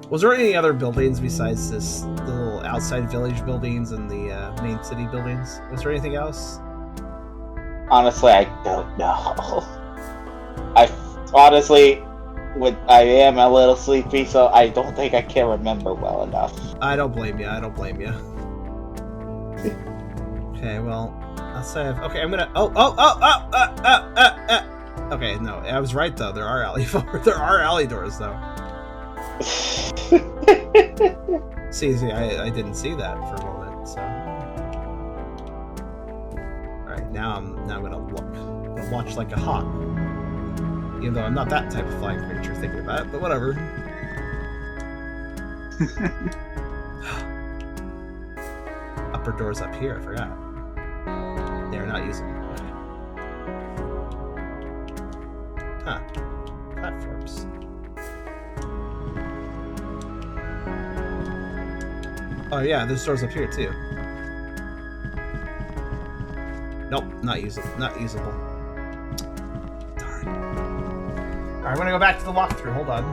Was there any other buildings besides the little outside village buildings and the main city buildings? Was there anything else? Honestly, I don't know. I am a little sleepy, so I don't think I can remember well enough. I don't blame you. Okay, well, I'll save. Okay, I'm gonna. Okay, no, I was right though. There are alley doors though. See, I didn't see that for a moment. So, all right, now I'm gonna look. I'm gonna watch like a hawk. Even though I'm not that type of flying creature, thinking about it, but whatever. Upper doors up here. I forgot. They're not usable. Okay. Huh. Platforms. Oh yeah, there's doors up here too. Nope, not usable. Darn. Alright, I'm gonna go back to the walkthrough. Hold on.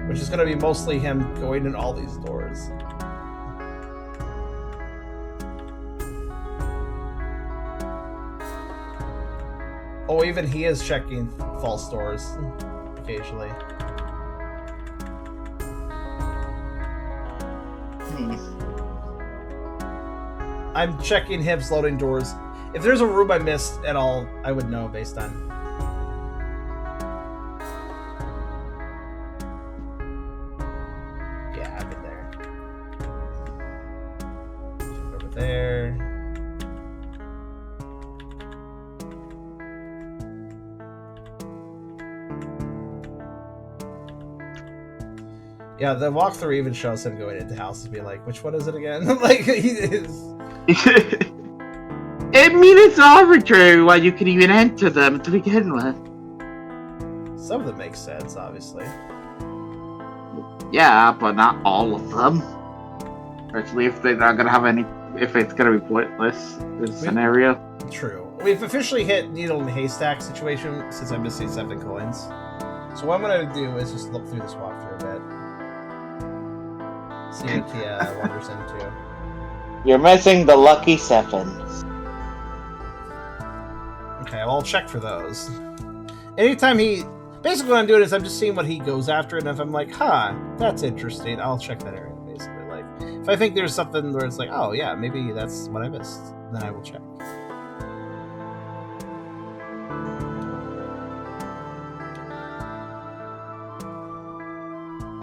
Which is gonna be mostly him going in all these doors. Oh, even he is checking false doors occasionally. I'm checking his loading doors. If there's a room I missed at all, I would know based on. Yeah, I've been there. Over there. Yeah, the walkthrough even shows him going into houses, being like, "Which one is it again?" Like he is. I mean, it's arbitrary why you can even enter them to begin with. Some of them make sense, obviously. Yeah, but not all of them. Especially if they're not gonna have any. If it's gonna be pointless, this scenario. True. We've officially hit needle in the haystack situation since I'm missing 7 coins. So what I'm gonna do is just look through this walkthrough a bit. See what he wanders into. You're missing the lucky 7. Okay, well, I'll check for those. Anytime he... Basically what I'm doing is I'm just seeing what he goes after, and if I'm like, huh, that's interesting, I'll check that area, basically. Like, if I think there's something where it's like, oh, yeah, maybe that's what I missed, then I will check.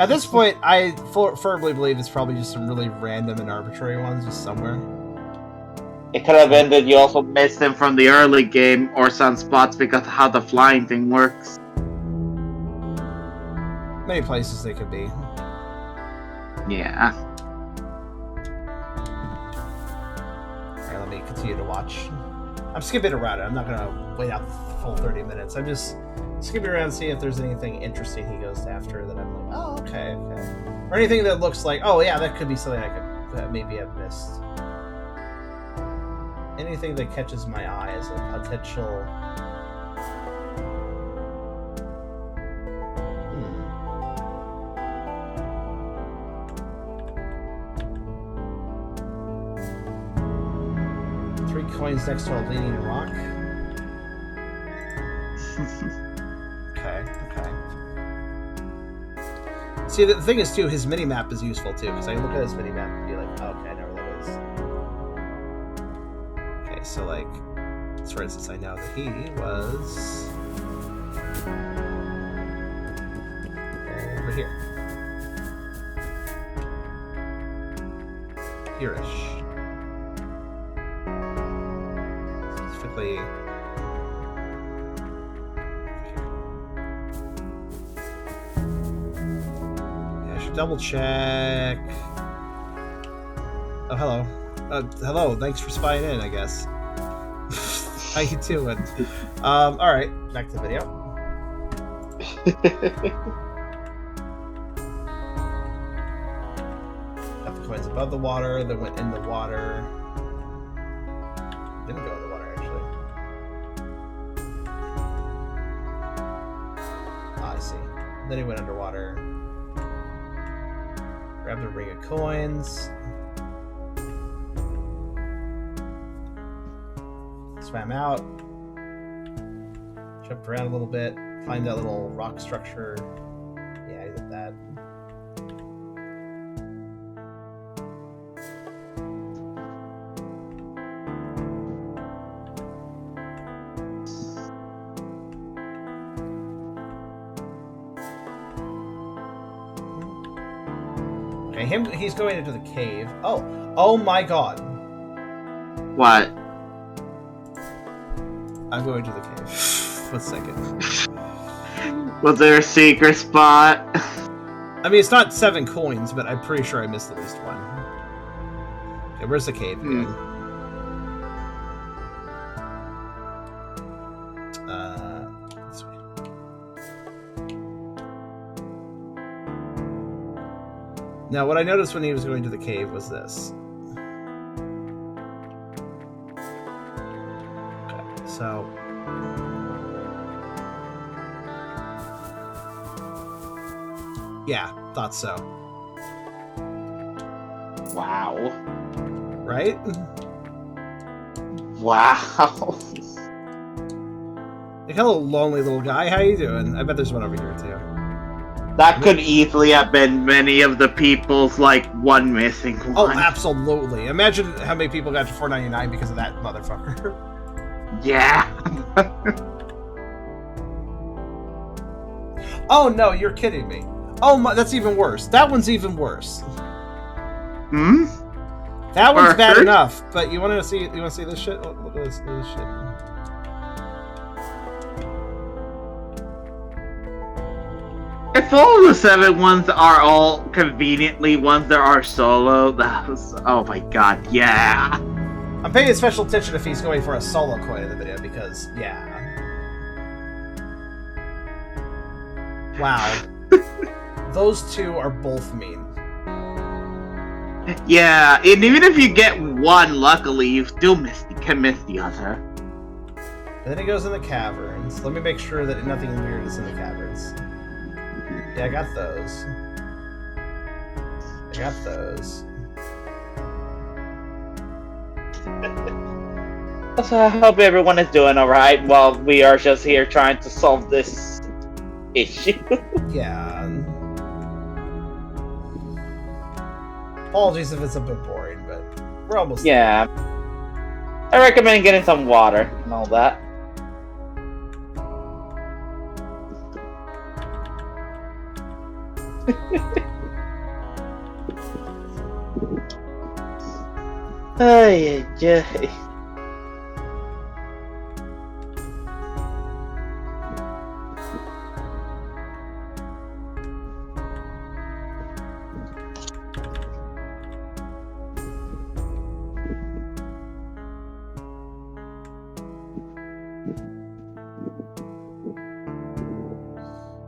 At this point, I firmly believe it's probably just some really random and arbitrary ones just somewhere. It could have been that you also missed him from the early game or some spots because of how the flying thing works. Many places they could be. Yeah. Alright, let me continue to watch. I'm skipping around it. I'm not going to wait out the full 30 minutes. I'm just skipping around and see if there's anything interesting he goes after that I'm like, oh, okay. Or anything that looks like, oh, yeah, that could be something I could maybe have missed. Anything that catches my eye as a potential... Coins next to a leaning rock. Okay. See, the thing is, too, his mini-map is useful, too, because I can look at his mini-map and be like, oh, okay, I know where that is. Okay, so, like, for instance, I know that he was... over here. Here-ish. Specifically... double check. Oh, hello. Hello. Thanks for spying in, I guess. How you doing? All right. Back to the video. Got the coins above the water. That went in the water. Didn't go in the water, actually. Ah, I see. Then he went underwater. Grabbed a ring of coins. Swam out. Jumped around a little bit. Climbed that little rock structure. Yeah, I did that. He's going into the cave. Oh my god. What? I'm going to the cave. 1 second. Was there a secret spot? I mean, it's not 7 coins, but I'm pretty sure I missed at least one. Okay, where's the cave again? This way. Now, what I noticed when he was going to the cave was this. Okay, so... yeah, thought so. Wow. Right? Wow. Like, hello, lonely little guy. How you doing? I bet there's one over here, too. That could easily have been many of the people's, like, one missing one. Oh, absolutely. Imagine how many people got to $4.99 because of that motherfucker. Yeah. Oh, no, you're kidding me. Oh, my, that's even worse. That one's even worse. Hmm? That one's bad enough, but you want to see this shit? Look at this shit. If all the 7 ones are all conveniently ones that are solo, that was... oh my god, yeah. I'm paying special attention if he's going for a solo coin in the video, because, yeah. Wow. Those two are both mean. Yeah, and even if you get one, luckily, you still can miss the other. And then he goes in the caverns. Let me make sure that nothing weird is in the caverns. Yeah, I got those. So I hope everyone is doing alright while we are just here trying to solve this issue. Yeah. Apologies if it's a bit boring, but we're almost there. Yeah. I recommend getting some water and all that. Ay, ay, ay.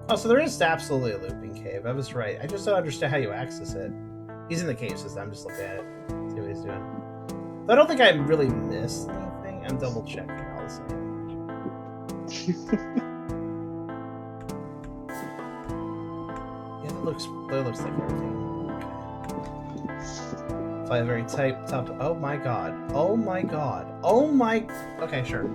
Oh, so there is absolutely a looping cave. I was right. I just don't understand how you access it. He's in the cave system. I'm just looking at it. See what he's doing. I don't think I really missed anything. I'm double checking all this. Yeah, that looks like everything. Okay. Fly very tight top. Oh my god. Oh my god. Oh my. Okay, sure.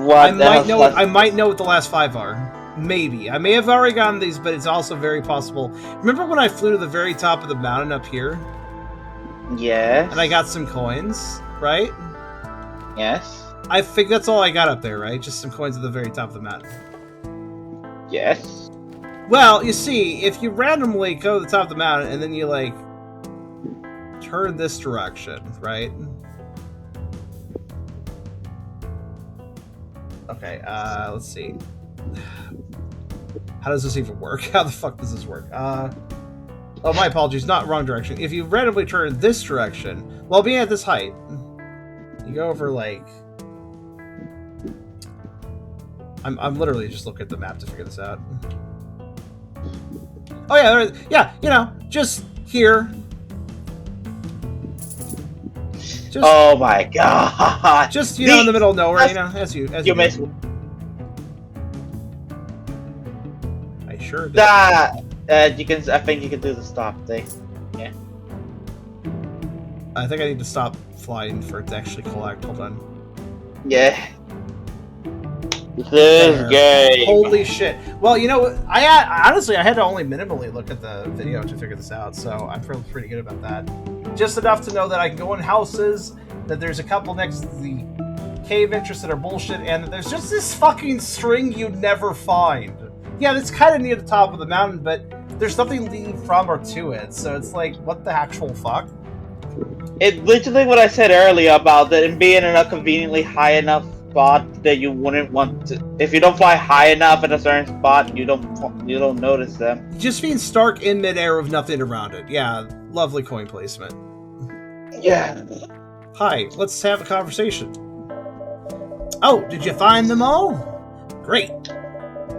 What I might know what the last 5 are. Maybe. I may have already gotten these, but it's also very possible. Remember when I flew to the very top of the mountain up here? Yes. And I got some coins, right? Yes. I think that's all I got up there, right? Just some coins at the very top of the mountain. Yes. Well, you see, if you randomly go to the top of the mountain and then you, like, turn this direction, right? Okay, let's see. How does this even work? How the fuck does this work? Oh, my apologies. Not wrong direction. If you randomly turn this direction, while being at this height, you go over, like... I'm literally just looking at the map to figure this out. Oh, yeah, yeah, you know, just here. Just, oh my god! Just, you know, in the middle of nowhere, you know, as you missed. I sure did. You can. I think you can do the stop thing. Yeah. I think I need to stop flying for it to actually collect. Hold on. Yeah. This game. Holy shit! Well, you know, honestly I had to only minimally look at the video to figure this out, so I'm pretty good about that. Just enough to know that I can go in houses, that there's a couple next to the cave entrance that are bullshit, and that there's just this fucking string you'd never find. Yeah, it's kind of near the top of the mountain, but there's nothing leading from or to it, so it's like, what the actual fuck? It's literally what I said earlier about that being in a conveniently high enough spot that you wouldn't want to. If you don't fly high enough at a certain spot, you don't notice them. Just being stark in midair with nothing around it. Yeah, lovely coin placement. Yeah. Hi, let's have a conversation. Oh, did you find them all? Great.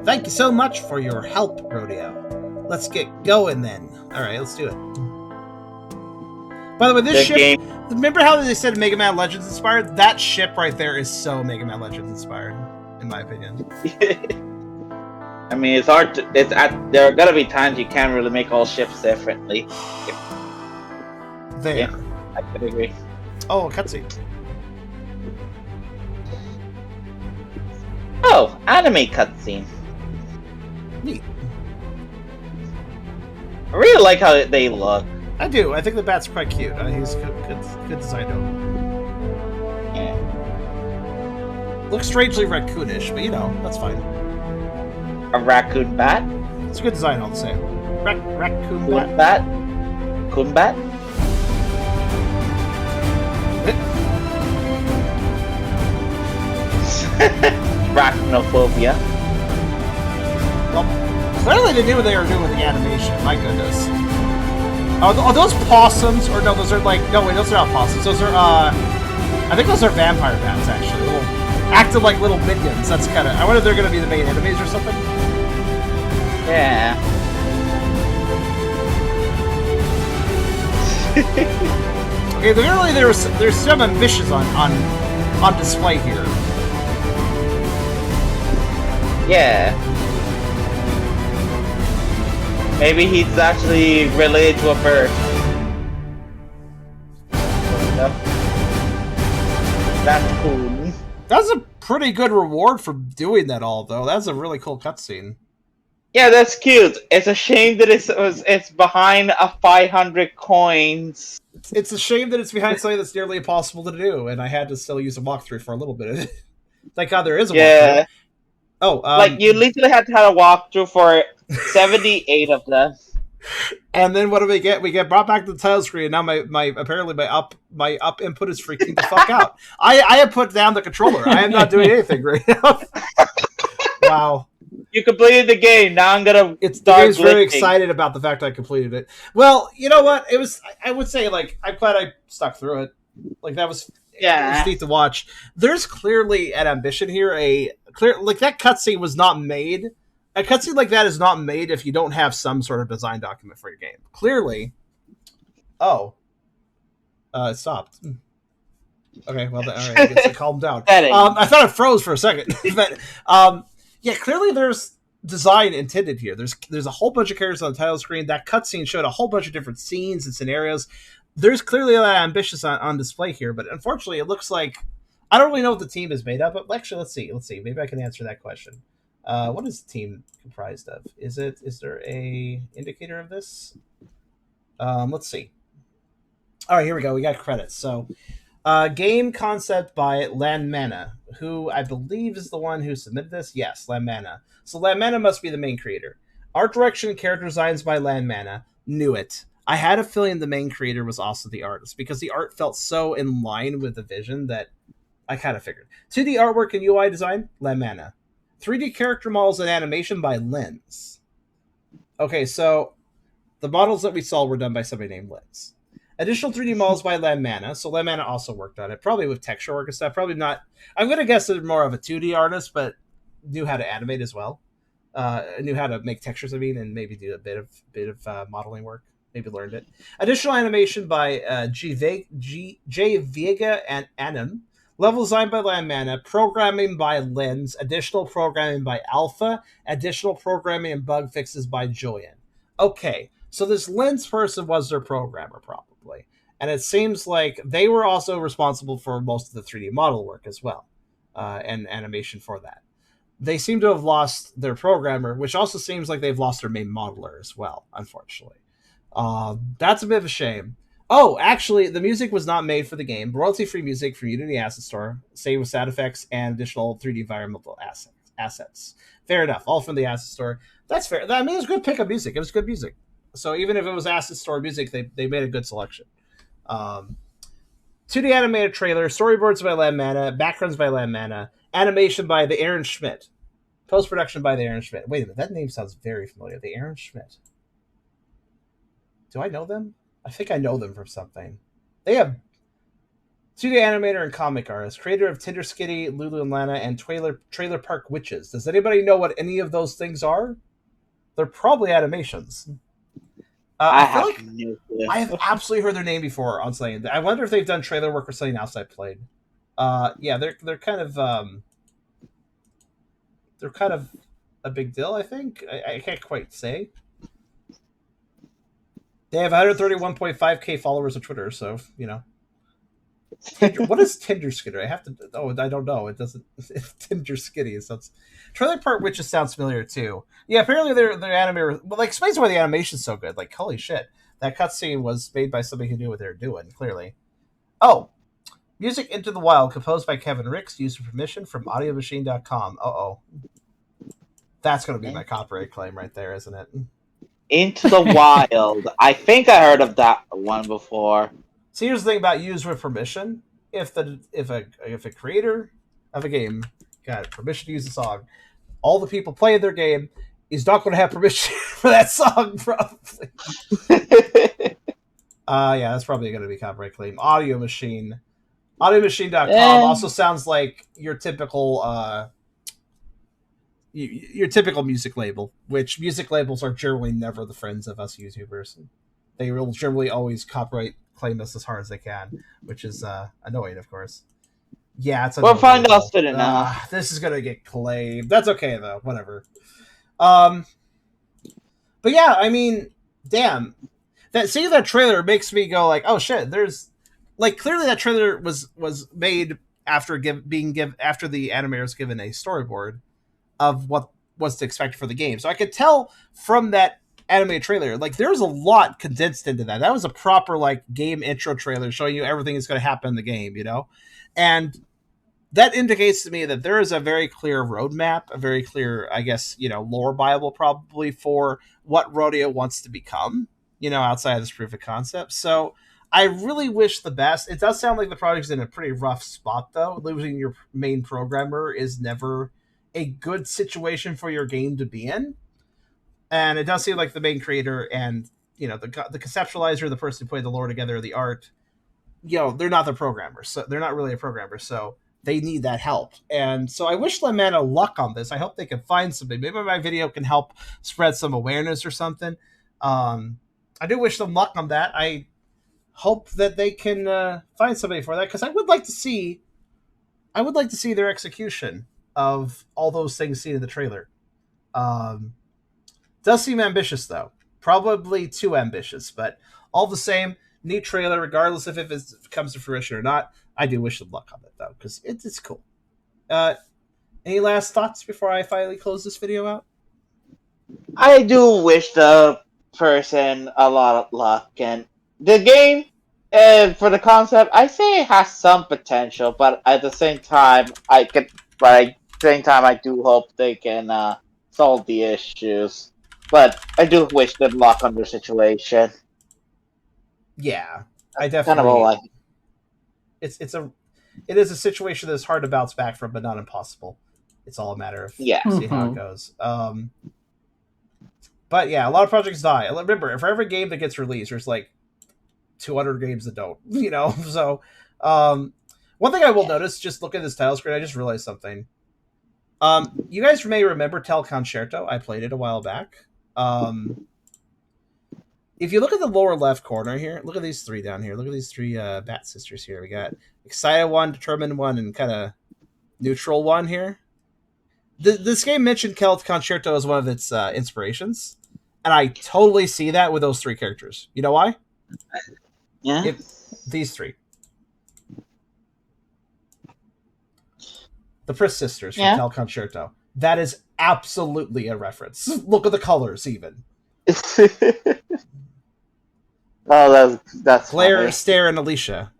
Thank you so much for your help, Rodeo. Let's get going then. Alright, let's do it. By the way, this ship... Remember how they said Mega Man Legends inspired? That ship right there is so Mega Man Legends inspired, in my opinion. I mean, it's hard to... there are gonna be times you can't really make all ships differently. There. Yeah, I could agree. Oh, a cutscene. Oh, anime cutscene. Neat. I really like how they look. I do. I think the bat's quite cute. He's good design. Yeah. Looks strangely raccoonish, but you know, that's fine. A raccoon bat? It's a good design all the same. Raccoon Coon bat? Coon bat? Arachnophobia. Well, clearly they knew what they were doing with the animation. My goodness. Are those possums? Or no, those are like... No, wait, those are not possums. Those are, I think those are vampire bats, actually. Acting like little minions. That's kind of... I wonder if they're going to be the main enemies or something. Yeah. Okay, clearly there's some ambitions on display here. Yeah. Maybe he's actually related to a bird. That's cool. That's a pretty good reward for doing that all, though. That's a really cool cutscene. Yeah, that's cute. It's a shame that it's behind a 500 coins. It's a shame that it's behind something that's nearly impossible to do, and I had to still use a walkthrough for a little bit of it. Thank God there is a walkthrough. Oh, Like you literally had to have a walkthrough for 78 of them. and then what do we get? We get brought back to the title screen. Now my apparently my up input is freaking the fuck out. I have put down the controller. I am not doing anything right now. Wow. You completed the game. Now I'm gonna The start game's very glitching. excited about the fact I completed it. Well, you know what? It was. I would say like I'm glad I stuck through it. Like that was. Yeah. It was neat to watch. There's clearly an ambition here. Like that cutscene was not made. A cutscene like that is not made if you don't have some sort of design document for your game. Clearly. Oh. It stopped. Okay, well, all right, I guess it calmed down. I thought it froze for a second, but yeah, clearly there's design intended here. There's a whole bunch of characters on the title screen. That cutscene showed a whole bunch of different scenes and scenarios. There's clearly a lot of ambitious on display here, but unfortunately, it looks like I don't really know what the team is made of. But actually, let's see. Maybe I can answer that question. What is the team comprised of? Is there a indicator of this? Let's see. All right, here we go. We got credits. So. Game concept by Landmana, who I believe is the one who submitted this. Yes, Landmana. So Landmana must be the main creator. Art direction and character designs by Landmana. Knew it. I had a feeling the main creator was also the artist because the art felt so in line with the vision that I kind of figured. 2D artwork and UI design, Landmana. 3D character models and animation by Lens. Okay, so the models that we saw were done by somebody named Lens. Additional 3D models by Landmana. So Landmana also worked on it, probably with texture work and stuff. Probably not. I'm going to guess they're more of a 2D artist, but knew how to animate as well. Knew how to make textures, and maybe do a bit of modeling work. Maybe learned it. Additional animation by J. Vega and Anim. Level design by Landmana. Programming by Lens. Additional programming by Alpha. Additional programming and bug fixes by Joyan. Okay, so this Lens person was their programmer, probably. And it seems like they were also responsible for most of the 3D model work as well, and animation for that. They seem to have lost their programmer, which also seems like they've lost their main modeler as well, unfortunately. That's a bit of a shame. Oh, actually, the music was not made for the game. Royalty-free music from Unity Asset Store, same with sound effects and additional 3D environmental assets. Fair enough, all from the Asset Store. That's fair. I mean, it was good pick of music. It was good music. So even if it was Asset Store music, they made a good selection. 2D animated trailer, storyboards by Landmana, backgrounds by Landmana, animation by the Aaron Schmidt, post-production by the Aaron Schmidt. Wait a minute, that name sounds very familiar. The Aaron Schmidt. Do I know them? I think I know them from something. They have 2D animator and comic artist, creator of Tinder Skitty, Lulu and Lana, and Trailer Park Witches. Does anybody know what any of those things are? They're probably animations. I have absolutely heard their name before on something. I wonder if they've done trailer work or something else I played. Yeah, they're kind of a big deal. I think I can't quite say. They have 131.5k followers on Twitter, so you know. What is Tinder Skitty? I have to. Oh, I don't know. It doesn't. Tinder Skitty sounds. Trailer Park Witches sounds familiar too. Yeah, apparently their animator. Well, like explains why the animation's so good. Like, holy shit, that cutscene was made by somebody who knew what they were doing. Clearly. Oh, music Into the Wild, composed by Kevin Ricks, used with permission from AudioMachine.com. That's going to be my copyright claim right there, isn't it? Into the Wild. I think I heard of that one before. So here's the thing about use with permission. If a creator of a game got permission to use a song, all the people playing their game is not going to have permission for that song, probably. Yeah, that's probably going to be copyright claim. Audio Machine. AudioMachine.com also sounds like your typical music label, which music labels are generally never the friends of us YouTubers. They will generally always copyright claim us as hard as they can, which is annoying, of course. Yeah, it's we'll find out soon enough. This is gonna get claimed. That's okay though. Whatever. But yeah, I mean, damn. Seeing that trailer makes me go like, oh shit. There's like clearly that trailer was made after the animator was given a storyboard of what was to expect for the game. So I could tell from that animated trailer, like there's a lot condensed into that. That was a proper like game intro trailer showing you everything that's going to happen in the game, you know? And that indicates to me that there is a very clear roadmap, a very clear, I guess, lore Bible probably for what Rodeo wants to become, outside of this proof of concept. So I really wish the best. It does sound like the project's in a pretty rough spot, though. Losing your main programmer is never a good situation for your game to be in. And it does seem like the main creator and, the conceptualizer, the person who put the lore together, the art, they're not the programmers. So they're not really a programmer. So they need that help. And so I wish them man of luck on this. I hope they can find something. Maybe my video can help spread some awareness or something. I do wish them luck on that. I hope that they can find somebody for that, because I would like to see their execution of all those things seen in the trailer. Does seem ambitious, though. Probably too ambitious, but all the same, neat trailer, regardless if it comes to fruition or not. I do wish them luck on it, though, because it's cool. Any last thoughts before I finally close this video out? I do wish the person a lot of luck, and the game, for the concept, I say it has some potential, but at the same time, I do hope they can solve the issues. But I do wish them luck on their situation. Yeah, I That's definitely. kind of all I. It is a situation that's hard to bounce back from, but not impossible. It's all a matter of Yeah. see how it goes. But yeah, a lot of projects die. Remember, for every game that gets released, there's like 200 games that don't. So one thing I will notice, just look at this title screen, I just realized something. You guys may remember Tel Concerto. I played it a while back. If you look at the lower left corner here, look at these three down here. Look at these three Bat Sisters here. We got Excited one, Determined one, and kind of Neutral one here. This game mentioned Tel Concerto as one of its inspirations, and I totally see that with those three characters. You know why? Yeah. These three. The Priss Sisters from Tel Concerto. That is absolutely a reference. Look at the colors, even. Oh, that's Blair, funny. Stare, and Alicia.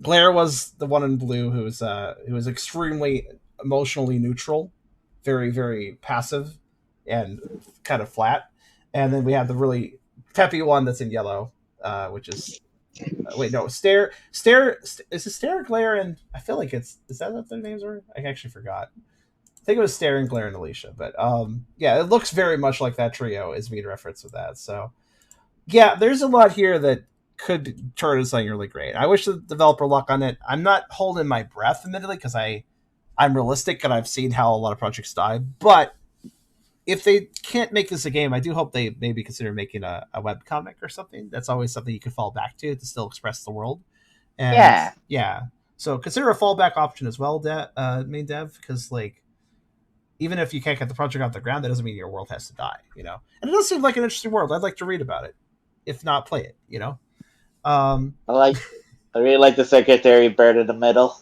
Blair was the one in blue who was extremely emotionally neutral, very, very passive, and kind of flat. And then we have the really peppy one that's in yellow, which is wait, no, Stare. Is it Stare, Glare, and I feel like is that what their names are? I actually forgot. I think it was Stare and Glare and Alicia, but yeah, it looks very much like that trio is being referenced with that. So yeah, there's a lot here that could turn into something really great. I wish the developer luck on it. I'm not holding my breath, admittedly, because I'm realistic and I've seen how a lot of projects die. But if they can't make this a game, I do hope they maybe consider making a webcomic or something. That's always something you can fall back to still express the world. And yeah. So consider a fallback option as well, main dev, because like even if you can't get the project off the ground, that doesn't mean your world has to die, And it does seem like an interesting world. I'd like to read about it, if not play it, I really like the secretary bird in the middle.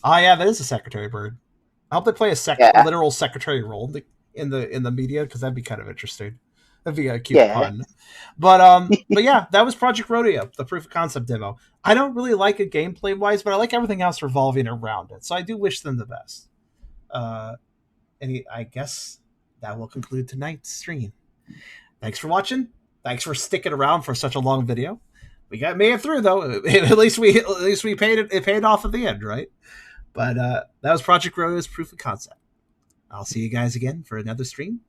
Oh yeah, that is a secretary bird. I hope they play literal secretary role in the media, because that'd be kind of interesting. That'd be a cute pun. But yeah, that was Project Rodeo, the proof of concept demo. I don't really like it gameplay wise, but I like everything else revolving around it. So I do wish them the best. And I guess that will conclude tonight's stream. Thanks for watching. Thanks for sticking around for such a long video. We made it through, though. At least we paid it. It paid off at the end, right? But that was Project Rodeo's proof of concept. I'll see you guys again for another stream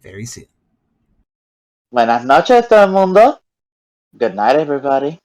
very soon. Buenas noches, todo el mundo. Good night, everybody.